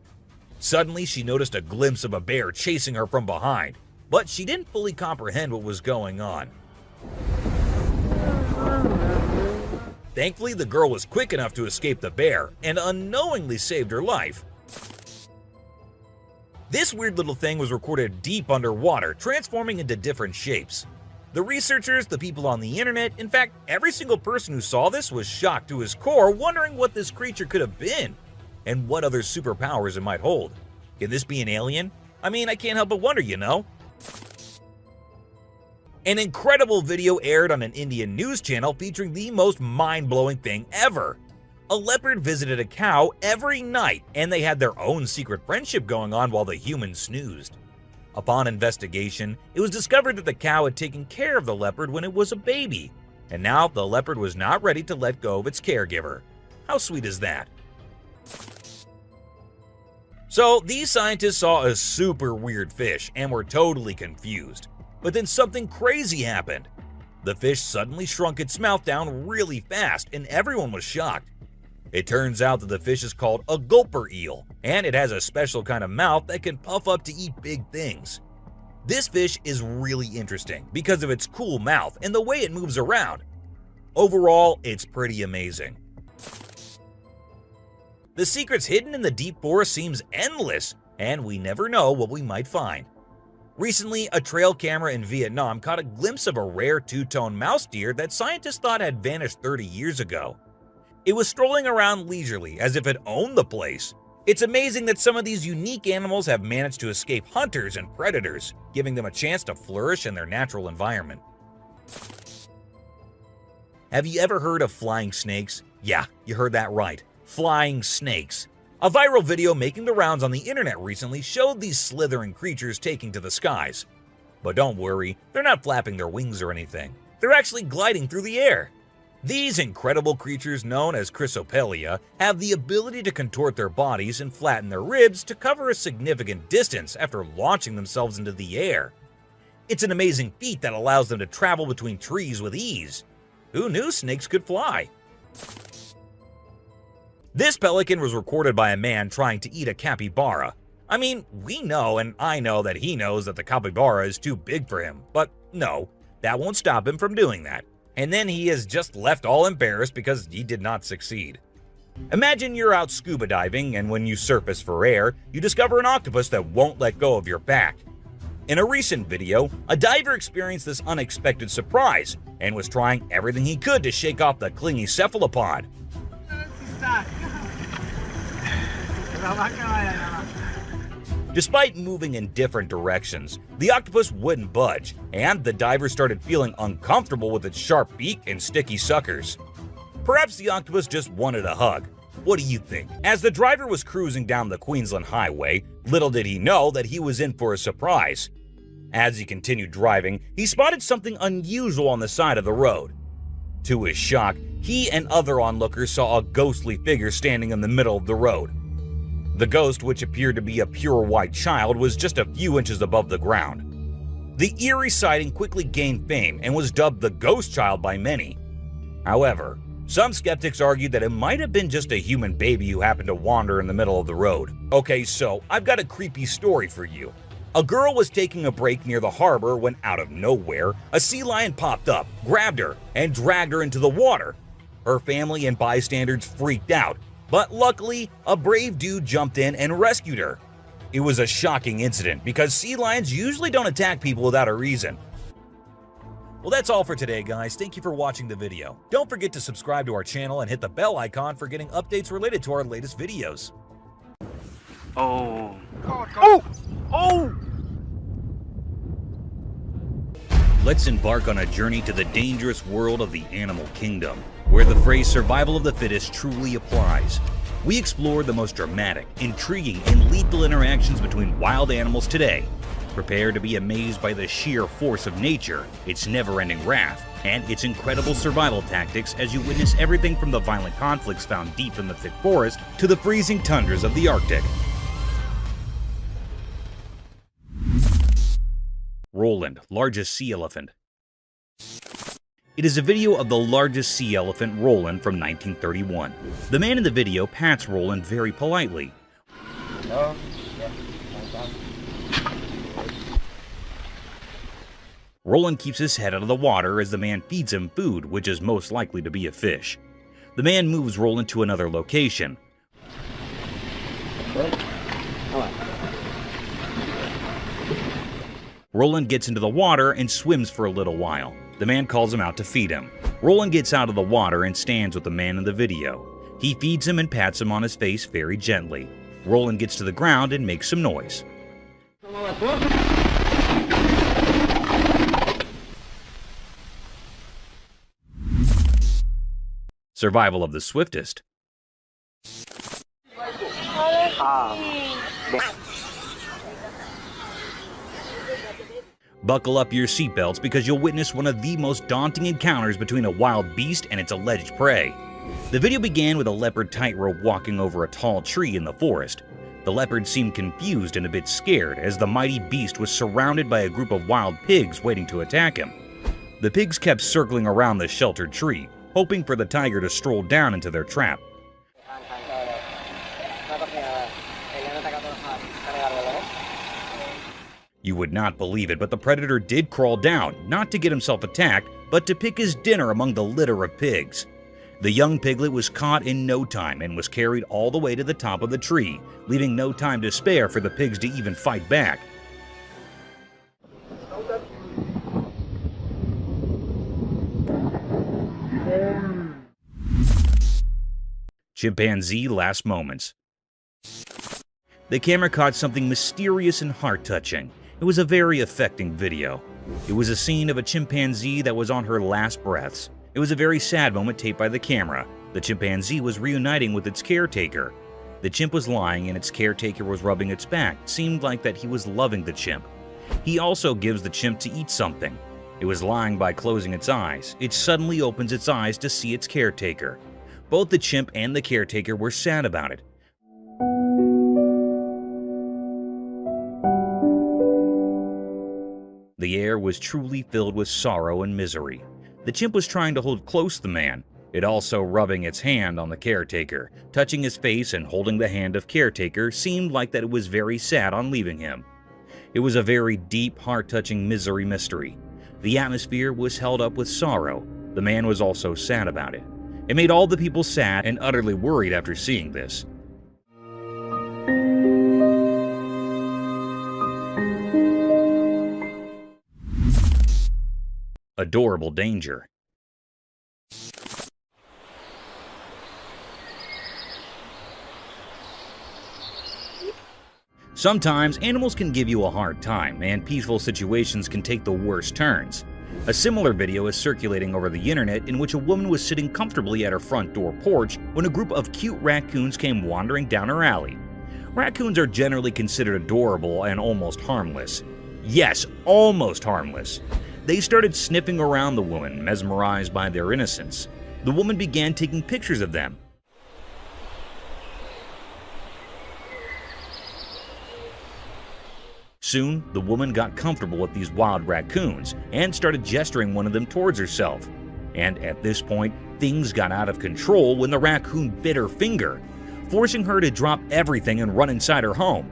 Suddenly, she noticed a glimpse of a bear chasing her from behind, but she didn't fully comprehend what was going on. Thankfully, the girl was quick enough to escape the bear and unknowingly saved her life. This weird little thing was recorded deep underwater, transforming into different shapes. The researchers, the people on the internet, in fact, every single person who saw this was shocked to his core, wondering what this creature could have been and what other superpowers it might hold. Can this be an alien? I mean, I can't help but wonder, you know? An incredible video aired on an Indian news channel featuring the most mind-blowing thing ever. A leopard visited a cow every night, and they had their own secret friendship going on while the humans snoozed. Upon investigation, it was discovered that the cow had taken care of the leopard when it was a baby, and now the leopard was not ready to let go of its caregiver. How sweet is that? So these scientists saw a super weird fish and were totally confused. But then something crazy happened. The fish suddenly shrunk its mouth down really fast, and everyone was shocked. It turns out that the fish is called a gulper eel, and it has a special kind of mouth that can puff up to eat big things. This fish is really interesting because of its cool mouth and the way it moves around. Overall, it's pretty amazing. The secrets hidden in the deep forest seems endless, and we never know what we might find. Recently, a trail camera in Vietnam caught a glimpse of a rare two-tone mouse deer that scientists thought had vanished 30 years ago. It was strolling around leisurely as if it owned the place. It's amazing that some of these unique animals have managed to escape hunters and predators, giving them a chance to flourish in their natural environment. Have you ever heard of flying snakes? Yeah, you heard that right. Flying snakes. A viral video making the rounds on the internet recently showed these slithering creatures taking to the skies. But don't worry, they're not flapping their wings or anything. They're actually gliding through the air. These incredible creatures, known as Chrysopelia, have the ability to contort their bodies and flatten their ribs to cover a significant distance after launching themselves into the air. It's an amazing feat that allows them to travel between trees with ease. Who knew snakes could fly? This pelican was recorded by a man trying to eat a capybara. I mean, we know, and I know that he knows that the capybara is too big for him, but no, that won't stop him from doing that. And then he is just left all embarrassed because he did not succeed. Imagine you're out scuba diving, and when you surface for air, you discover an octopus that won't let go of your back. In a recent video, a diver experienced this unexpected surprise and was trying everything he could to shake off the clingy cephalopod. Despite moving in different directions, the octopus wouldn't budge, and the diver started feeling uncomfortable with its sharp beak and sticky suckers. Perhaps the octopus just wanted a hug. What do you think? As the driver was cruising down the Queensland Highway, little did he know that he was in for a surprise. As he continued driving, he spotted something unusual on the side of the road. To his shock, he and other onlookers saw a ghostly figure standing in the middle of the road. The ghost, which appeared to be a pure white child, was just a few inches above the ground. The eerie sighting quickly gained fame and was dubbed the Ghost Child by many. However, Some skeptics argued that it might have been just a human baby who happened to wander in the middle of the road. Okay, so I've got a creepy story for you. A girl was taking a break near the harbor when, out of nowhere, a sea lion popped up, grabbed her, and dragged her into the water. Her family and bystanders freaked out, but luckily, a brave dude jumped in and rescued her. It was a shocking incident because sea lions usually don't attack people without a reason. Well, that's all for today, guys. Thank you for watching the video. Don't forget to subscribe to our channel and hit the bell icon for getting updates related to our latest videos. Oh. Let's embark on a journey to the dangerous world of the animal kingdom, where the phrase survival of the fittest truly applies. We explore the most dramatic, intriguing, and lethal interactions between wild animals today. Prepare to be amazed by the sheer force of nature, its never-ending wrath, and its incredible survival tactics as you witness everything from the violent conflicts found deep in the thick forest to the freezing tundras of the Arctic. Roland, largest sea elephant. It is a video of the largest sea elephant, Roland, from 1931. The man in the video pats Roland very politely. Roland keeps his head out of the water as the man feeds him food, which is most likely to be a fish. The man moves Roland to another location. Roland gets into the water and swims for a little while. The man calls him out to feed him. Roland gets out of the water and stands with the man in the video. He feeds him and pats him on his face very gently. Roland gets to the ground and makes some noise. Survival of the swiftest. Buckle up your seatbelts because you'll witness one of the most daunting encounters between a wild beast and its alleged prey. The video began with a leopard tightrope walking over a tall tree in the forest. The leopard seemed confused and a bit scared as the mighty beast was surrounded by a group of wild pigs waiting to attack him. The pigs kept circling around the sheltered tree, hoping for the tiger to stroll down into their trap. You would not believe it, but the predator did crawl down, not to get himself attacked, but to pick his dinner among the litter of pigs. The young piglet was caught in no time and was carried all the way to the top of the tree, leaving no time to spare for the pigs to even fight back. Chimpanzee last moments. The camera caught something mysterious and heart-touching. It was a very affecting video. It was a scene of a chimpanzee that was on her last breaths. It was a very sad moment taped by the camera. The chimpanzee was reuniting with its caretaker. The chimp was lying and its caretaker was rubbing its back. It seemed like that he was loving the chimp. He also gives the chimp to eat something. It was lying by closing its eyes. It suddenly opens its eyes to see its caretaker. Both the chimp and the caretaker were sad about it. The air was truly filled with sorrow and misery. The chimp was trying to hold close the man, it also rubbing its hand on the caretaker. Touching his face and holding the hand of caretaker seemed like that it was very sad on leaving him. It was a very deep, heart-touching misery mystery. The atmosphere was held up with sorrow. The man was also sad about it. It made all the people sad and utterly worried after seeing this. Adorable danger. Sometimes animals can give you a hard time, and peaceful situations can take the worst turns. A similar video is circulating over the internet in which a woman was sitting comfortably at her front door porch when a group of cute raccoons came wandering down her alley. Raccoons are generally considered adorable and almost harmless. Yes, almost harmless. They started sniffing around the woman, mesmerized by their innocence. The woman began taking pictures of them. Soon, the woman got comfortable with these wild raccoons and started gesturing one of them towards herself. And at this point, things got out of control when the raccoon bit her finger, forcing her to drop everything and run inside her home.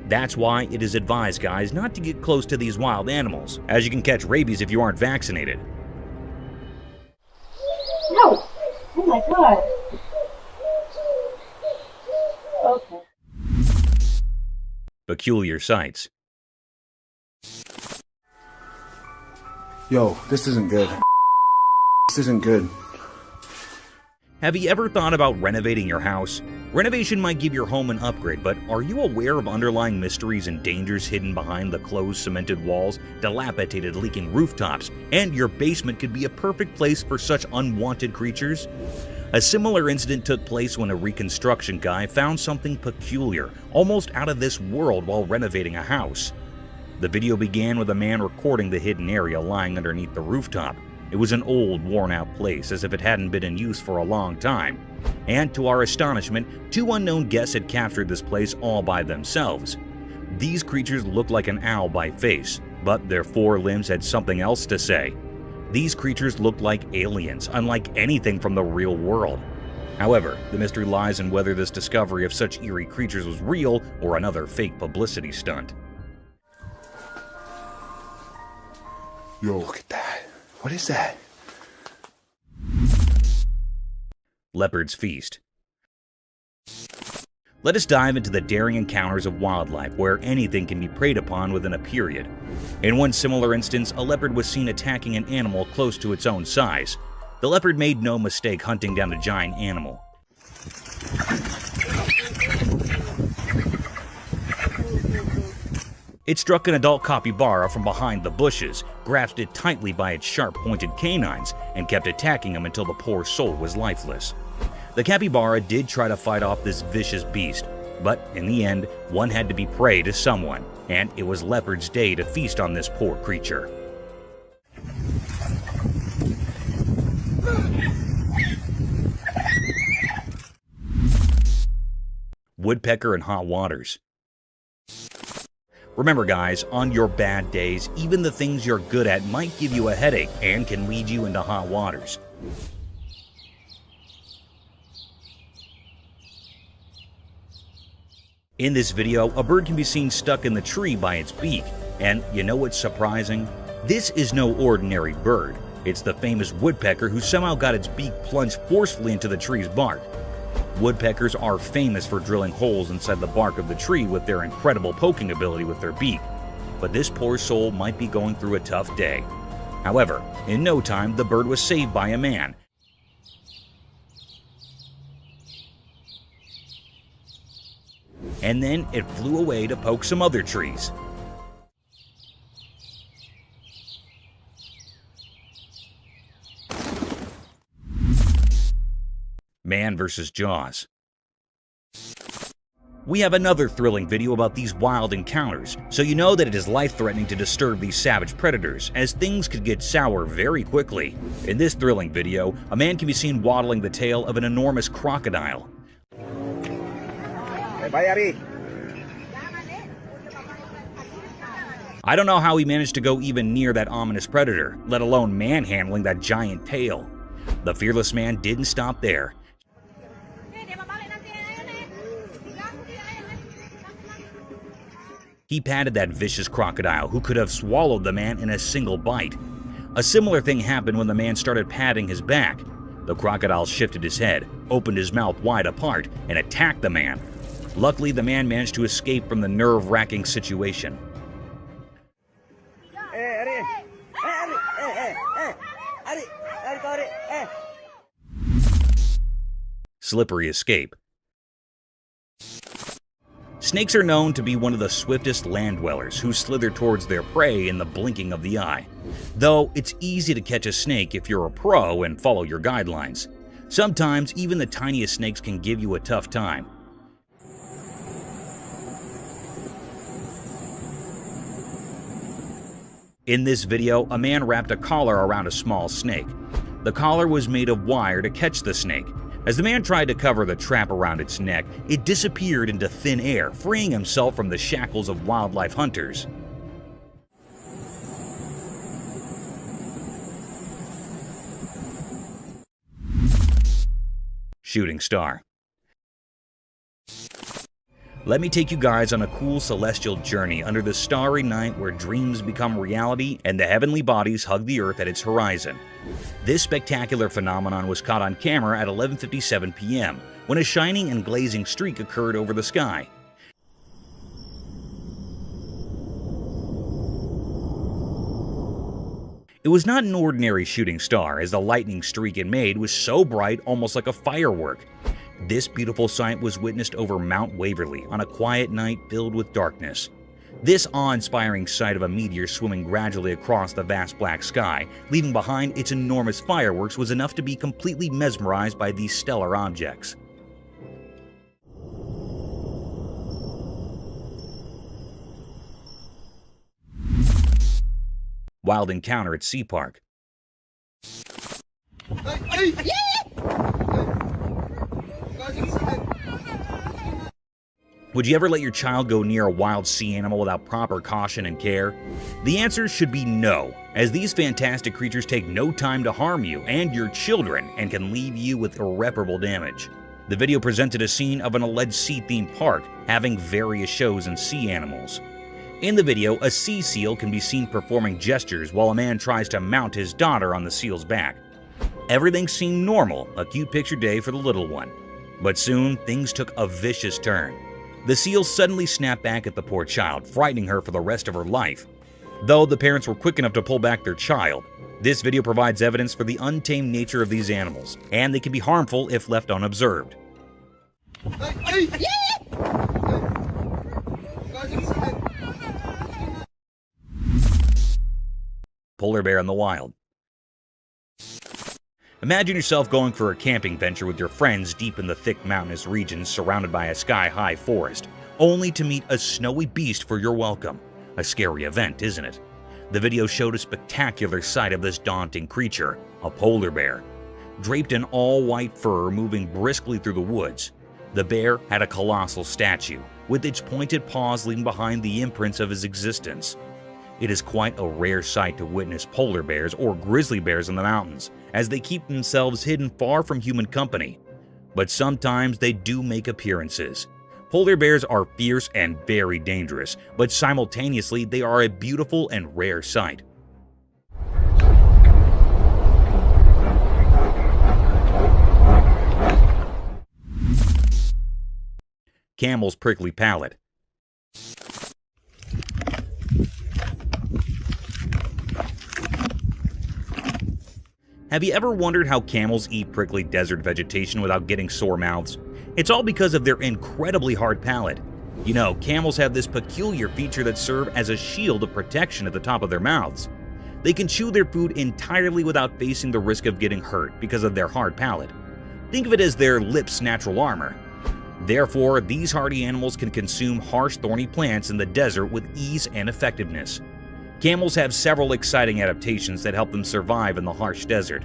That's why it is advised, guys, not to get close to these wild animals, as you can catch rabies if you aren't vaccinated. No! Oh my god. Okay. Peculiar sights. Yo, this isn't good. This isn't good. Have you ever thought about renovating your house? Renovation might give your home an upgrade, but are you aware of underlying mysteries and dangers hidden behind the closed cemented walls, dilapidated leaking rooftops, and your basement could be a perfect place for such unwanted creatures? A similar incident took place when a reconstruction guy found something peculiar, almost out of this world while renovating a house. The video began with a man recording the hidden area lying underneath the rooftop. It was an old, worn-out place, as if it hadn't been in use for a long time. And to our astonishment, two unknown guests had captured this place all by themselves. These creatures looked like an owl by face, but their four limbs had something else to say. These creatures looked like aliens, unlike anything from the real world. However, the mystery lies in whether this discovery of such eerie creatures was real or another fake publicity stunt. Yo, look at that. What is that? Leopard's Feast. Let us dive into the daring encounters of wildlife where anything can be preyed upon within a period. In one similar instance, a leopard was seen attacking an animal close to its own size. The leopard made no mistake hunting down the giant animal. It struck an adult capybara from behind the bushes, grasped it tightly by its sharp-pointed canines, and kept attacking him until the poor soul was lifeless. The capybara did try to fight off this vicious beast, but in the end, one had to be prey to someone, and it was Leopard's day to feast on this poor creature. Woodpecker in hot waters. Remember guys, on your bad days, even the things you're good at might give you a headache and can lead you into hot waters. In this video, a bird can be seen stuck in the tree by its beak. And you know what's surprising? This is no ordinary bird. It's the famous woodpecker who somehow got its beak plunged forcefully into the tree's bark. Woodpeckers are famous for drilling holes inside the bark of the tree with their incredible poking ability with their beak. But this poor soul might be going through a tough day. However, in no time, the bird was saved by a man. And then it flew away to poke some other trees. Man vs. Jaws. We have another thrilling video about these wild encounters, so you know that it is life-threatening to disturb these savage predators, as things could get sour very quickly. In this thrilling video, a man can be seen waddling the tail of an enormous crocodile. I don't know how he managed to go even near that ominous predator, let alone manhandling that giant tail. The fearless man didn't stop there. He patted that vicious crocodile, who could have swallowed the man in a single bite. A similar thing happened when the man started patting his back. The crocodile shifted his head, opened his mouth wide apart, and attacked the man. Luckily, the man managed to escape from the nerve-wracking situation. Slippery escape. Snakes are known to be one of the swiftest land dwellers who slither towards their prey in the blinking of the eye. Though it's easy to catch a snake if you're a pro and follow your guidelines. Sometimes even the tiniest snakes can give you a tough time. In this video, a man wrapped a collar around a small snake. The collar was made of wire to catch the snake. As the man tried to cover the trap around its neck, it disappeared into thin air, freeing himself from the shackles of wildlife hunters. shooting star. Let me take you guys on a cool celestial journey under the starry night where dreams become reality and the heavenly bodies hug the earth at its horizon. This spectacular phenomenon was caught on camera at 11:57 p.m. when a shining and glazing streak occurred over the sky. It was not an ordinary shooting star, as the lightning streak it made was so bright, almost like a firework. This beautiful sight was witnessed over Mount Waverly on a quiet night filled with darkness. This awe-inspiring sight of a meteor swimming gradually across the vast black sky, leaving behind its enormous fireworks, was enough to be completely mesmerized by these stellar objects. Wild encounter at Sea Park. Would you ever let your child go near a wild sea animal without proper caution and care? The answer should be no, as these fantastic creatures take no time to harm you and your children and can leave you with irreparable damage. The video presented a scene of an alleged sea-themed park having various shows and sea animals. In the video, a sea seal can be seen performing gestures while a man tries to mount his daughter on the seal's back. Everything seemed normal, a cute picture day for the little one. But soon, things took a vicious turn. The seal suddenly snapped back at the poor child, frightening her for the rest of her life. Though the parents were quick enough to pull back their child, this video provides evidence for the untamed nature of these animals, and they can be harmful if left unobserved. Polar bear in the wild. Imagine yourself going for a camping venture with your friends deep in the thick mountainous regions surrounded by a sky-high forest, only to meet a snowy beast for your welcome. A scary event, isn't it? The video showed a spectacular sight of this daunting creature, a polar bear. Draped in all-white fur moving briskly through the woods, the bear had a colossal statue, with its pointed paws leaving behind the imprints of his existence. It is quite a rare sight to witness polar bears or grizzly bears in the mountains, as they keep themselves hidden far from human company. But sometimes they do make appearances. Polar bears are fierce and very dangerous, but simultaneously they are a beautiful and rare sight. Camel's prickly palate. Have you ever wondered how camels eat prickly desert vegetation without getting sore mouths? It's all because of their incredibly hard palate. You know, camels have this peculiar feature that serves as a shield of protection at the top of their mouths. They can chew their food entirely without facing the risk of getting hurt because of their hard palate. Think of it as their lips' natural armor. Therefore, these hardy animals can consume harsh, thorny plants in the desert with ease and effectiveness. Camels have several exciting adaptations that help them survive in the harsh desert.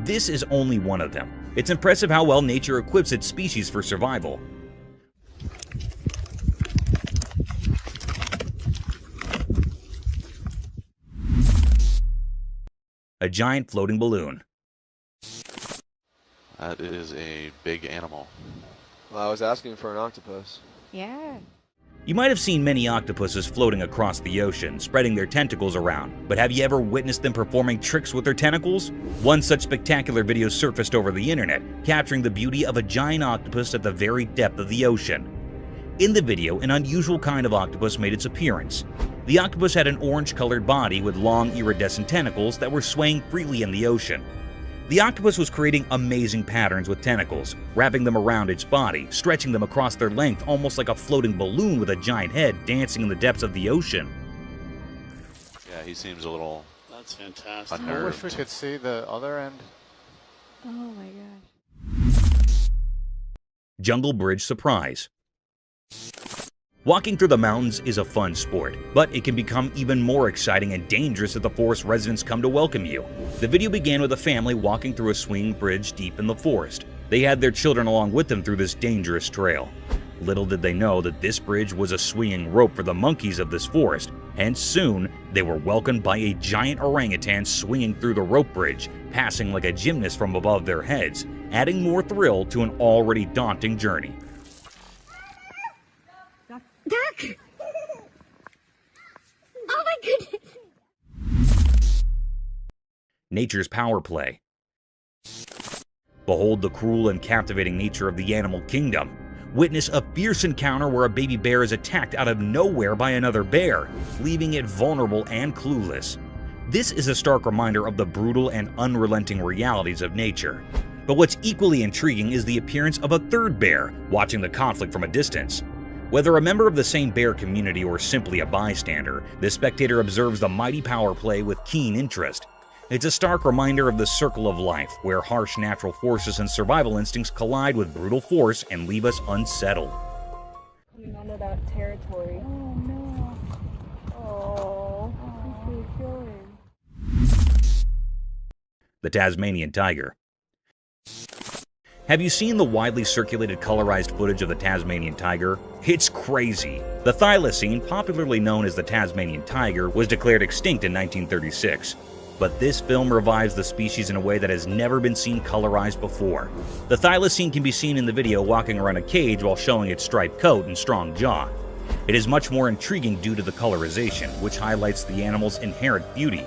This is only one of them. It's impressive how well nature equips its species for survival. A giant floating balloon. That is a big animal. Well, I was asking for an octopus. Yeah. You might have seen many octopuses floating across the ocean, spreading their tentacles around, but have you ever witnessed them performing tricks with their tentacles? One such spectacular video surfaced over the internet, capturing the beauty of a giant octopus at the very depth of the ocean. In the video, an unusual kind of octopus made its appearance. The octopus had an orange-colored body with long iridescent tentacles that were swaying freely in the ocean. The octopus was creating amazing patterns with tentacles, wrapping them around its body, stretching them across their length almost like a floating balloon with a giant head dancing in the depths of the ocean. Yeah, he seems a little That's fantastic. unnerved. I wish we could see the other end. Oh my gosh. Jungle Bridge surprise. Walking through the mountains is a fun sport, but it can become even more exciting and dangerous if the forest residents come to welcome you. The video began with a family walking through a swinging bridge deep in the forest. They had their children along with them through this dangerous trail. Little did they know that this bridge was a swinging rope for the monkeys of this forest, and soon they were welcomed by a giant orangutan swinging through the rope bridge, passing like a gymnast from above their heads, adding more thrill to an already daunting journey. Duck! Oh my goodness! Nature's power play. Behold the cruel and captivating nature of the animal kingdom. Witness a fierce encounter where a baby bear is attacked out of nowhere by another bear, leaving it vulnerable and clueless. This is a stark reminder of the brutal and unrelenting realities of nature. But what's equally intriguing is the appearance of a third bear, watching the conflict from a distance. Whether a member of the same bear community or simply a bystander, the spectator observes the mighty power play with keen interest. It's a stark reminder of the circle of life, where harsh natural forces and survival instincts collide with brutal force and leave us unsettled. Coming onto that territory. Oh no. Oh, who's going? The Tasmanian tiger. Have you seen the widely circulated colorized footage of the Tasmanian tiger? It's crazy. The thylacine, popularly known as the Tasmanian tiger, was declared extinct in 1936. But this film revives the species in a way that has never been seen colorized before. The thylacine can be seen in the video walking around a cage while showing its striped coat and strong jaw. It is much more intriguing due to the colorization, which highlights the animal's inherent beauty.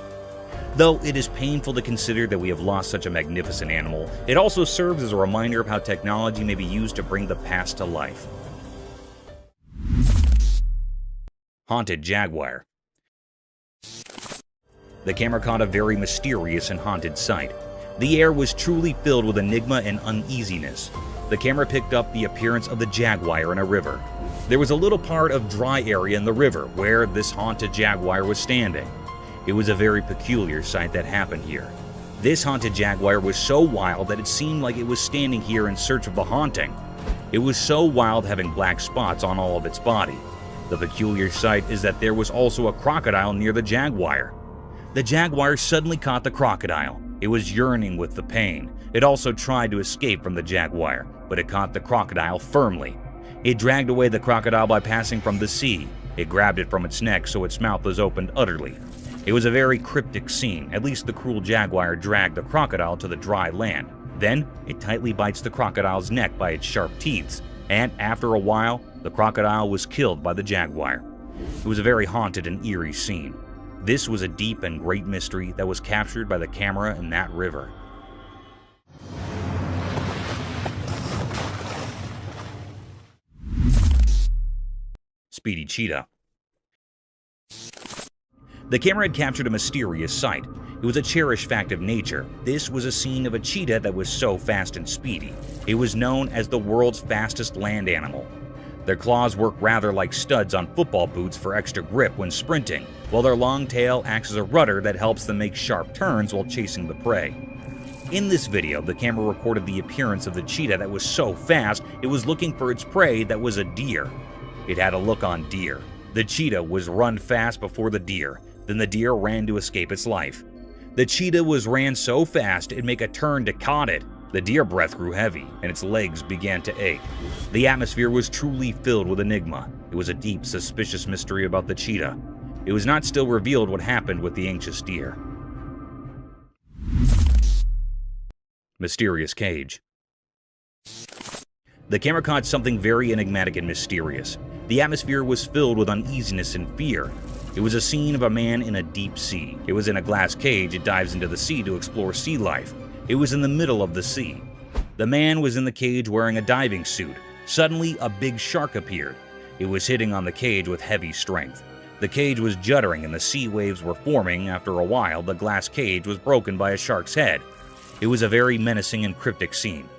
Though it is painful to consider that we have lost such a magnificent animal, it also serves as a reminder of how technology may be used to bring the past to life. Haunted jaguar. The camera caught a very mysterious and haunted sight. The air was truly filled with enigma and uneasiness. The camera picked up the appearance of the jaguar in a river. There was a little part of dry area in the river where this haunted jaguar was standing. It was a very peculiar sight that happened here. This haunted jaguar was so wild that it seemed like it was standing here in search of the haunting. It was so wild, having black spots on all of its body. The peculiar sight is that there was also a crocodile near the jaguar. The jaguar suddenly caught the crocodile. It was yearning with the pain. It also tried to escape from the jaguar, but it caught the crocodile firmly. It dragged away the crocodile by passing from the sea. It grabbed it from its neck so its mouth was opened utterly. It was a very cryptic scene. At least the cruel jaguar dragged the crocodile to the dry land. Then, it tightly bites the crocodile's neck by its sharp teeth, and after a while, the crocodile was killed by the jaguar. It was a very haunted and eerie scene. This was a deep and great mystery that was captured by the camera in that river. Speedy cheetah. The camera had captured a mysterious sight. It was a cherished fact of nature. This was a scene of a cheetah that was so fast and speedy. It was known as the world's fastest land animal. Their claws work rather like studs on football boots for extra grip when sprinting, while their long tail acts as a rudder that helps them make sharp turns while chasing the prey. In this video, the camera recorded the appearance of the cheetah that was so fast it was looking for its prey that was a deer. It had a look on deer. The cheetah was run fast before the deer. Then the deer ran to escape its life. The cheetah ran so fast it'd make a turn to caught it. The deer breath grew heavy, and its legs began to ache. The atmosphere was truly filled with enigma. It was a deep, suspicious mystery about the cheetah. It was not still revealed what happened with the anxious deer. Mysterious cage. The camera caught something very enigmatic and mysterious. The atmosphere was filled with uneasiness and fear. It was a scene of a man in a deep sea. It was in a glass cage. It dives into the sea to explore sea life. It was in the middle of the sea. The man was in the cage wearing a diving suit. Suddenly, a big shark appeared. It was hitting on the cage with heavy strength. The cage was juddering and the sea waves were forming. After a while, the glass cage was broken by a shark's head. It was a very menacing and cryptic scene.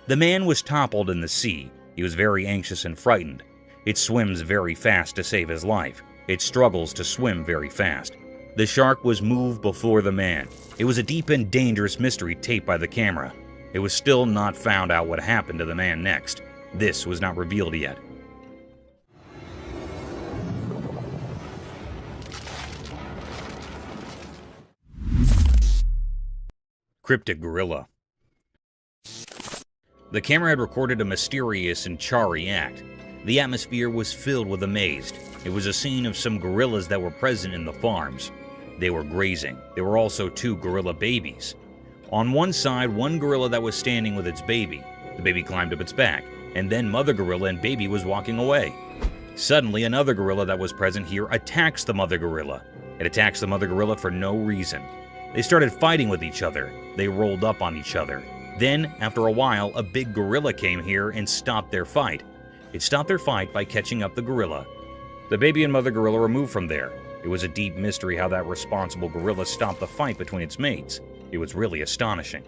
The man was toppled in the sea. He was very anxious and frightened. It swims very fast to save his life. It struggles to swim very fast. The shark was moved before the man. It was a deep and dangerous mystery taped by the camera. It was still not found out what happened to the man next. This was not revealed yet. Cryptic gorilla. The camera had recorded a mysterious and charry act. The atmosphere was filled with amaze. It was a scene of some gorillas that were present in the farms. They were grazing. There were also 2 gorilla babies. On one side, one gorilla that was standing with its baby. The baby climbed up its back, and then mother gorilla and baby was walking away. Suddenly, another gorilla that was present here attacks the mother gorilla. It attacks the mother gorilla for no reason. They started fighting with each other. They rolled up on each other. Then, after a while, a big gorilla came here and stopped their fight. It stopped their fight by catching up the gorilla. The baby and mother gorilla were moved from there. It was a deep mystery how that responsible gorilla stopped the fight between its mates. It was really astonishing.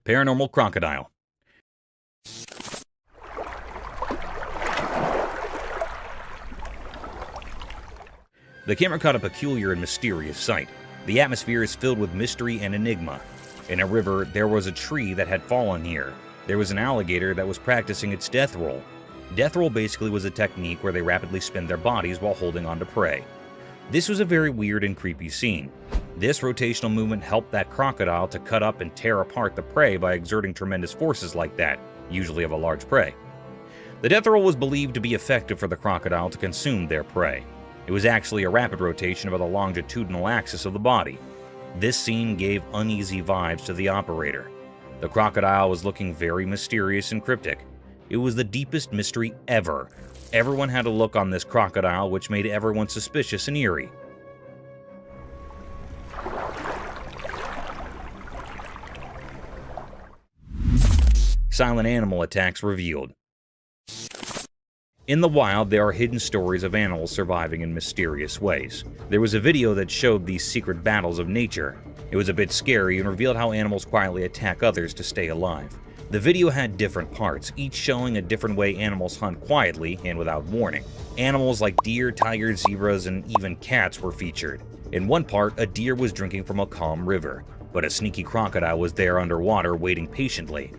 Paranormal crocodile. The camera caught a peculiar and mysterious sight. The atmosphere is filled with mystery and enigma. In a river, there was a tree that had fallen here. There was an alligator that was practicing its death roll. Death roll basically was a technique where they rapidly spin their bodies while holding on to prey. This was a very weird and creepy scene. This rotational movement helped that crocodile to cut up and tear apart the prey by exerting tremendous forces like that, usually of a large prey. The death roll was believed to be effective for the crocodile to consume their prey. It was actually a rapid rotation about the longitudinal axis of the body. This scene gave uneasy vibes to the operator. The crocodile was looking very mysterious and cryptic. It was the deepest mystery ever. Everyone had a look on this crocodile which made everyone suspicious and eerie. Silent animal attacks revealed. In the wild, there are hidden stories of animals surviving in mysterious ways. There was a video that showed these secret battles of nature. It was a bit scary and revealed how animals quietly attack others to stay alive. The video had different parts, each showing a different way animals hunt quietly and without warning. Animals like deer, tigers, zebras, and even cats were featured. In one part, a deer was drinking from a calm river, but a sneaky crocodile was there underwater waiting patiently.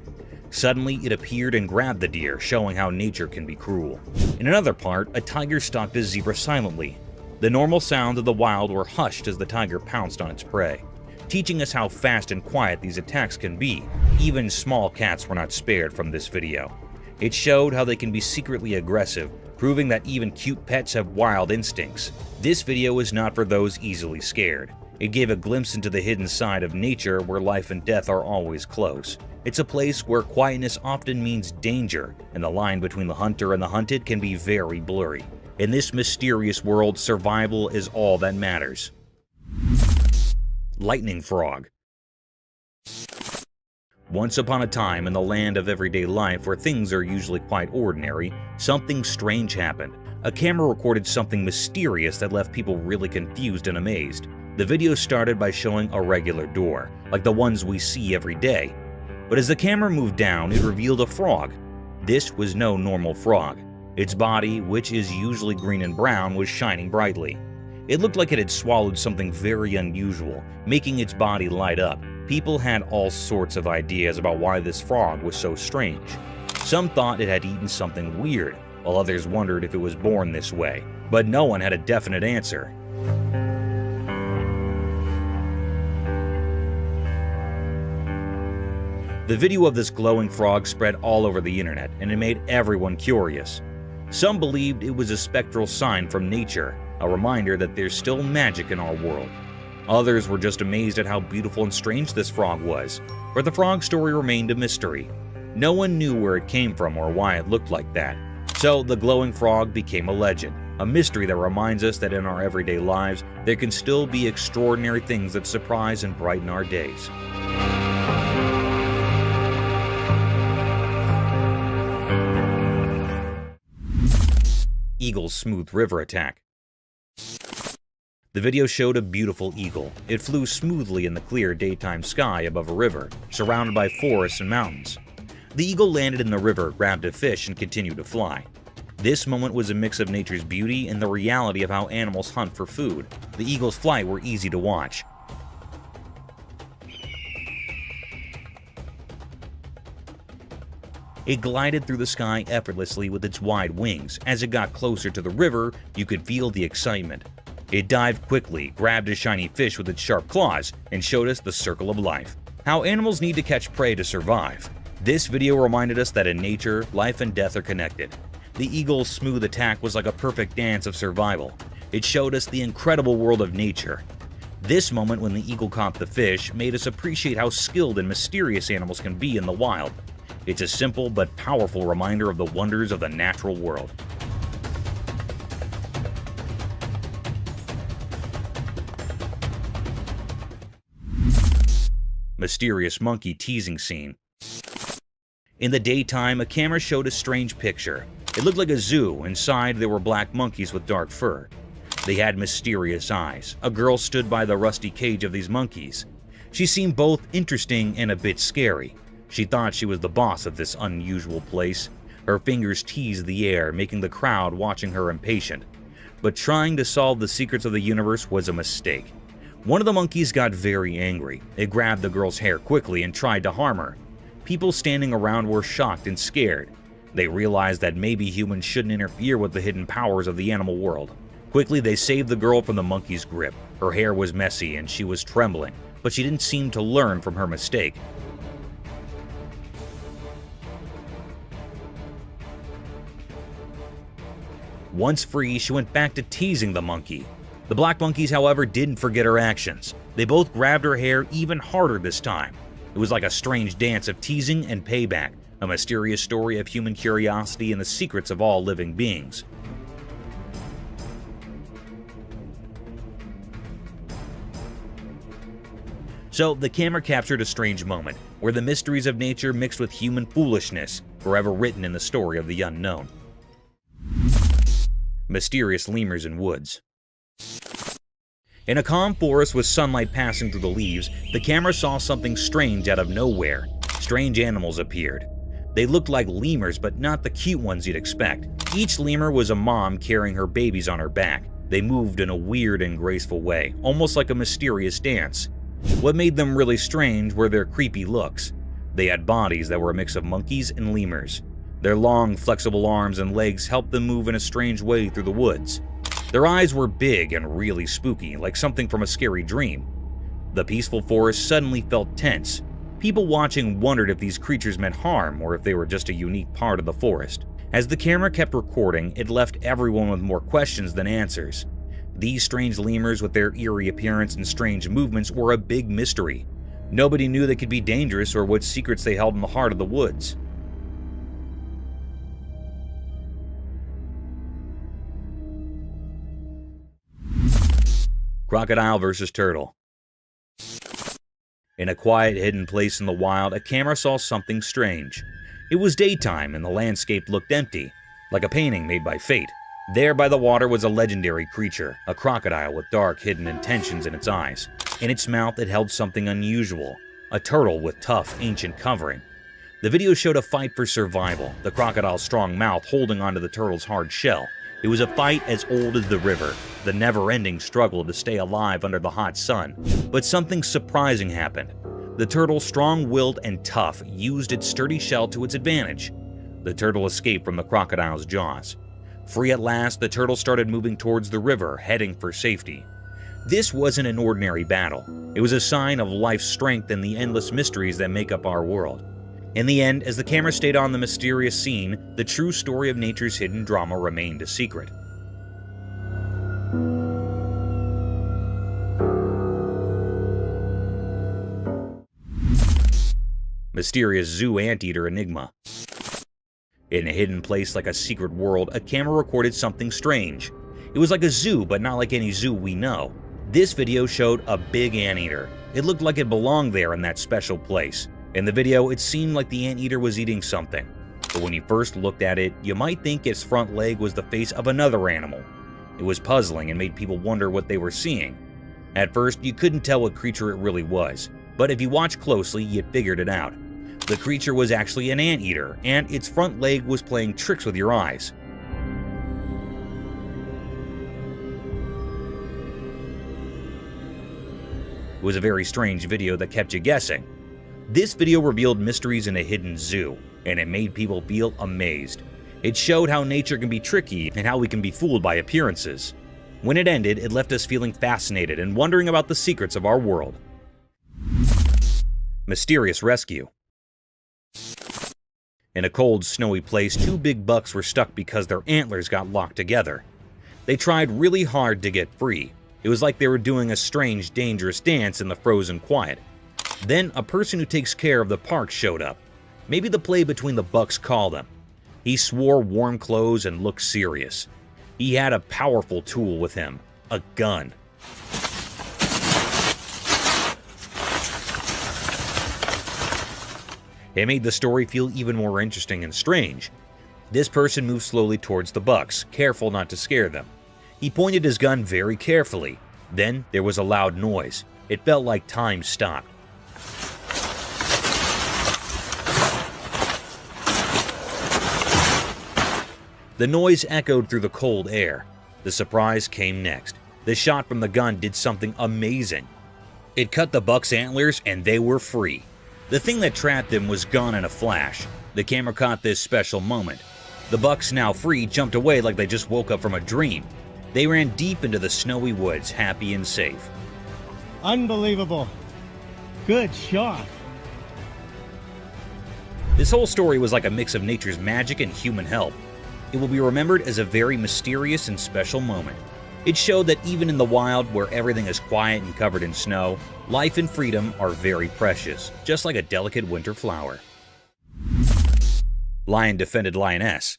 Suddenly, it appeared and grabbed the deer, showing how nature can be cruel. In another part, a tiger stalked a zebra silently. The normal sounds of the wild were hushed as the tiger pounced on its prey, teaching us how fast and quiet these attacks can be. Even small cats were not spared from this video. It showed how they can be secretly aggressive, proving that even cute pets have wild instincts. This video is not for those easily scared. It gave a glimpse into the hidden side of nature where life and death are always close. It's a place where quietness often means danger, and the line between the hunter and the hunted can be very blurry. In this mysterious world, survival is all that matters. Lightning frog. Once upon a time in the land of everyday life where things are usually quite ordinary, something strange happened. A camera recorded something mysterious that left people really confused and amazed. The video started by showing a regular door, like the ones we see every day. But as the camera moved down, it revealed a frog. This was no normal frog. Its body, which is usually green and brown, was shining brightly. It looked like it had swallowed something very unusual, making its body light up. People had all sorts of ideas about why this frog was so strange. Some thought it had eaten something weird, while others wondered if it was born this way. But no one had a definite answer. The video of this glowing frog spread all over the internet, and it made everyone curious. Some believed it was a spectral sign from nature, a reminder that there's still magic in our world. Others were just amazed at how beautiful and strange this frog was, but the frog story remained a mystery. No one knew where it came from or why it looked like that. So the glowing frog became a legend, a mystery that reminds us that in our everyday lives, there can still be extraordinary things that surprise and brighten our days. Eagle's smooth river attack. The video showed a beautiful eagle. It flew smoothly in the clear daytime sky above a river, surrounded by forests and mountains. The eagle landed in the river, grabbed a fish, and continued to fly. This moment was a mix of nature's beauty and the reality of how animals hunt for food. The eagle's flight were easy to watch. It glided through the sky effortlessly with its wide wings. As it got closer to the river, you could feel the excitement. It dived quickly, grabbed a shiny fish with its sharp claws, and showed us the circle of life. How animals need to catch prey to survive. This video reminded us that in nature, life and death are connected. The eagle's smooth attack was like a perfect dance of survival. It showed us the incredible world of nature. This moment when the eagle caught the fish made us appreciate how skilled and mysterious animals can be in the wild. It's a simple but powerful reminder of the wonders of the natural world. Mysterious monkey teasing scene. In the daytime, a camera showed a strange picture. It looked like a zoo. Inside, there were black monkeys with dark fur. They had mysterious eyes. A girl stood by the rusty cage of these monkeys. She seemed both interesting and a bit scary. She thought she was the boss of this unusual place. Her fingers teased the air, making the crowd watching her impatient. But trying to solve the secrets of the universe was a mistake. One of the monkeys got very angry. It grabbed the girl's hair quickly and tried to harm her. People standing around were shocked and scared. They realized that maybe humans shouldn't interfere with the hidden powers of the animal world. Quickly, they saved the girl from the monkey's grip. Her hair was messy and she was trembling, but she didn't seem to learn from her mistake. Once free, she went back to teasing the monkey. The black monkeys, however, didn't forget her actions. They both grabbed her hair even harder this time. It was like a strange dance of teasing and payback, a mysterious story of human curiosity and the secrets of all living beings. So, the camera captured a strange moment, where the mysteries of nature mixed with human foolishness, forever written in the story of the unknown. Mysterious lemurs in woods. In a calm forest with sunlight passing through the leaves, the camera saw something strange out of nowhere. Strange animals appeared. They looked like lemurs, but not the cute ones you'd expect. Each lemur was a mom carrying her babies on her back. They moved in a weird and graceful way, almost like a mysterious dance. What made them really strange were their creepy looks. They had bodies that were a mix of monkeys and lemurs. Their long, flexible arms and legs helped them move in a strange way through the woods. Their eyes were big and really spooky, like something from a scary dream. The peaceful forest suddenly felt tense. People watching wondered if these creatures meant harm or if they were just a unique part of the forest. As the camera kept recording, it left everyone with more questions than answers. These strange lemurs with their eerie appearance and strange movements were a big mystery. Nobody knew they could be dangerous or what secrets they held in the heart of the woods. Crocodile versus turtle. In a quiet, hidden place in the wild, a camera saw something strange. It was daytime and the landscape looked empty, like a painting made by fate. There by the water was a legendary creature, a crocodile with dark, hidden intentions in its eyes. In its mouth it held something unusual, a turtle with tough, ancient covering. The video showed a fight for survival, the crocodile's strong mouth holding onto the turtle's hard shell. It was a fight as old as the river, the never-ending struggle to stay alive under the hot sun. But something surprising happened. The turtle, strong-willed and tough, used its sturdy shell to its advantage. The turtle escaped from the crocodile's jaws. Free at last, the turtle started moving towards the river, heading for safety. This wasn't an ordinary battle. It was a sign of life's strength and the endless mysteries that make up our world. In the end, as the camera stayed on the mysterious scene, the true story of nature's hidden drama remained a secret. Mysterious zoo anteater enigma. In a hidden place like a secret world, a camera recorded something strange. It was like a zoo, but not like any zoo we know. This video showed a big anteater. It looked like it belonged there in that special place. In the video, it seemed like the anteater was eating something. But when you first looked at it, you might think its front leg was the face of another animal. It was puzzling and made people wonder what they were seeing. At first, you couldn't tell what creature it really was, but if you watched closely, you figured it out. The creature was actually an anteater, and its front leg was playing tricks with your eyes. It was a very strange video that kept you guessing. This video revealed mysteries in a hidden zoo, and it made people feel amazed. It showed how nature can be tricky and how we can be fooled by appearances. When it ended, it left us feeling fascinated and wondering about the secrets of our world. Mysterious rescue. In a cold, snowy place, two big bucks were stuck because their antlers got locked together. They tried really hard to get free. It was like they were doing a strange, dangerous dance in the frozen quiet. Then a person who takes care of the park showed up. Maybe the play between the bucks called him. He swore warm clothes and looked serious. He had a powerful tool with him, a gun. It made the story feel even more interesting and strange. This person moved slowly towards the bucks, careful not to scare them. He pointed his gun very carefully. Then there was a loud noise. It felt like time stopped. The noise echoed through the cold air. The surprise came next. The shot from the gun did something amazing. It cut the buck's antlers and they were free. The thing that trapped them was gone in a flash. The camera caught this special moment. The bucks, now free, jumped away like they just woke up from a dream. They ran deep into the snowy woods, happy and safe. Unbelievable. Good shot. This whole story was like a mix of nature's magic and human help. It will be remembered as a very mysterious and special moment. It showed that even in the wild, where everything is quiet and covered in snow, life and freedom are very precious, just like a delicate winter flower. Lion defended lioness.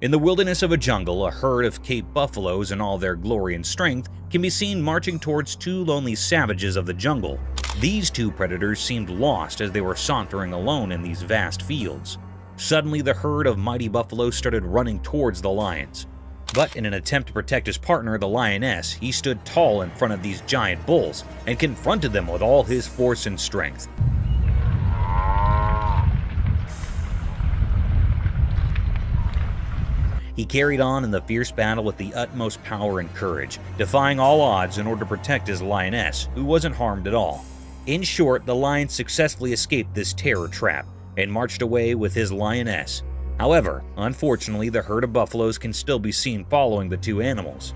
In the wilderness of a jungle, a herd of Cape buffaloes in all their glory and strength can be seen marching towards two lonely savages of the jungle. These two predators seemed lost as they were sauntering alone in these vast fields. Suddenly, the herd of mighty buffaloes started running towards the lions. But in an attempt to protect his partner, the lioness, he stood tall in front of these giant bulls and confronted them with all his force and strength. He carried on in the fierce battle with the utmost power and courage, defying all odds in order to protect his lioness, who wasn't harmed at all. In short, the lion successfully escaped this terror trap and marched away with his lioness. However, unfortunately, the herd of buffaloes can still be seen following the two animals.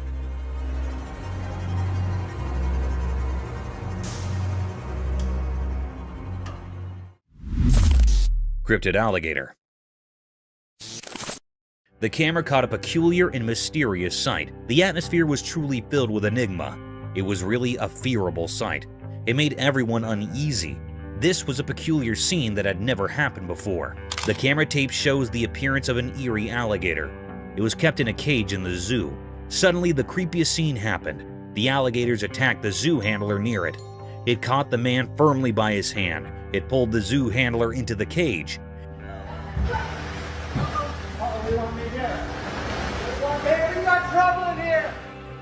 Cryptid alligator. The camera caught a peculiar and mysterious sight. The atmosphere was truly filled with enigma. It was really a fearable sight. It made everyone uneasy. This was a peculiar scene that had never happened before. The camera tape shows the appearance of an eerie alligator. It was kept in a cage in the zoo. Suddenly, the creepiest scene happened. The alligators attacked the zoo handler near it. It caught the man firmly by his hand. It pulled the zoo handler into the cage.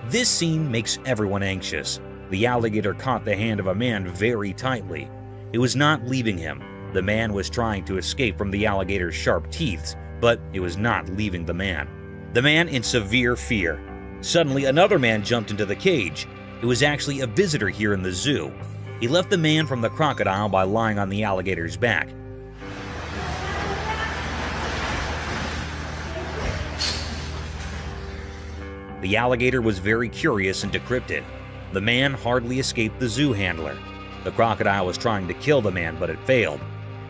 This scene makes everyone anxious. The alligator caught the hand of a man very tightly. It was not leaving him. The man was trying to escape from the alligator's sharp teeth, but it was not leaving the man. The man in severe fear. Suddenly, another man jumped into the cage. It was actually a visitor here in the zoo. He left the man from the crocodile by lying on the alligator's back. The alligator was very curious and decrypted. The man hardly escaped the zoo handler. The crocodile was trying to kill the man, but it failed.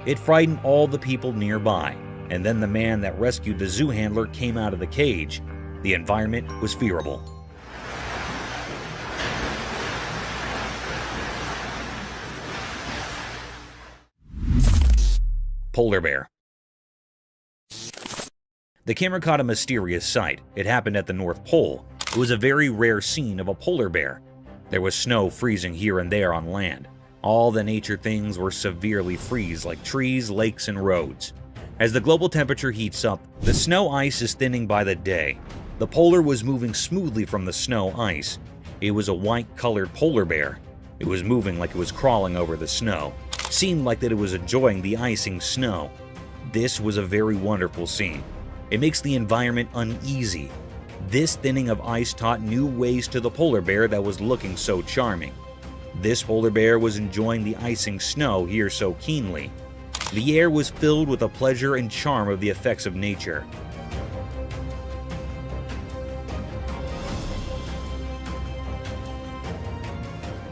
It frightened all the people nearby, and then the man that rescued the zoo handler came out of the cage. The environment was fearable. Polar bear. The camera caught a mysterious sight. It happened at the North Pole. It was a very rare scene of a polar bear. There was snow freezing here and there on land. All the nature things were severely freeze, like trees, lakes, and roads. As the global temperature heats up, the snow ice is thinning by the day. The polar was moving smoothly from the snow ice. It was a white-colored polar bear. It was moving like it was crawling over the snow. Seemed like that it was enjoying the icing snow. This was a very wonderful scene. It makes the environment uneasy. This thinning of ice taught new ways to the polar bear that was looking so charming. This polar bear was enjoying the icing snow here so keenly. The air was filled with the pleasure and charm of the effects of nature.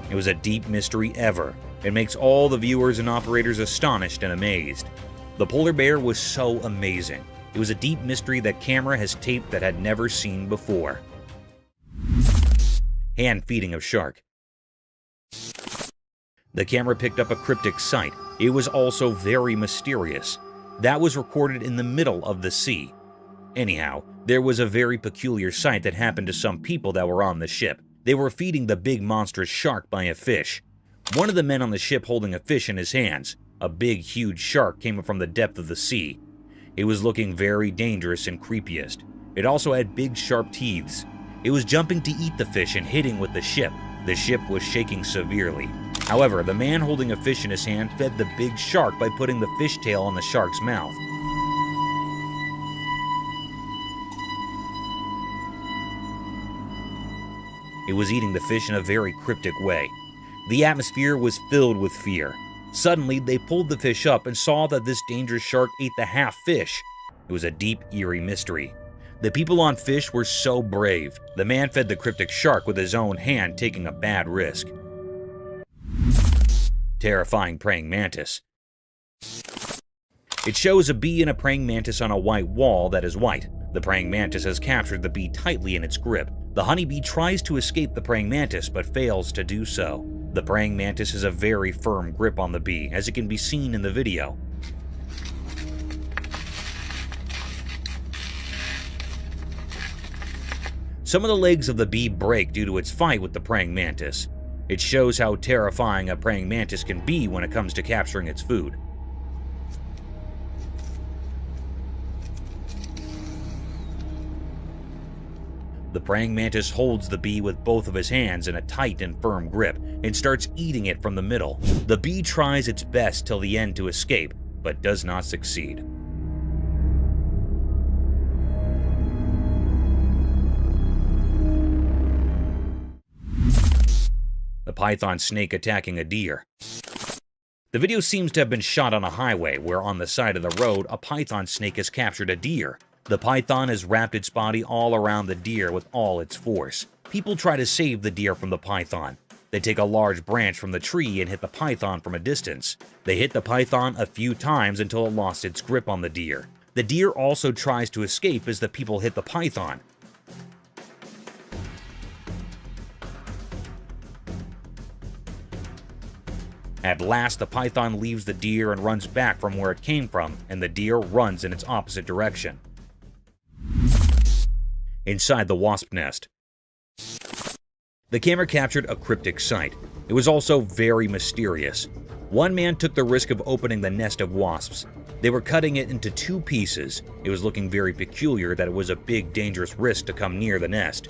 It was a deep mystery ever. It makes all the viewers and operators astonished and amazed. The polar bear was so amazing. It was a deep mystery that camera has taped that had never seen before. Hand feeding of shark. The camera picked up a cryptic sight. It was also very mysterious. That was recorded in the middle of the sea. Anyhow, there was a very peculiar sight that happened to some people that were on the ship. They were feeding the big monstrous shark by a fish. One of the men on the ship holding a fish in his hands. A big, huge shark came from the depth of the sea. It was looking very dangerous and creepiest. It also had big, sharp teeth. It was jumping to eat the fish and hitting with the ship. The ship was shaking severely. However, the man holding a fish in his hand fed the big shark by putting the fish tail on the shark's mouth. It was eating the fish in a very cryptic way. The atmosphere was filled with fear. Suddenly, they pulled the fish up and saw that this dangerous shark ate the half fish. It was a deep, eerie mystery. The people on fish were so brave. The man fed the cryptic shark with his own hand, taking a bad risk. Terrifying praying mantis. It shows a bee and a praying mantis on a white wall that is white. The praying mantis has captured the bee tightly in its grip. The honeybee tries to escape the praying mantis but fails to do so. The praying mantis has a very firm grip on the bee, as it can be seen in the video. Some of the legs of the bee break due to its fight with the praying mantis. It shows how terrifying a praying mantis can be when it comes to capturing its food. The praying mantis holds the bee with both of his hands in a tight and firm grip and starts eating it from the middle. The bee tries its best till the end to escape, but does not succeed. The python snake attacking a deer. The video seems to have been shot on a highway where on the side of the road a python snake has captured a deer. The python has wrapped its body all around the deer with all its force. People try to save the deer from the python. They take a large branch from the tree and hit the python from a distance. They hit the python a few times until it lost its grip on the deer. The deer also tries to escape as the people hit the python. At last, the python leaves the deer and runs back from where it came from, and the deer runs in its opposite direction. Inside the wasp nest. The camera captured a cryptic sight. It was also very mysterious. One man took the risk of opening the nest of wasps. They were cutting it into 2 pieces. It was looking very peculiar that it was a big, dangerous risk to come near the nest.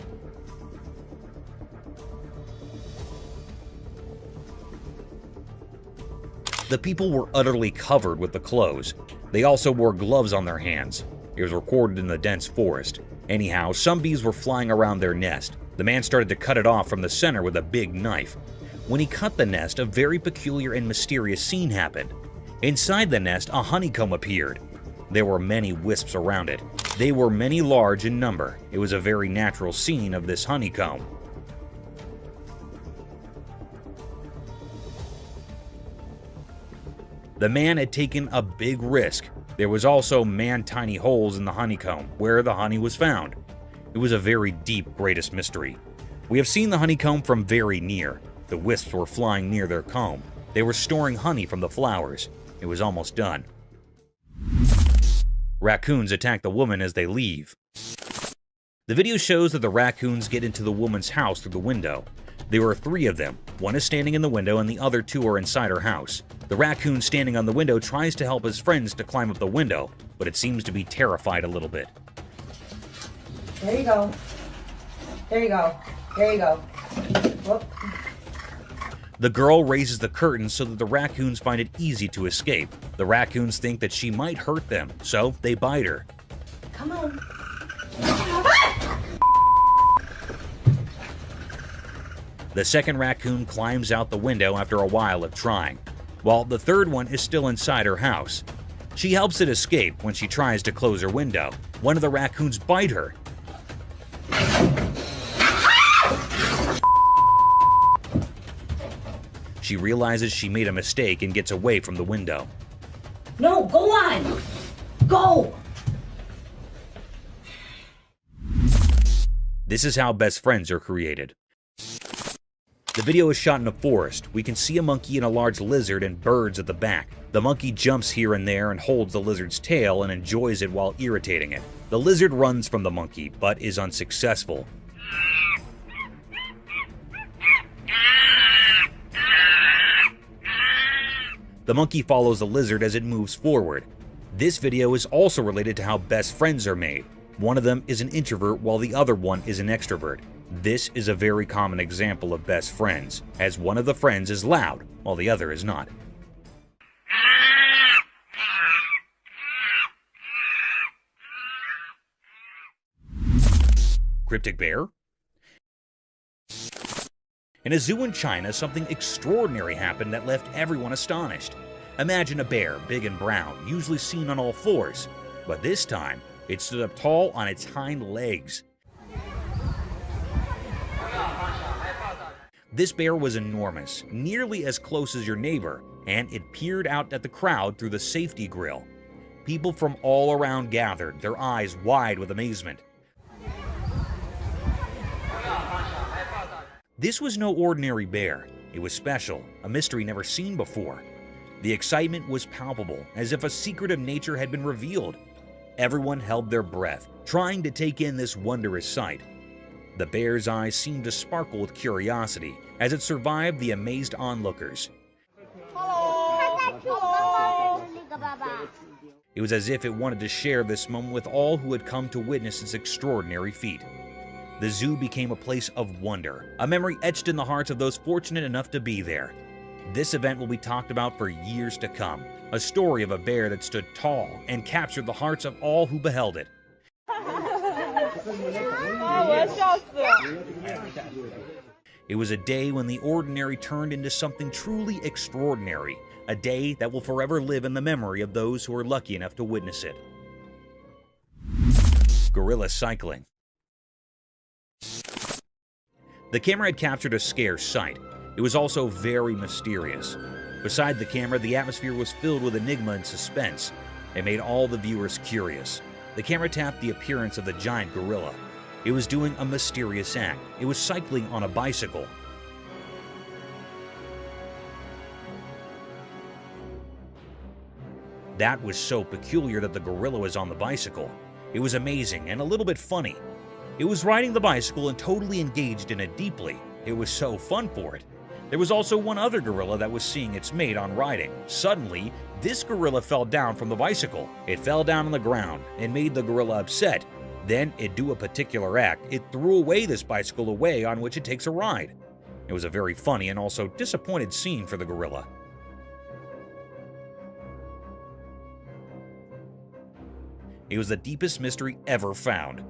The people were utterly covered with the clothes. They also wore gloves on their hands. It was recorded in the dense forest. Anyhow, some bees were flying around their nest. The man started to cut it off from the center with a big knife. When he cut the nest, a very peculiar and mysterious scene happened. Inside the nest, a honeycomb appeared. There were many wisps around it. They were many large in number. It was a very natural scene of this honeycomb. The man had taken a big risk. There was also man-tiny holes in the honeycomb, where the honey was found. It was a very deep, greatest mystery. We have seen the honeycomb from very near. The wisps were flying near their comb. They were storing honey from the flowers. It was almost done. Raccoons attack the woman as they leave. The video shows that the raccoons get into the woman's house through the window. There were 3 of them. One is standing in the window and the other 2 are inside her house. The raccoon standing on the window tries to help his friends to climb up the window, but it seems to be terrified a little bit. There you go. There you go. There you go. Whoop. The girl raises the curtain so that the raccoons find it easy to escape. The raccoons think that she might hurt them, so they bite her. Come on. The second raccoon climbs out the window after a while of trying, while the third one is still inside her house. She helps it escape when she tries to close her window. One of the raccoons bite her. She realizes she made a mistake and gets away from the window. No, go on. Go. This is how best friends are created. The video is shot in a forest. We can see a monkey and a large lizard and birds at the back. The monkey jumps here and there and holds the lizard's tail and enjoys it while irritating it. The lizard runs from the monkey, but is unsuccessful. The monkey follows the lizard as it moves forward. This video is also related to how best friends are made. One of them is an introvert while the other one is an extrovert. This is a very common example of best friends, as one of the friends is loud while the other is not. Cryptic bear? In a zoo in China, something extraordinary happened that left everyone astonished. Imagine a bear, big and brown, usually seen on all fours, but this time, it stood up tall on its hind legs. This bear was enormous, nearly as close as your neighbor, and it peered out at the crowd through the safety grill. People from all around gathered, their eyes wide with amazement. This was no ordinary bear. It was special, a mystery never seen before. The excitement was palpable, as if a secret of nature had been revealed. Everyone held their breath, trying to take in this wondrous sight. The bear's eyes seemed to sparkle with curiosity as it survived the amazed onlookers. It was as if it wanted to share this moment with all who had come to witness its extraordinary feat. The zoo became a place of wonder, a memory etched in the hearts of those fortunate enough to be there. This event will be talked about for years to come, a story of a bear that stood tall and captured the hearts of all who beheld it. It was a day when the ordinary turned into something truly extraordinary, a day that will forever live in the memory of those who were lucky enough to witness it. Gorilla cycling. The camera had captured a scarce sight. It was also very mysterious. Beside the camera, the atmosphere was filled with enigma and suspense. It made all the viewers curious. The camera tapped the appearance of the giant gorilla. It was doing a mysterious act. It was cycling on a bicycle. That was so peculiar that the gorilla was on the bicycle. It was amazing and a little bit funny. It was riding the bicycle and totally engaged in it deeply. It was so fun for it. There was also one other gorilla that was seeing its mate on riding. Suddenly, this gorilla fell down from the bicycle. It fell down on the ground and made the gorilla upset. Then it do a particular act. It threw away this bicycle away on which it takes a ride. It was a very funny and also disappointed scene for the gorilla. It was the deepest mystery ever found.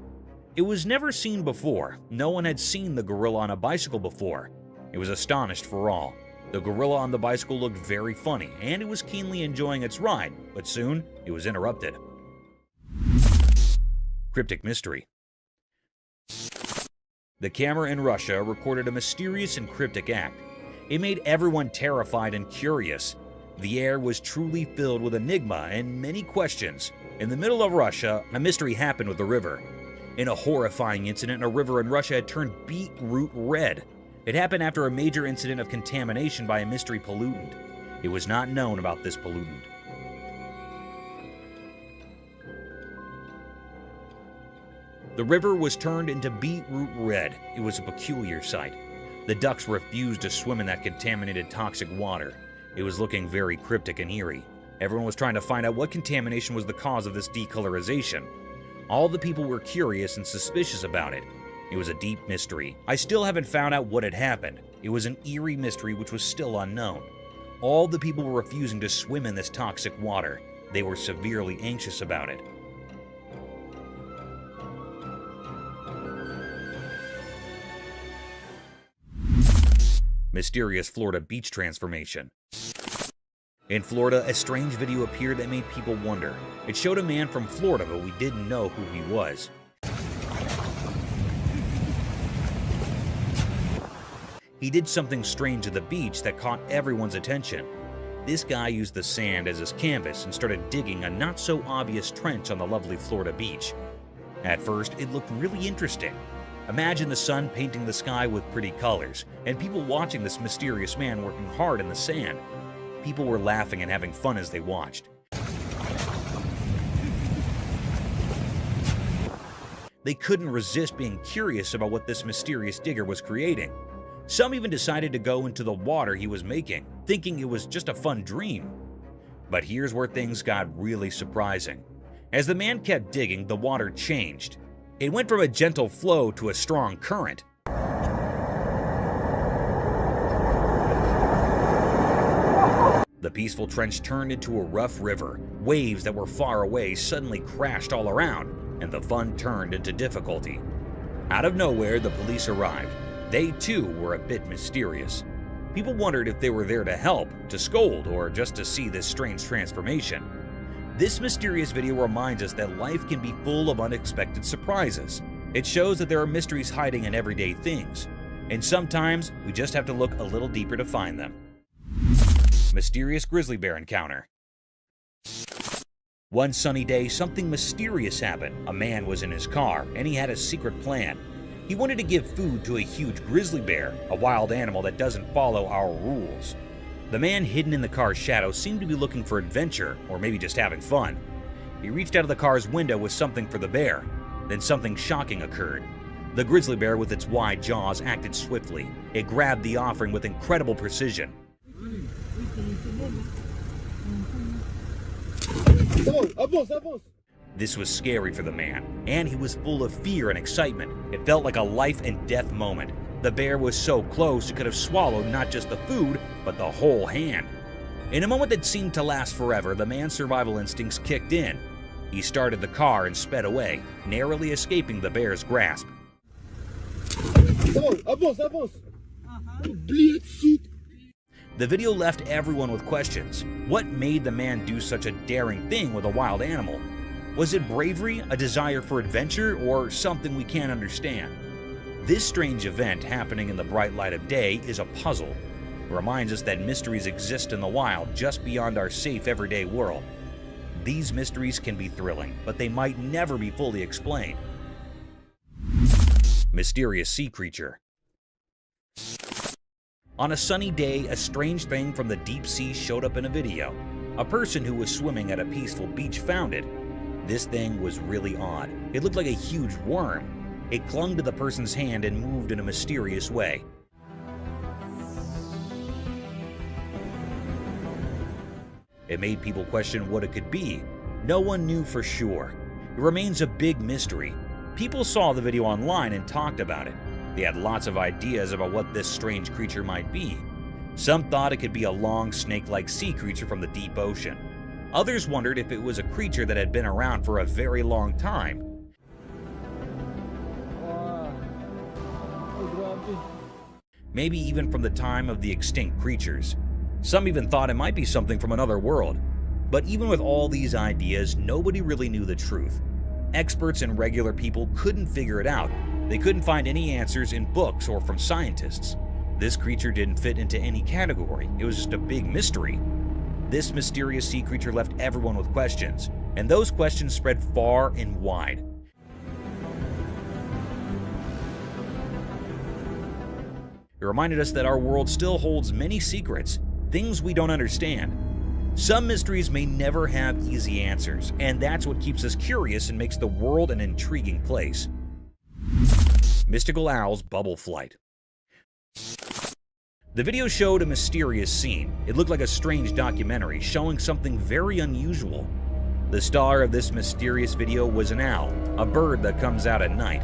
It was never seen before. No one had seen the gorilla on a bicycle before. It was astonished for all. The gorilla on the bicycle looked very funny, and it was keenly enjoying its ride, but soon it was interrupted. Cryptic mystery. The camera in Russia recorded a mysterious and cryptic act. It made everyone terrified and curious. The air was truly filled with enigma and many questions. In the middle of Russia, a mystery happened with the river. In a horrifying incident, a river in Russia had turned beetroot red. It happened after a major incident of contamination by a mystery pollutant. It was not known about this pollutant. The river was turned into beetroot red. It was a peculiar sight. The ducks refused to swim in that contaminated toxic water. It was looking very cryptic and eerie. Everyone was trying to find out what contamination was the cause of this decolorization. All the people were curious and suspicious about it. It was a deep mystery. I still haven't found out what had happened. It was an eerie mystery which was still unknown. All the people were refusing to swim in this toxic water. They were severely anxious about it. Mysterious Florida beach transformation. In Florida, a strange video appeared that made people wonder. It showed a man from Florida, but we didn't know who he was. He did something strange at the beach that caught everyone's attention. This guy used the sand as his canvas and started digging a not-so-obvious trench on the lovely Florida beach. At first, it looked really interesting. Imagine the sun painting the sky with pretty colors, and people watching this mysterious man working hard in the sand. People were laughing and having fun as they watched. They couldn't resist being curious about what this mysterious digger was creating. Some even decided to go into the water he was making, thinking it was just a fun dream. But here's where things got really surprising. As the man kept digging, the water changed. It went from a gentle flow to a strong current. The peaceful trench turned into a rough river. Waves that were far away suddenly crashed all around, and the fun turned into difficulty. Out of nowhere, the police arrived. They too were a bit mysterious. People wondered if they were there to help, to scold, or just to see this strange transformation. This mysterious video reminds us that life can be full of unexpected surprises. It shows that there are mysteries hiding in everyday things, and sometimes we just have to look a little deeper to find them. Mysterious grizzly bear encounter. One sunny day, something mysterious happened. A man was in his car, and he had a secret plan. He wanted to give food to a huge grizzly bear, a wild animal that doesn't follow our rules. The man hidden in the car's shadow seemed to be looking for adventure, or maybe just having fun. He reached out of the car's window with something for the bear. Then something shocking occurred. The grizzly bear with its wide jaws acted swiftly. It grabbed the offering with incredible precision. This was scary for the man, and he was full of fear and excitement. It felt like a life and death moment. The bear was so close it could have swallowed not just the food, but the whole hand. In a moment that seemed to last forever, the man's survival instincts kicked in. He started the car and sped away, narrowly escaping the bear's grasp. The video left everyone with questions. What made the man do such a daring thing with a wild animal? Was it bravery, a desire for adventure, or something we can't understand? This strange event happening in the bright light of day is a puzzle. It reminds us that mysteries exist in the wild just beyond our safe everyday world. These mysteries can be thrilling, but they might never be fully explained. Mysterious sea creature. On a sunny day, a strange thing from the deep sea showed up in a video. A person who was swimming at a peaceful beach found it. This thing was really odd. It looked like a huge worm. It clung to the person's hand and moved in a mysterious way. It made people question what it could be. No one knew for sure. It remains a big mystery. People saw the video online and talked about it. They had lots of ideas about what this strange creature might be. Some thought it could be a long, snake-like sea creature from the deep ocean. Others wondered if it was a creature that had been around for a very long time. Maybe even from the time of the extinct creatures. Some even thought it might be something from another world. But even with all these ideas, nobody really knew the truth. Experts and regular people couldn't figure it out. They couldn't find any answers in books or from scientists. This creature didn't fit into any category. It was just a big mystery. This mysterious sea creature left everyone with questions, and those questions spread far and wide. It reminded us that our world still holds many secrets, things we don't understand. Some mysteries may never have easy answers, and that's what keeps us curious and makes the world an intriguing place. Mystical owl's bubble flight. The video showed a mysterious scene. It looked like a strange documentary showing something very unusual. The star of this mysterious video was an owl, a bird that comes out at night.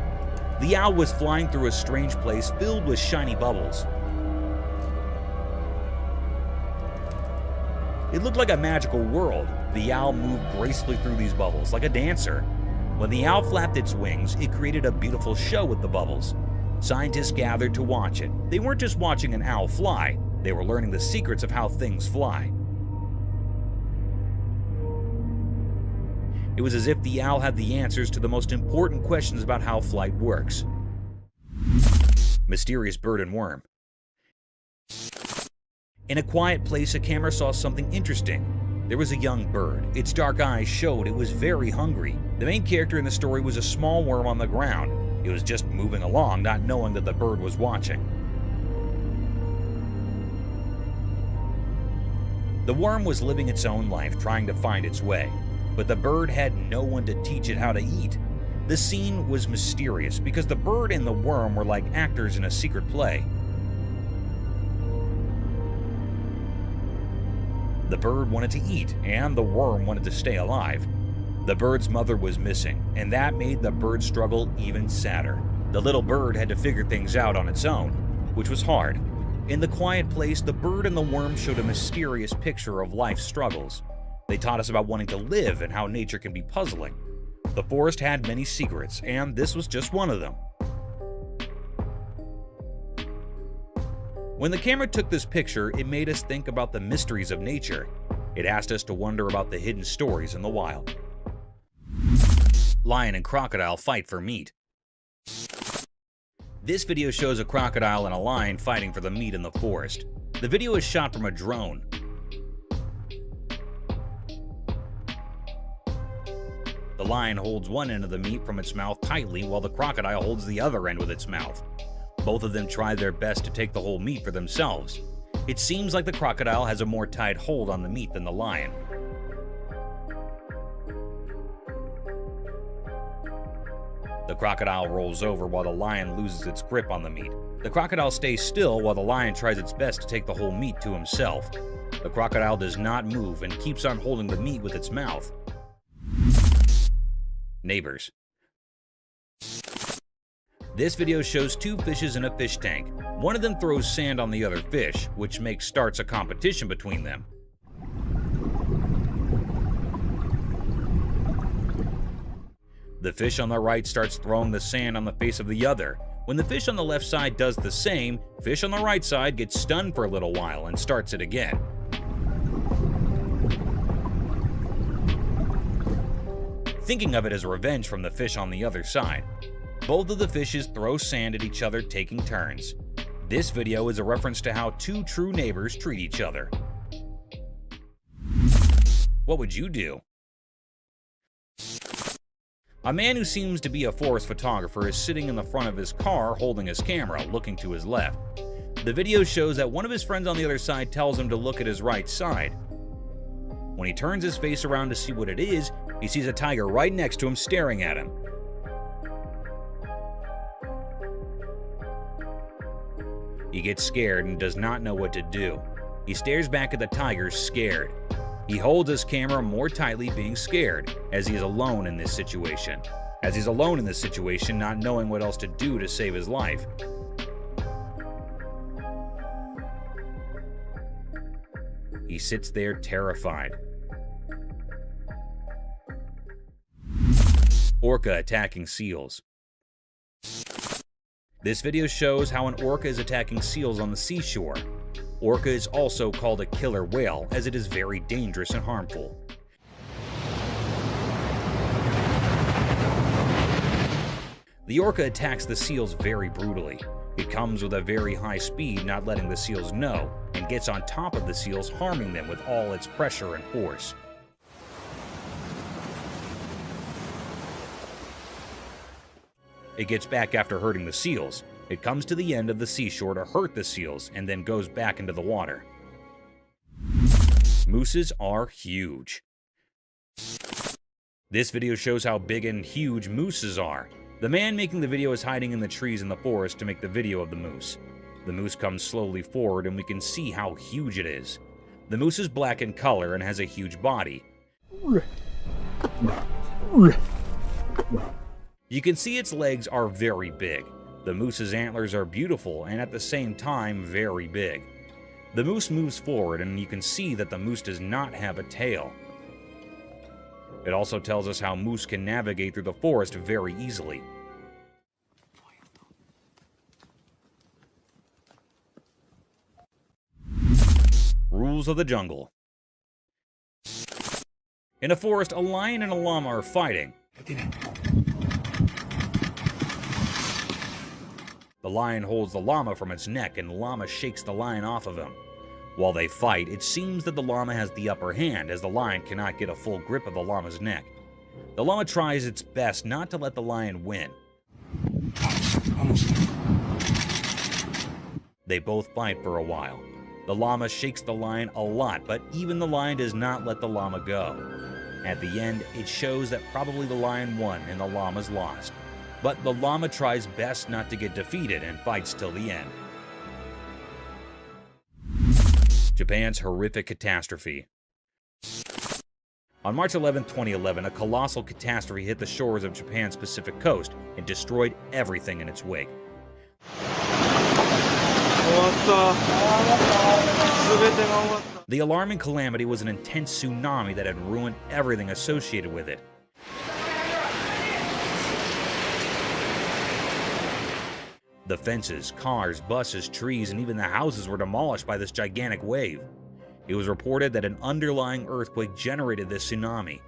The owl was flying through a strange place filled with shiny bubbles. It looked like a magical world. The owl moved gracefully through these bubbles like a dancer. When the owl flapped its wings, it created a beautiful show with the bubbles. Scientists gathered to watch it. They weren't just watching an owl fly, they were learning the secrets of how things fly. It was as if the owl had the answers to the most important questions about how flight works. Mysterious bird and worm. In a quiet place, a camera saw something interesting. There was a young bird. Its dark eyes showed it was very hungry. The main character in the story was a small worm on the ground. It was just moving along, not knowing that the bird was watching. The worm was living its own life, trying to find its way, but the bird had no one to teach it how to eat. The scene was mysterious because the bird and the worm were like actors in a secret play. The bird wanted to eat, and the worm wanted to stay alive. The bird's mother was missing, and that made the bird's struggle even sadder. The little bird had to figure things out on its own, which was hard. In the quiet place, the bird and the worm showed a mysterious picture of life's struggles. They taught us about wanting to live and how nature can be puzzling. The forest had many secrets, and this was just one of them. When the camera took this picture, it made us think about the mysteries of nature. It asked us to wonder about the hidden stories in the wild. Lion and crocodile fight for meat. This video shows a crocodile and a lion fighting for the meat in the forest. The video is shot from a drone. The lion holds one end of the meat from its mouth tightly while the crocodile holds the other end with its mouth. Both of them try their best to take the whole meat for themselves. It seems like the crocodile has a more tight hold on the meat than the lion. The crocodile rolls over while the lion loses its grip on the meat. The crocodile stays still while the lion tries its best to take the whole meat to himself. The crocodile does not move and keeps on holding the meat with its mouth. Neighbors. This video shows two fishes in a fish tank. One of them throws sand on the other fish, which starts a competition between them. The fish on the right starts throwing the sand on the face of the other. When the fish on the left side does the same, fish on the right side gets stunned for a little while and starts it again. Thinking of it as revenge from the fish on the other side. Both of the fishes throw sand at each other, taking turns. This video is a reference to how two true neighbors treat each other. What would you do? A man who seems to be a forest photographer is sitting in the front of his car holding his camera, looking to his left. The video shows that one of his friends on the other side tells him to look at his right side. When he turns his face around to see what it is, he sees a tiger right next to him staring at him. He gets scared and does not know what to do. He stares back at the tiger, scared. He holds his camera more tightly, being scared, as he is alone in this situation. Not knowing what else to do to save his life. He sits there terrified. Orca attacking seals. This video shows how an orca is attacking seals on the seashore. Orca is also called a killer whale, as it is very dangerous and harmful. The orca attacks the seals very brutally. It comes with a very high speed, not letting the seals know, and gets on top of the seals, harming them with all its pressure and force. It gets back after hurting the seals. It comes to the end of the seashore to hurt the seals and then goes back into the water. Mooses are huge. This video shows how big and huge mooses are. The man making the video is hiding in the trees in the forest to make the video of the moose. The moose comes slowly forward and we can see how huge it is. The moose is black in color and has a huge body. You can see its legs are very big. The moose's antlers are beautiful and at the same time very big. The moose moves forward and you can see that the moose does not have a tail. It also tells us how moose can navigate through the forest very easily. Rules of the jungle. In a forest, a lion and a llama are fighting. The lion holds the llama from its neck and the llama shakes the lion off of him. While they fight, it seems that the llama has the upper hand as the lion cannot get a full grip of the llama's neck. The llama tries its best not to let the lion win. They both fight for a while. The llama shakes the lion a lot, but even the lion does not let the llama go. At the end, it shows that probably the lion won and the llama's lost. But the llama tries best not to get defeated and fights till the end. Japan's horrific catastrophe. On March 11, 2011, a colossal catastrophe hit the shores of Japan's Pacific coast and destroyed everything in its wake. The alarming calamity was an intense tsunami that had ruined everything associated with it. The fences, cars, buses, trees, and even the houses were demolished by this gigantic wave. It was reported that an underlying earthquake generated this tsunami.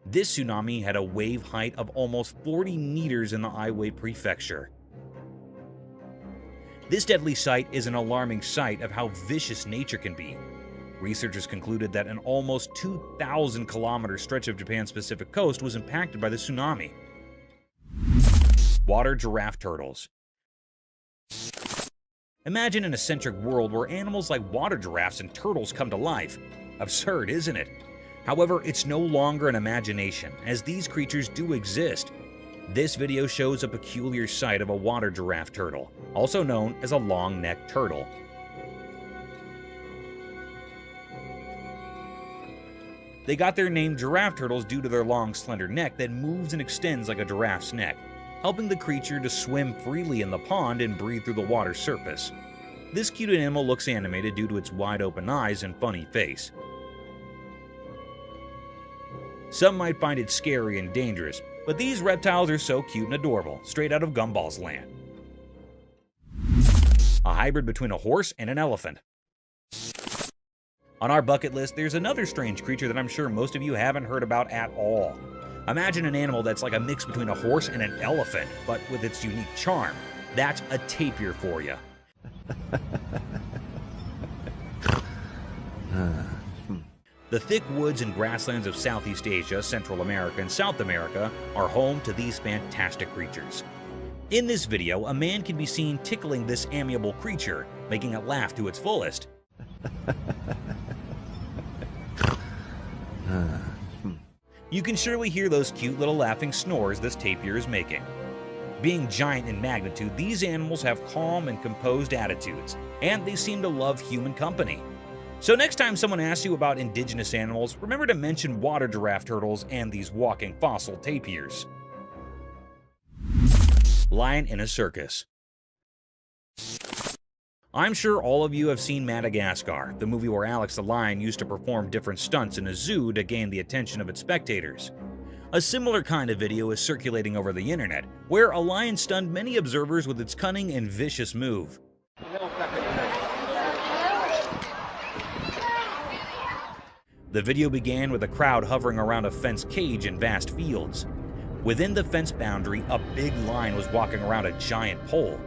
This tsunami had a wave height of almost 40 meters in the Aiwei Prefecture. This deadly sight is an alarming sight of how vicious nature can be. Researchers concluded that an almost 2,000-kilometer stretch of Japan's Pacific coast was impacted by the tsunami. Water giraffe turtles. Imagine an eccentric world where animals like water giraffes and turtles come to life. Absurd, isn't it? However, it's no longer an imagination, as these creatures do exist. This video shows a peculiar sight of a water giraffe turtle, also known as a long-necked turtle. They got their name giraffe turtles due to their long, slender neck that moves and extends like a giraffe's neck, helping the creature to swim freely in the pond and breathe through the water's surface. This cute animal looks animated due to its wide-open eyes and funny face. Some might find it scary and dangerous, but these reptiles are so cute and adorable, straight out of Gumball's land. A hybrid between a horse and an elephant. On our bucket list, there's another strange creature that I'm sure most of you haven't heard about at all. Imagine an animal that's like a mix between a horse and an elephant, but with its unique charm. That's a tapir for you. The thick woods and grasslands of Southeast Asia, Central America, and South America are home to these fantastic creatures. In this video, a man can be seen tickling this amiable creature, making it laugh to its fullest. You can surely hear those cute little laughing snores this tapir is making. Being giant in magnitude, these animals have calm and composed attitudes, and they seem to love human company. So next time someone asks you about indigenous animals, remember to mention water giraffe turtles and these walking fossil tapirs. Lion in a circus. I'm sure all of you have seen Madagascar, the movie where Alex the lion used to perform different stunts in a zoo to gain the attention of its spectators. A similar kind of video is circulating over the internet, where a lion stunned many observers with its cunning and vicious move. The video began with a crowd hovering around a fenced cage in vast fields. Within the fence boundary, a big lion was walking around a giant pole.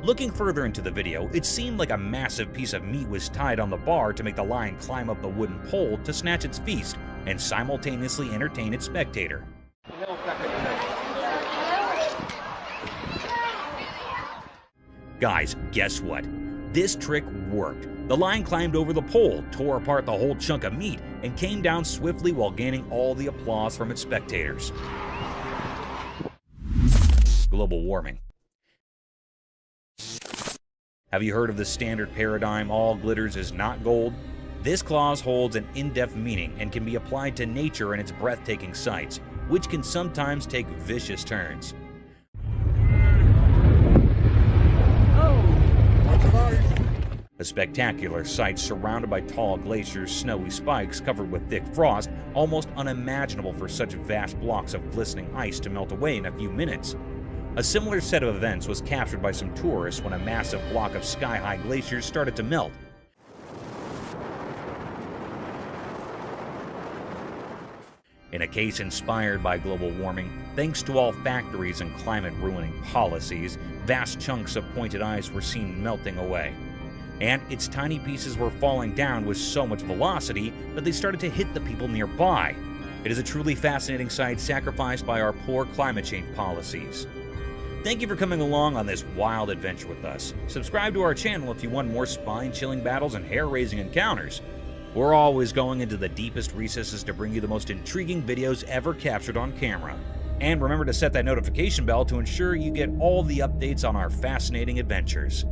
Looking further into the video, it seemed like a massive piece of meat was tied on the bar to make the lion climb up the wooden pole to snatch its feast and simultaneously entertain its spectator. Guys, guess what? This trick worked. The lion climbed over the pole, tore apart the whole chunk of meat, and came down swiftly while gaining all the applause from its spectators. Global warming. Have you heard of the standard paradigm, all glitters is not gold? This clause holds an in-depth meaning and can be applied to nature and its breathtaking sights, which can sometimes take vicious turns. A spectacular sight surrounded by tall glaciers, snowy spikes covered with thick frost, almost unimaginable for such vast blocks of glistening ice to melt away in a few minutes. A similar set of events was captured by some tourists when a massive block of sky-high glaciers started to melt. In a case inspired by global warming, thanks to all factories and climate-ruining policies, vast chunks of pointed ice were seen melting away. And its tiny pieces were falling down with so much velocity that they started to hit the people nearby. It is a truly fascinating sight sacrificed by our poor climate change policies. Thank you for coming along on this wild adventure with us. Subscribe to our channel if you want more spine-chilling battles and hair-raising encounters. We're always going into the deepest recesses to bring you the most intriguing videos ever captured on camera. And remember to set that notification bell to ensure you get all the updates on our fascinating adventures.